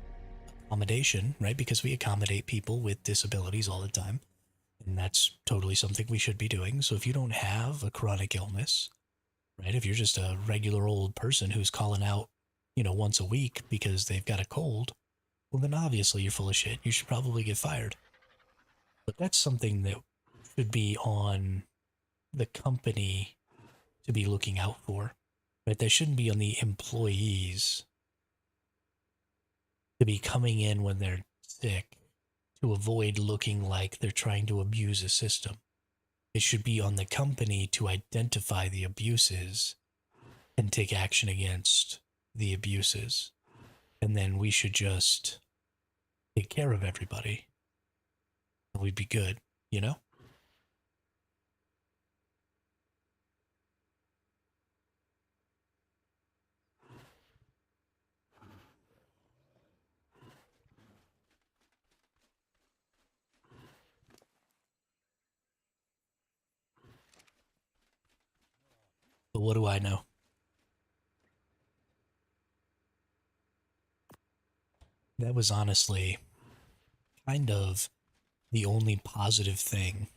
accommodation, right? Because we accommodate people with disabilities all the time. And that's totally something we should be doing. So if you don't have a chronic illness, right? If you're just a regular old person who's calling out, once a week because they've got a cold, well, then obviously you're full of shit. You should probably get fired. But that's something that should be on the company to be looking out for, right? That shouldn't be on the employees to be coming in when they're sick to avoid looking like they're trying to abuse a system. It should be on the company to identify the abuses and take action against the abuses. And then we should just take care of everybody. We'd be good, you know? But what do I know? That was honestly kind of the only positive thing,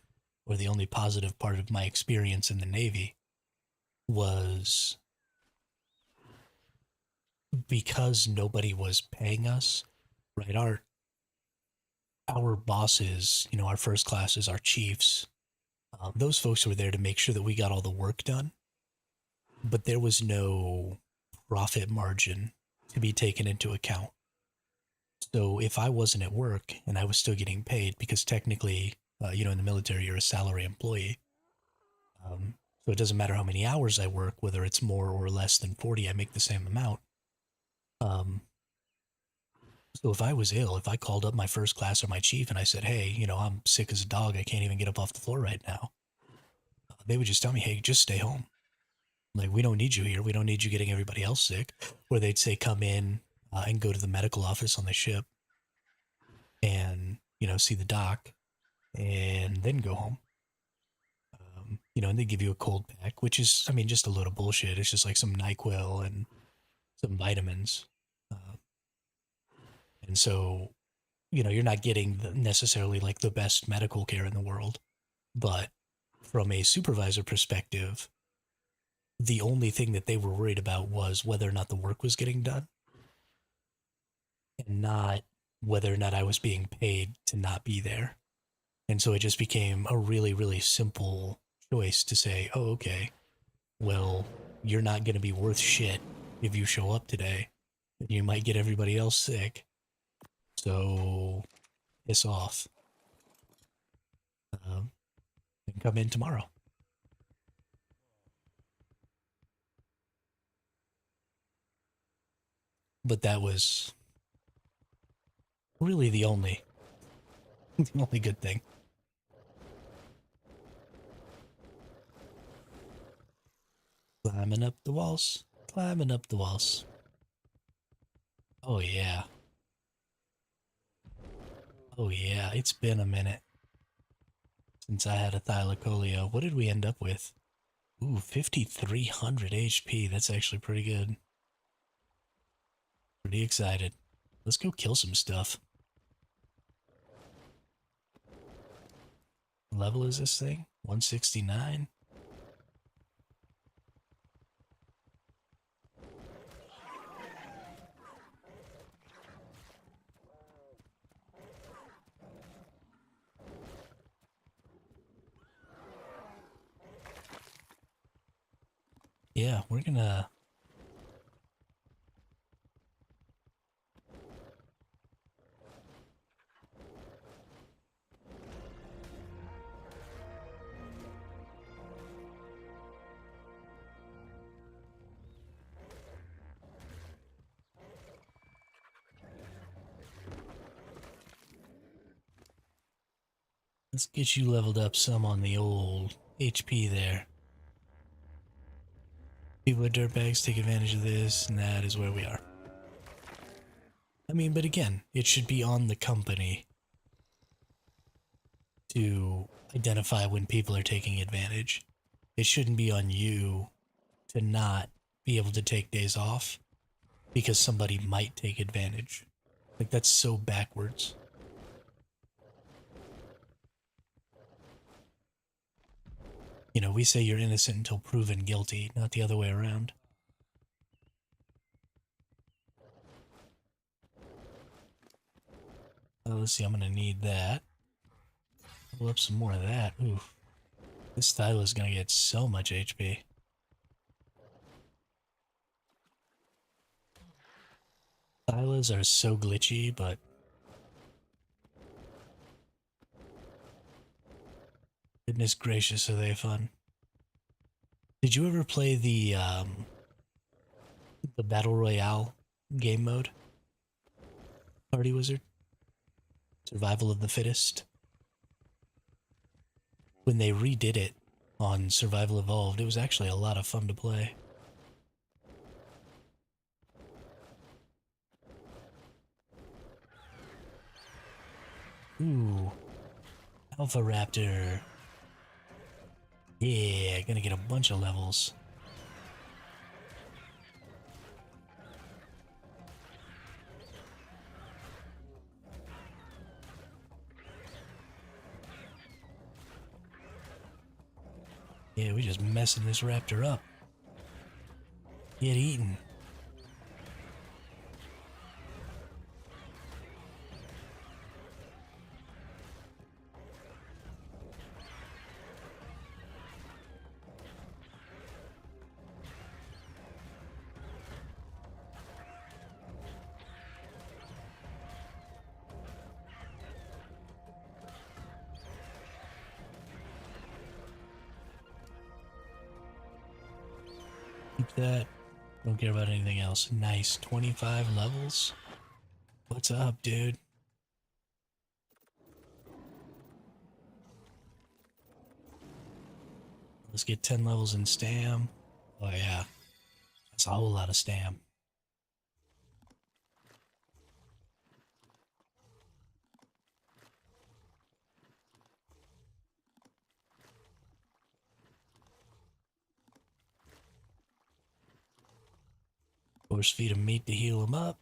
or the only positive part of my experience in the Navy, was because nobody was paying us, right? Our bosses, our first classes, our chiefs, those folks were there to make sure that we got all the work done, but there was no profit margin to be taken into account. So if I wasn't at work and I was still getting paid, because technically, in the military, you're a salary employee. So it doesn't matter how many hours I work, whether it's more or less than 40, I make the same amount. Um, so if I was ill, if I called up my first class or my chief and I said, hey, I'm sick as a dog, I can't even get up off the floor right now, they would just tell me, hey, just stay home. Like, we don't need you here. We don't need you getting everybody else sick. Or they'd say, come in and go to the medical office on the ship and, see the doc and then go home. And they give you a cold pack, which is, I mean, just a load of bullshit. It's just like some NyQuil and some vitamins. Uh, and so, you're not getting necessarily like the best medical care in the world. But from a supervisor perspective, the only thing that they were worried about was whether or not the work was getting done, and not whether or not I was being paid to not be there. And so it just became a really, really simple choice to say, oh, okay, well, you're not going to be worth shit if you show up today. You might get everybody else sick. So piss off and come in tomorrow. But that was really the only, the only good thing. Climbing up the walls, climbing up the walls. Oh, yeah. Oh, yeah. It's been a minute since I had a thylacoleo. What did we end up with? Ooh, 5,300 HP. That's actually pretty good. Pretty excited. Let's go kill some stuff. What level is this thing? 169? Yeah, we're gonna... Let's get you leveled up some on the old HP there. People with dirtbags take advantage of this, and that is where we are. I mean, but again, it should be on the company to identify when people are taking advantage. It shouldn't be on you to not be able to take days off because somebody might take advantage. Like, that's so backwards. You know, we say you're innocent until proven guilty, not the other way around. Let's see, I'm gonna need that. Pull up some more of that. Ooh, this Thyla is gonna get so much HP. Thylas are so glitchy, but goodness gracious, are they fun. Did you ever play the Battle Royale game mode? Party Wizard? Survival of the Fittest? When they redid it on Survival Evolved, it was actually a lot of fun to play. Ooh, Alpha Raptor. Yeah, gonna get a bunch of levels. Yeah, we just messing this raptor up. Get eaten. Keep that. Don't care about anything else. Nice. 25 levels. What's up, dude? Let's get 10 levels in Stam. Oh, yeah. That's a whole lot of Stam. Force feed him meat to heal him up.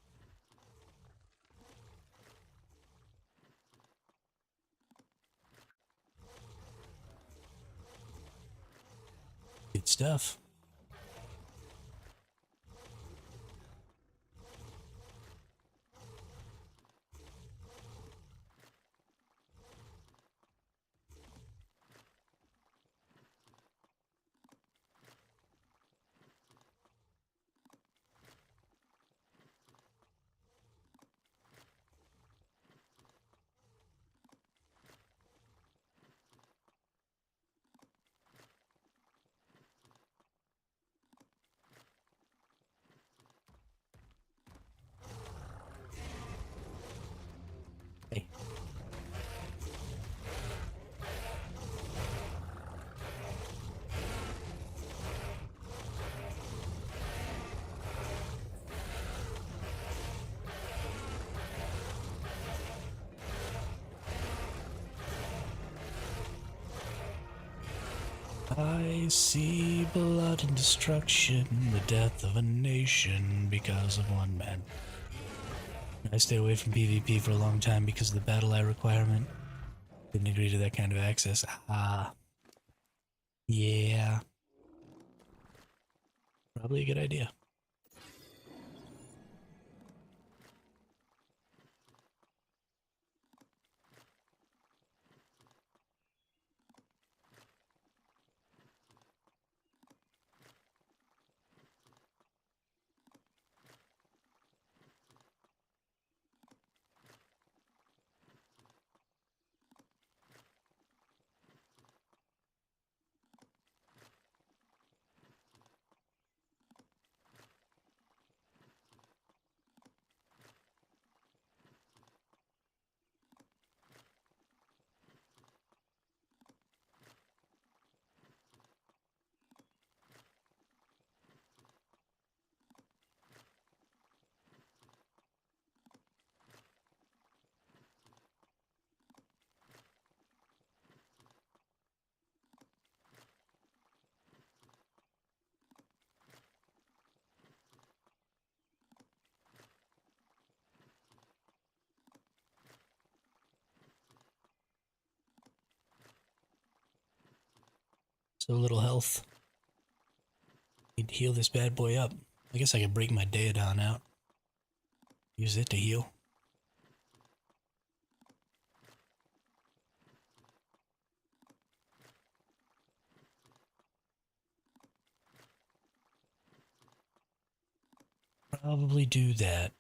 Good stuff. Hey. I see blood and destruction, the death of a nation because of one man. I stayed away from PvP for a long time because of the battle eye requirement. Didn't agree to that kind of access. Ah, yeah. Probably a good idea. So little health. Need to heal this bad boy up. I guess I could break my Daedon out. Use it to heal. Probably do that.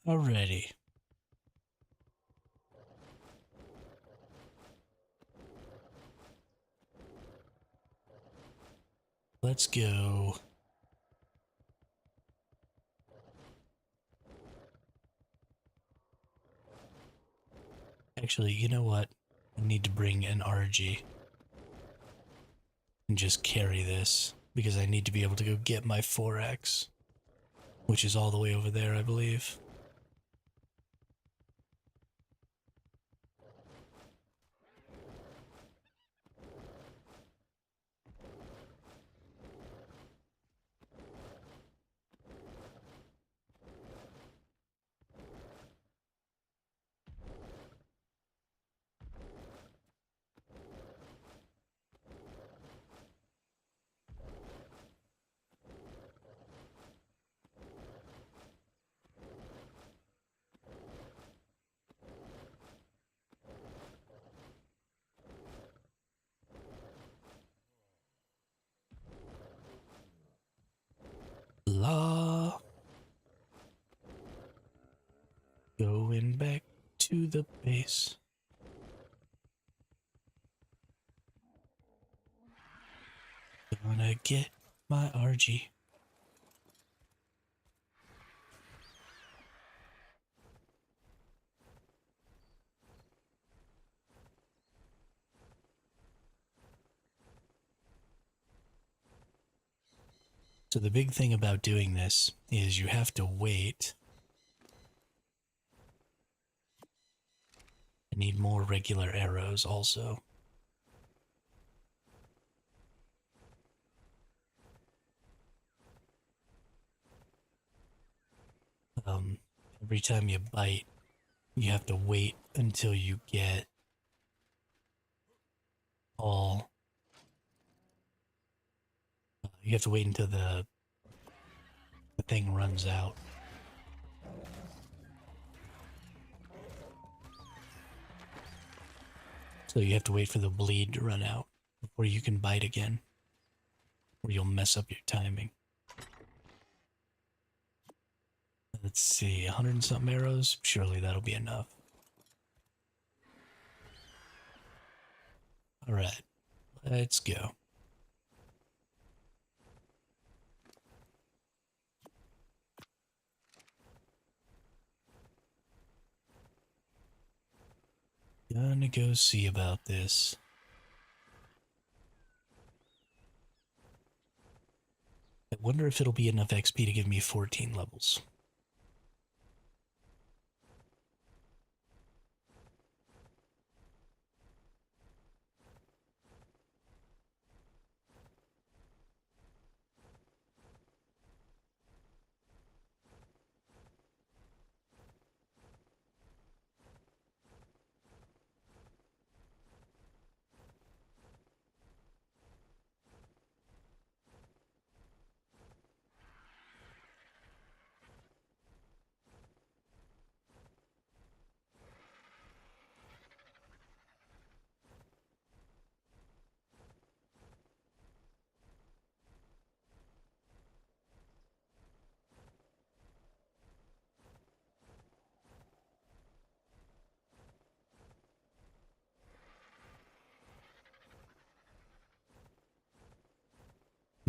Alrighty. Let's go. Actually, you know what? I need to bring an RG and just carry this because I need to be able to go get my 4X, which is all the way over there, I believe. La. Going back to the base. Gonna get my RG. So the big thing about doing this is you have to wait. I need more regular arrows also. Every time you bite, you have to wait until you get all. You have to wait until the thing runs out. So you have to wait for the bleed to run out before you can bite again, or you'll mess up your timing. Let's see, 100 and something arrows? Surely that'll be enough. Alright, let's go. Gonna go see about this. I wonder if it'll be enough XP to give me 14 levels.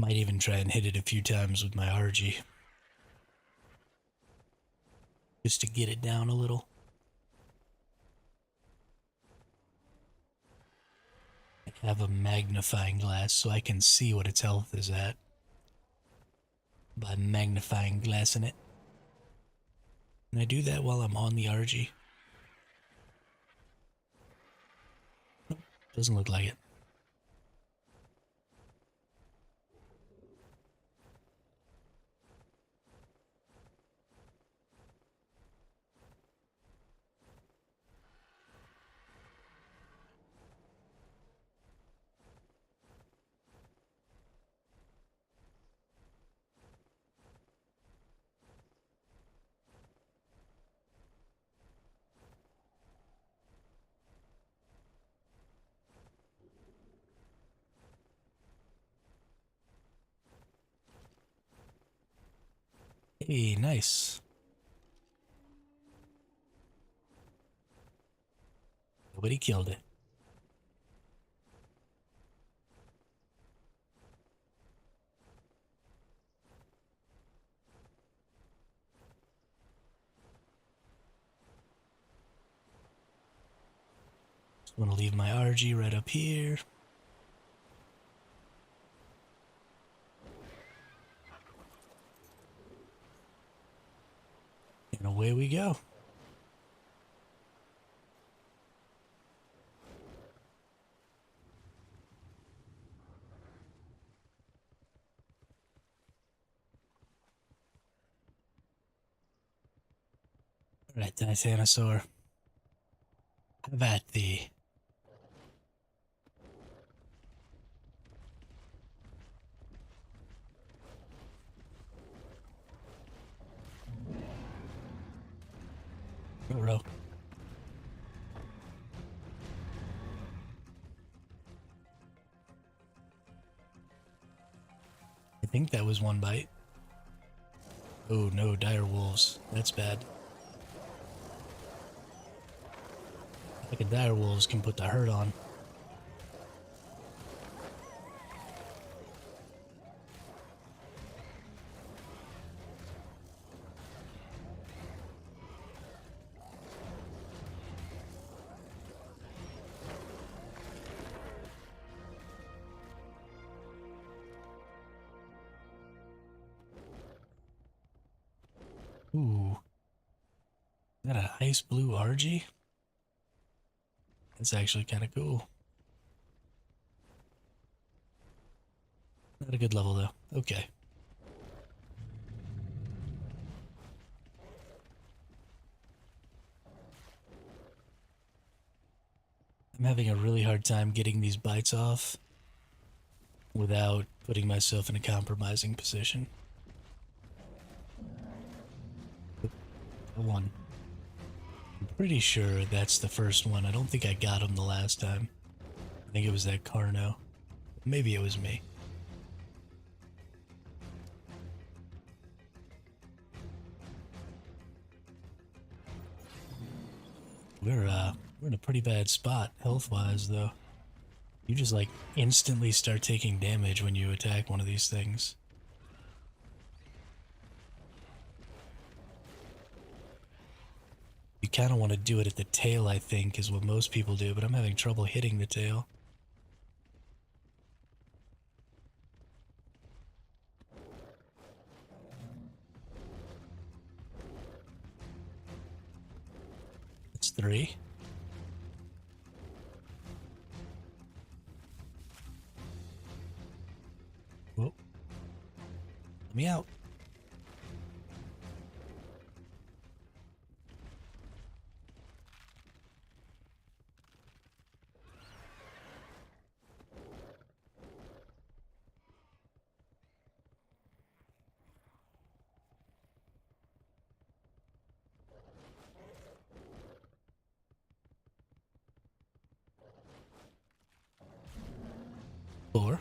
Might even try and hit it a few times with my RG. Just to get it down a little. I have a magnifying glass so I can see what its health is at by magnifying glassing it. Can I do that while I'm on the RG? Nope, doesn't look like it. Hey, nice. Nobody killed it. Just want to leave my RG right up here. And away we go. Alright, Titanosaur. Have at thee. Row. I think that was one bite. Oh no, dire wolves. That's bad. Like a dire wolves can put the hurt on. Ooh. Is that an ice blue RG? That's actually kind of cool. Not a good level though. Okay. I'm having a really hard time getting these bites off without putting myself in a compromising position. One. I'm pretty sure that's the first one. I don't think I got him the last time. I think it was that Carno. Maybe it was me. We're in a pretty bad spot health-wise though. You just like instantly start taking damage when you attack one of these things. You kind of want to do it at the tail, I think, is what most people do, but I'm having trouble hitting the tail. It's 3. Whoa. Let me out. Four.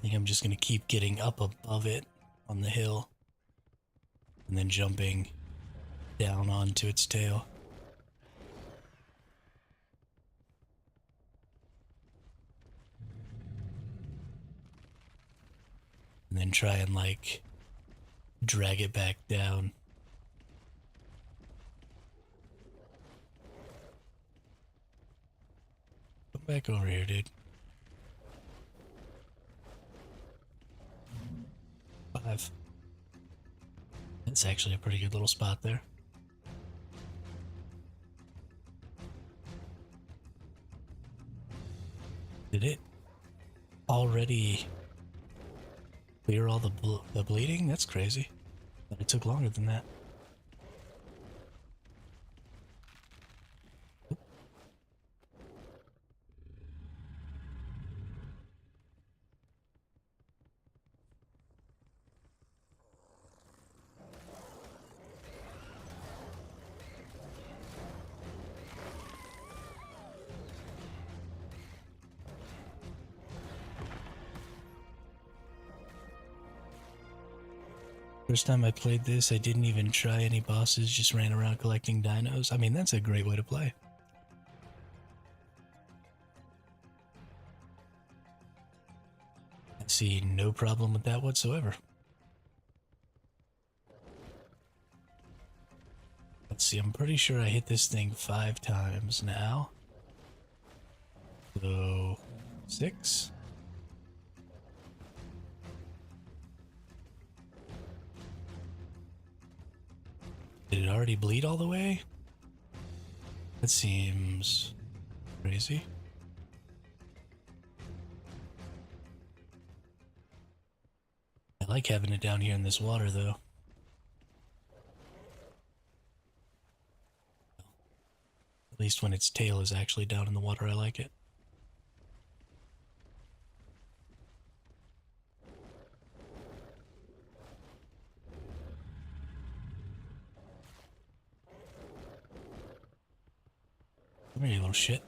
think I'm just going to keep getting up above it on the hill and then jumping down onto its tail. And then try and like drag it back down. Come back over here, dude. 5. That's actually a pretty good little spot there. Did it already clear all the bleeding? That's crazy. But it took longer than that. First time I played this, I didn't even try any bosses, just ran around collecting dinos. I mean, that's a great way to play. I see no problem with that whatsoever. Let's see, I'm pretty sure I hit this thing 5 times now. So, 6? Did it already bleed all the way? That seems crazy. I like having it down here in this water, though. At least when its tail is actually down in the water, I like it. Come here, you little shit.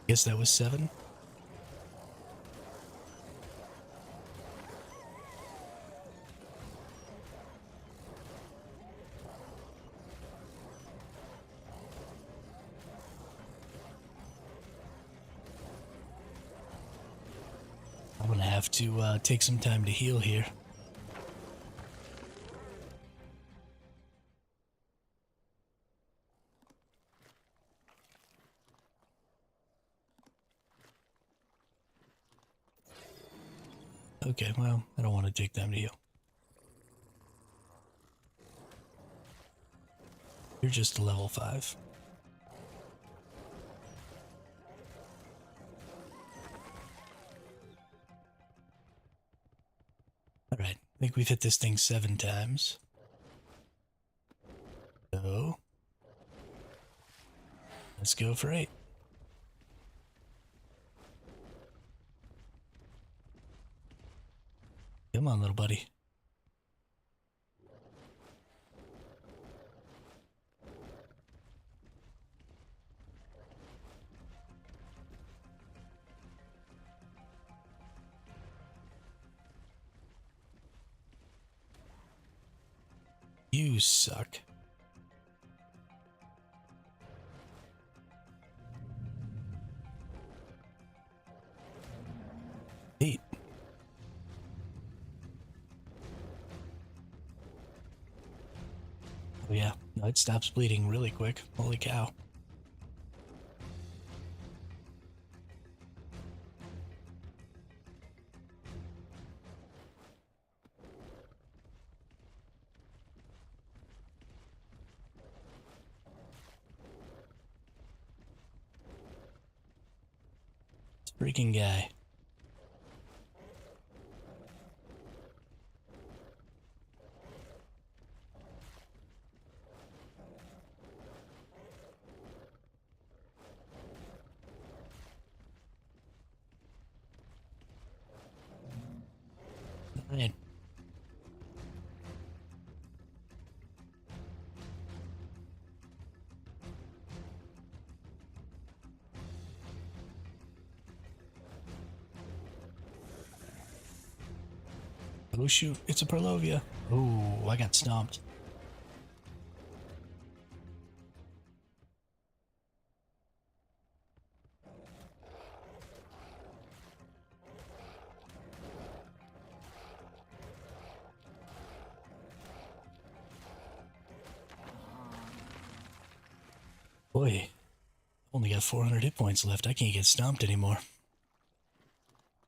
Guess that was 7. I'm gonna have to take some time to heal here. Okay, well, I don't want to take time to heal. You're just a level 5. Alright, I think we've hit this thing 7 times. So, let's go for 8. Come on, little buddy. You suck. Eight. Oh yeah, no, it stops bleeding really quick. Holy cow. Freaking guy. Man. Oh shoot, it's a Perlovia. Oh, I got stomped. Boy, only got 400 hit points left. I can't get stomped anymore.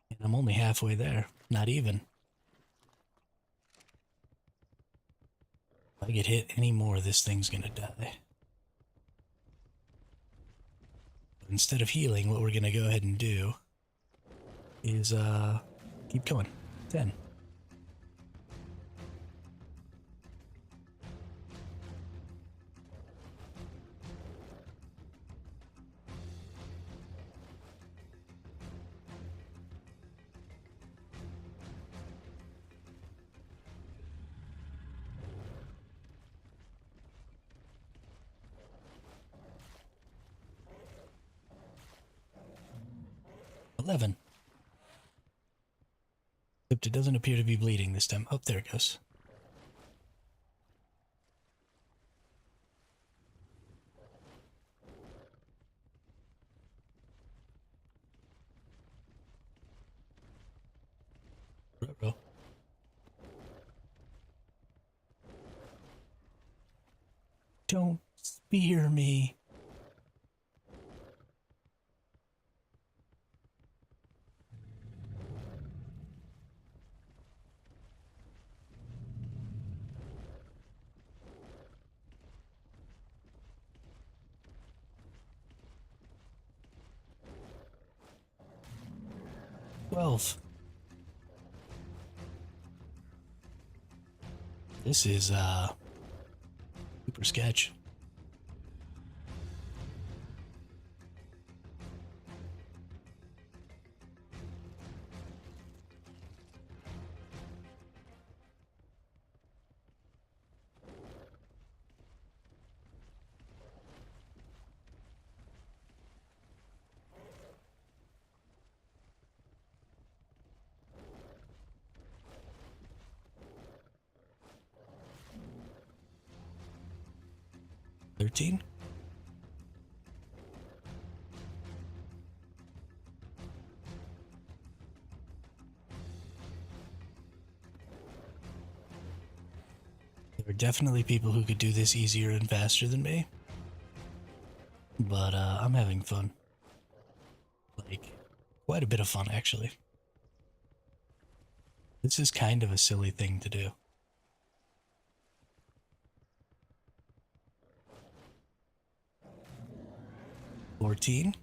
And I'm only halfway there. Not even. If I get hit anymore, this thing's gonna die. But instead of healing, what we're gonna go ahead and do is keep going. 10. $11. Except it doesn't appear to be bleeding this time. Oh, there it goes. Ruh-roh. Don't spear me. $12. This is super sketch. $13. There are definitely people who could do this easier and faster than me. But I'm having fun. Like, quite a bit of fun, actually. This is kind of a silly thing to do. 14.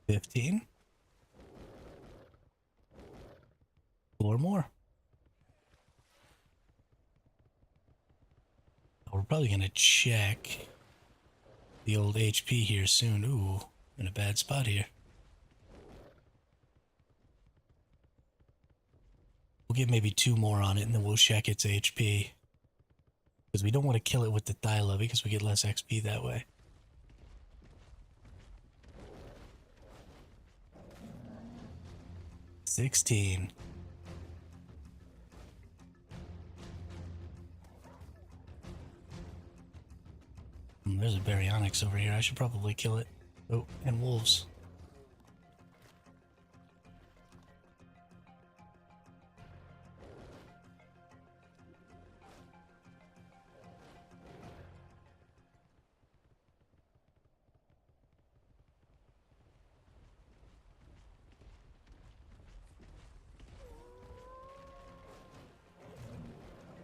$15. 4 more. We're probably going to check the old HP here soon. Ooh, in a bad spot here. We'll get maybe 2 more on it and then we'll check its HP. Because we don't want to kill it with the Thyla because we get less XP that way. $16. There's a Baryonyx over here. I should probably kill it. Oh, and wolves.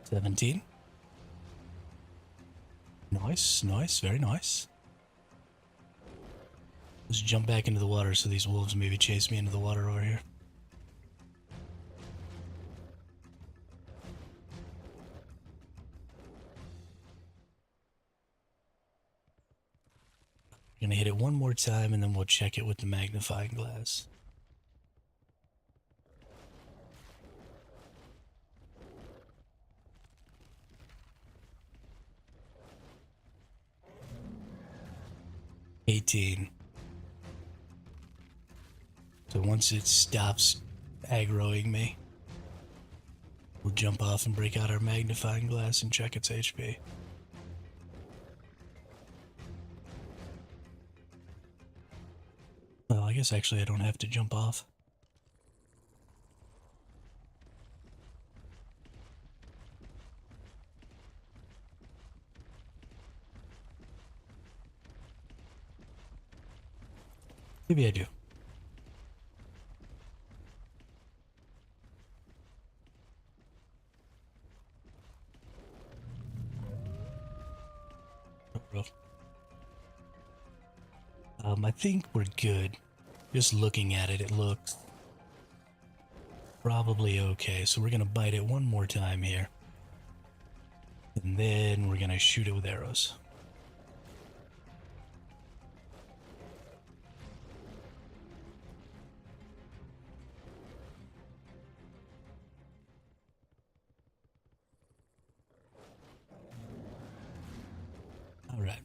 17. Nice, nice, very nice. Let's jump back into the water so these wolves maybe chase me into the water over here. We're gonna hit it one more time and then we'll check it with the magnifying glass. $18. So once it stops aggroing me, we'll jump off and break out our magnifying glass and check its HP. Well, I guess actually I don't have to jump off. Maybe I do. I think we're good. Just looking at it, it looks probably okay. So we're gonna bite it one more time here. And then we're gonna shoot it with arrows. Alright.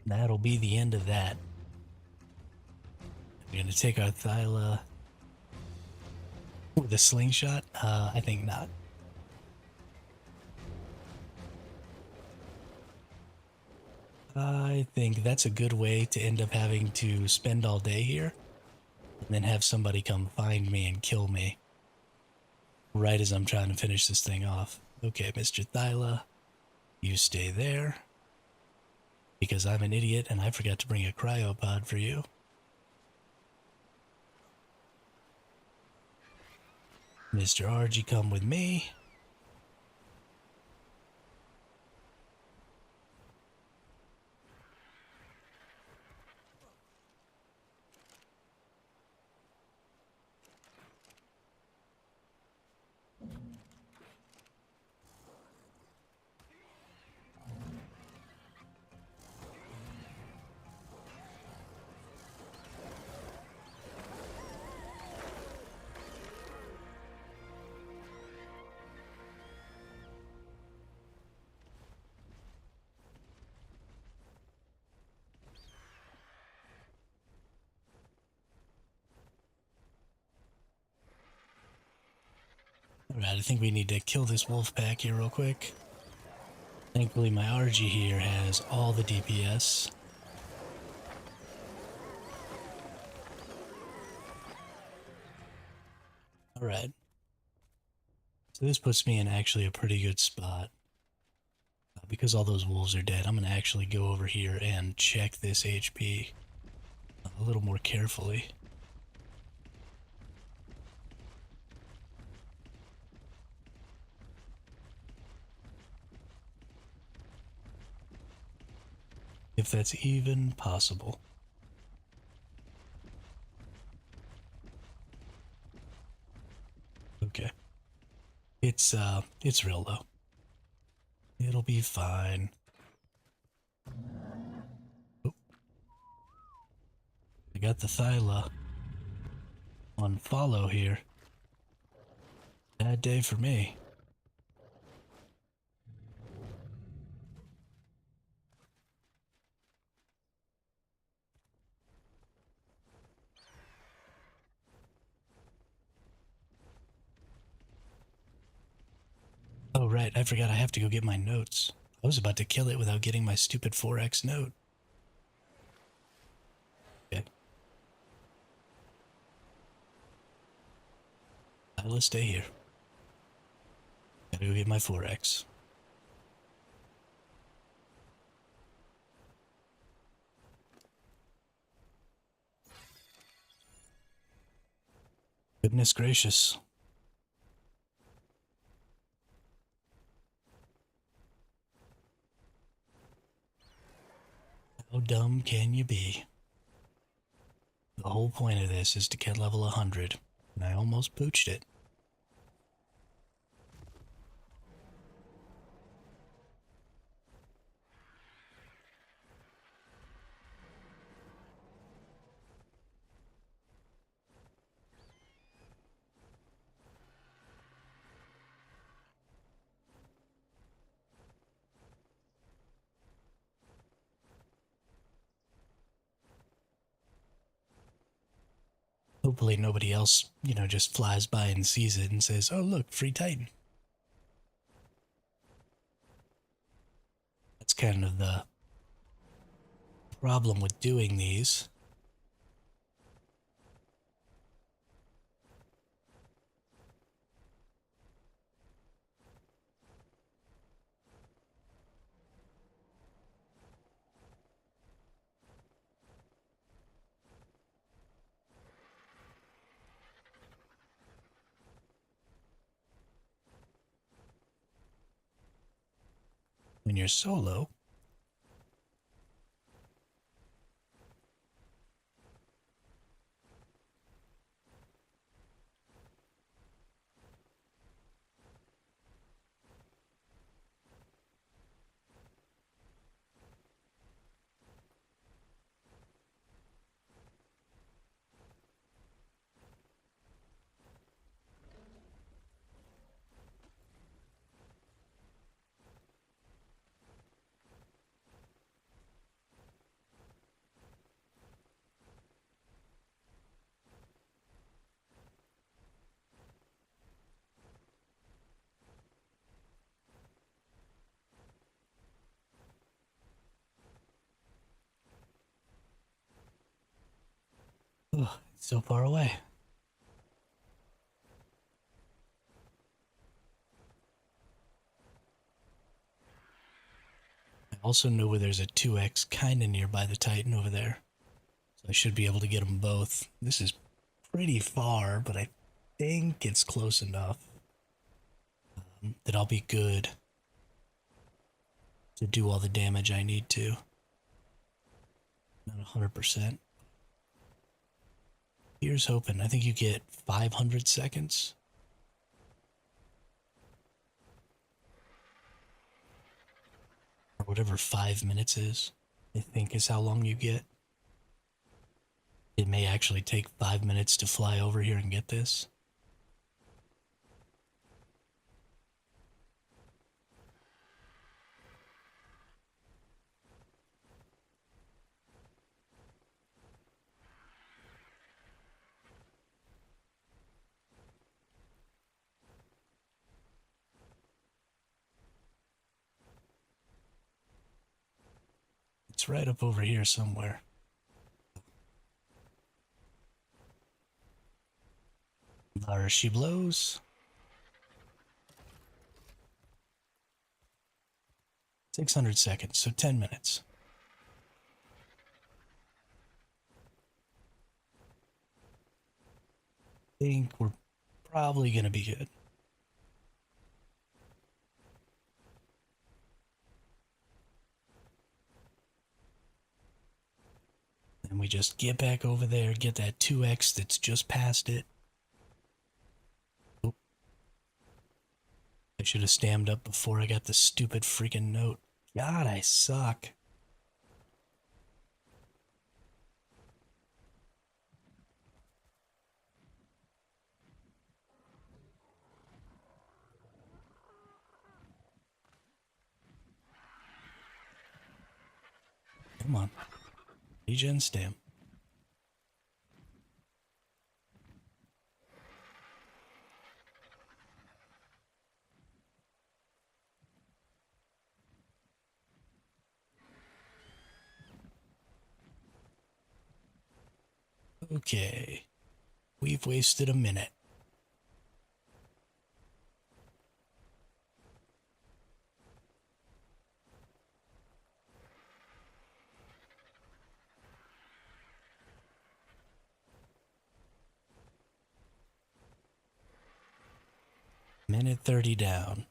That'll be the end of that. We're gonna take our Thyla with a slingshot? I think not. I think that's a good way to end up having to spend all day here and then have somebody come find me and kill me right as I'm trying to finish this thing off. Okay, Mr. Thyla, you stay there because I'm an idiot and I forgot to bring a cryopod for you. Mr. Argy, come with me. Alright, I think we need to kill this wolf pack here real quick. Thankfully my RG here has all the DPS. Alright. So this puts me in actually a pretty good spot. Because all those wolves are dead, I'm going to actually go over here and check this HP a little more carefully. If that's even possible. Okay. It's real low. It'll be fine. Oh. I got the Thyla on follow here. Bad day for me. Oh, right, I forgot I have to go get my notes. I was about to kill it without getting my stupid 4x note. Okay. Let's stay here. Gotta go get my 4x. Goodness gracious. How dumb can you be? The whole point of this is to get level 100, and I almost pooched it. Hopefully nobody else, just flies by and sees it and says, oh look, free Titan. That's kind of the problem with doing these. When you're solo, oh, it's so far away. I also know where there's a 2x kind of nearby the Titan over there. So I should be able to get them both. This is pretty far, but I think it's close enough that I'll be good to do all the damage I need to. Not 100%. Here's hoping. I think you get 500 seconds. Or whatever 5 minutes is, I think is how long you get. It may actually take 5 minutes to fly over here and get this. It's right up over here somewhere. There she blows. 600 seconds, so 10 minutes. I think we're probably going to be good. And we just get back over there, get that 2x that's just past it. Oop. I should have stammed up before I got the stupid freaking note. God, I suck. Come on. Regen stam. Okay. We've wasted a minute. Minute 30 down.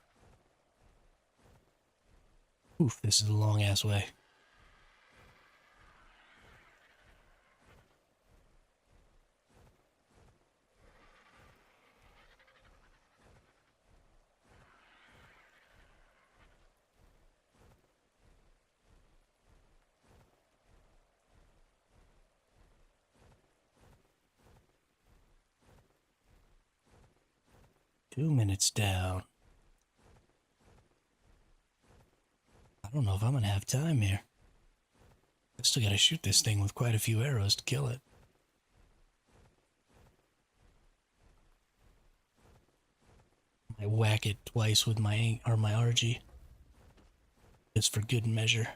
Oof, this is a long ass way. 2 minutes down. I don't know if I'm gonna have time here. I still gotta shoot this thing with quite a few arrows to kill it. I whack it twice with my RG. Just for good measure.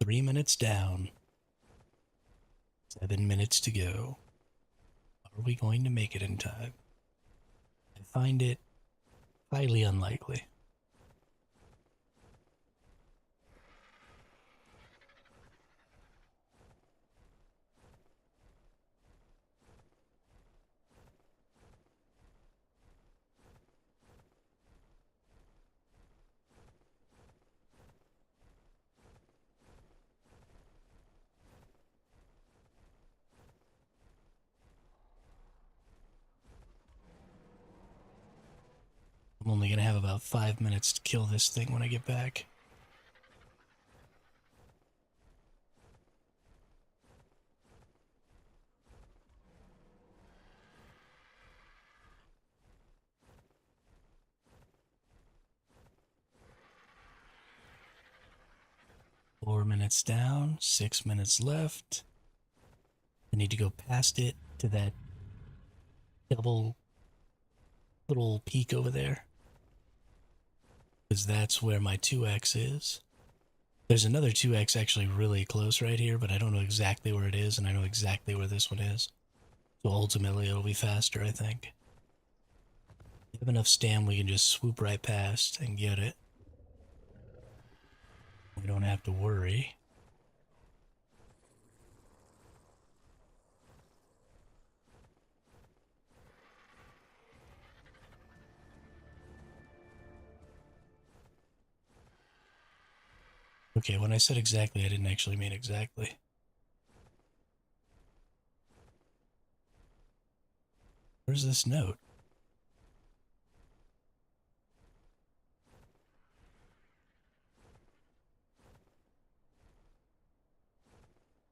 Three minutes down. 7 minutes to go. Are we going to make it in time? I find it highly unlikely. I'm only gonna have about 5 minutes to kill this thing when I get back. Four minutes down, 6 minutes left. I need to go past it to that double little peak over there. Because that's where my 2x is. There's another 2x actually really close right here, but I don't know exactly where it is, and I know exactly where this one is. So ultimately it'll be faster, I think. If we have enough stam, we can just swoop right past and get it. We don't have to worry. Okay, when I said exactly, I didn't actually mean exactly. Where's this note?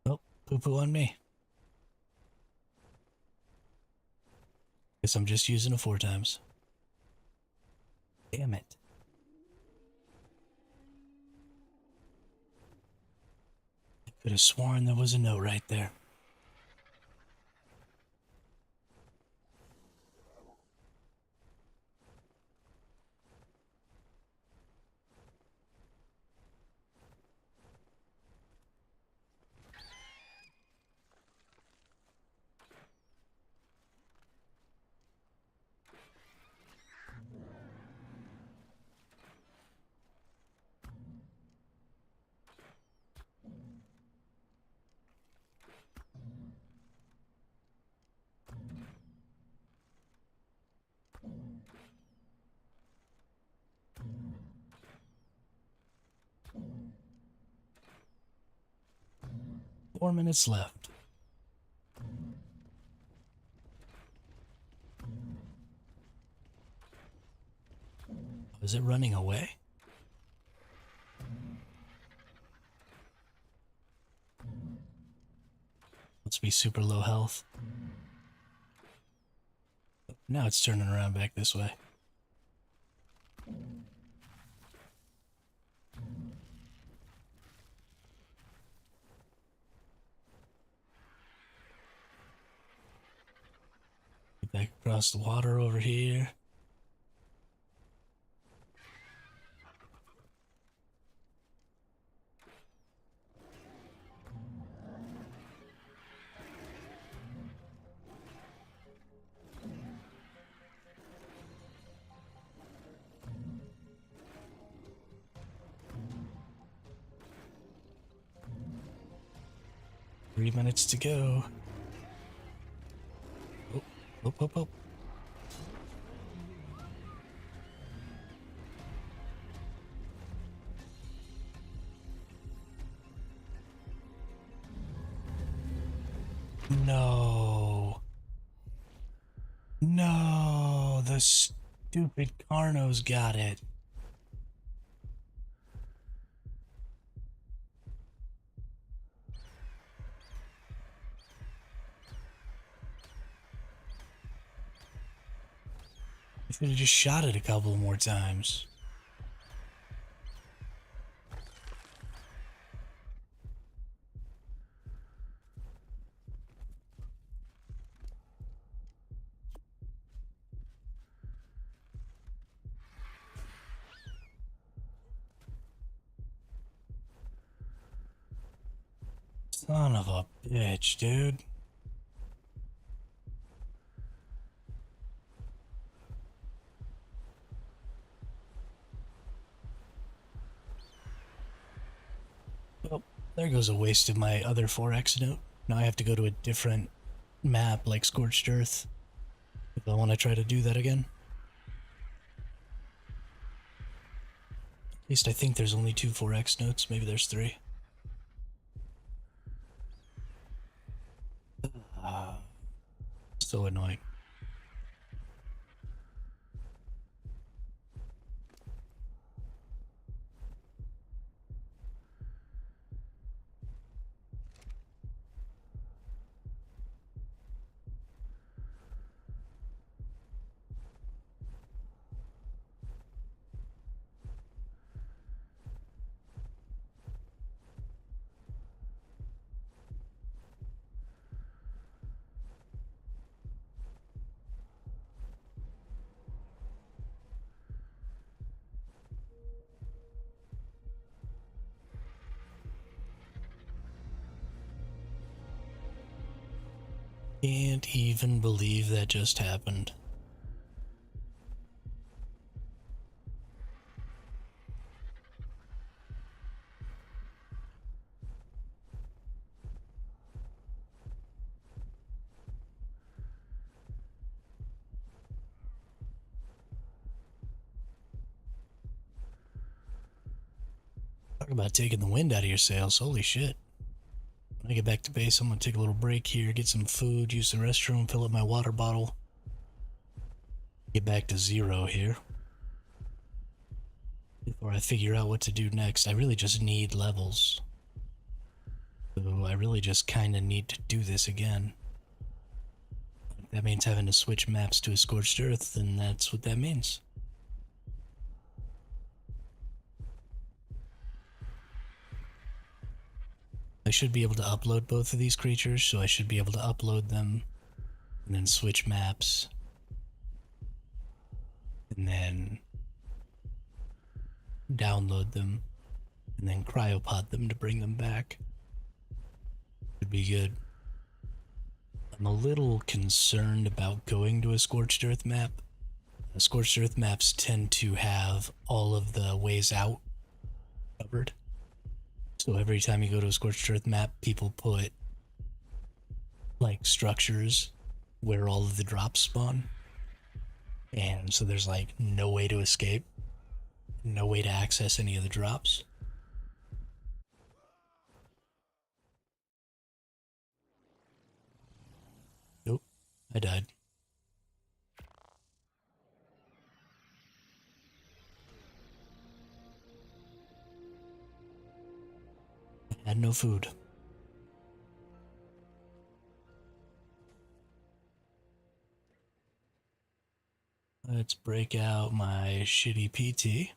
Oh, poo-poo on me. Guess I'm just using it 4 times. Damn it. I could have sworn there was a note right there. Four minutes left. Is it running away? Must be super low health. Now it's turning around back this way. Get back across the water over here. 3 minutes to go. Oh, oh, oh, oh. No. No, the stupid Carnos got it. I should have just shot it a couple more times. Son of a bitch, dude. Well, there goes a waste of my other 4X note. Now I have to go to a different map like Scorched Earth if I want to try to do that again. At least I think there's only 2 4X notes. Maybe there's 3. So annoying. Can't even believe that just happened. Talk about taking the wind out of your sails. Holy shit. When I get back to base, I'm gonna take a little break here, get some food, use the restroom, fill up my water bottle. Get back to 0 here. Before I figure out what to do next, I really just need levels. So I really just kinda need to do this again. If that means having to switch maps to a Scorched Earth, then that's what that means. I should be able to upload both of these creatures, so I should be able to upload them and then switch maps and then download them and then cryopod them to bring them back. Would be good. I'm a little concerned about going to a Scorched Earth map. The Scorched Earth maps tend to have all of the ways out covered. So every time you go to a Scorched Earth map, people put like structures where all of the drops spawn. And so there's like no way to escape, no way to access any of the drops. Nope, I died. I had no food. Let's break out my shitty PT.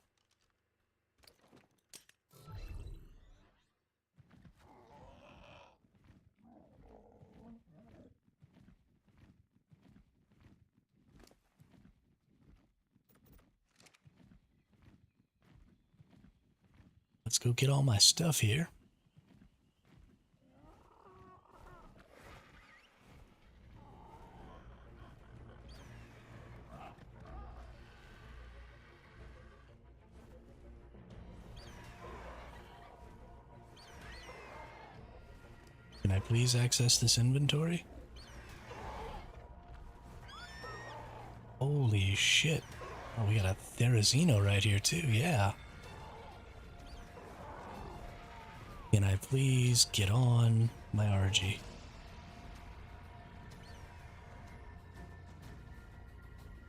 Let's go get all my stuff here. Can I please access this inventory? Holy shit. Oh, we got a Therizino right here too, yeah. Can I please get on my RG?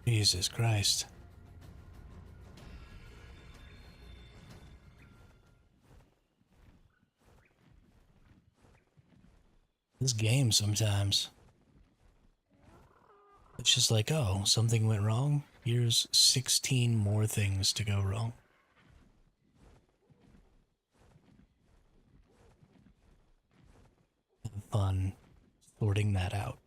Jesus Christ. This game sometimes. It's just like, oh, something went wrong. Here's 16 more things to go wrong. Have fun sorting that out.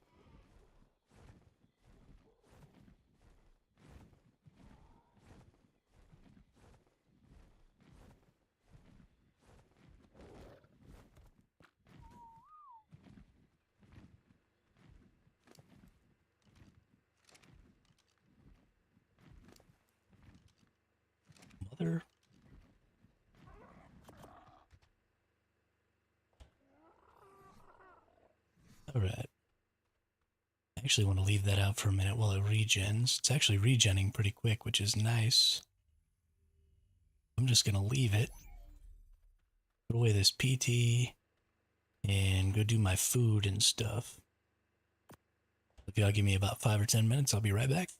Mother. Alright. I actually want to leave that out for a minute while it regens. It's actually regenning pretty quick, which is nice. I'm just going to leave it. Put away this PT and go do my food and stuff. If y'all give me about 5 or 10 minutes, I'll be right back.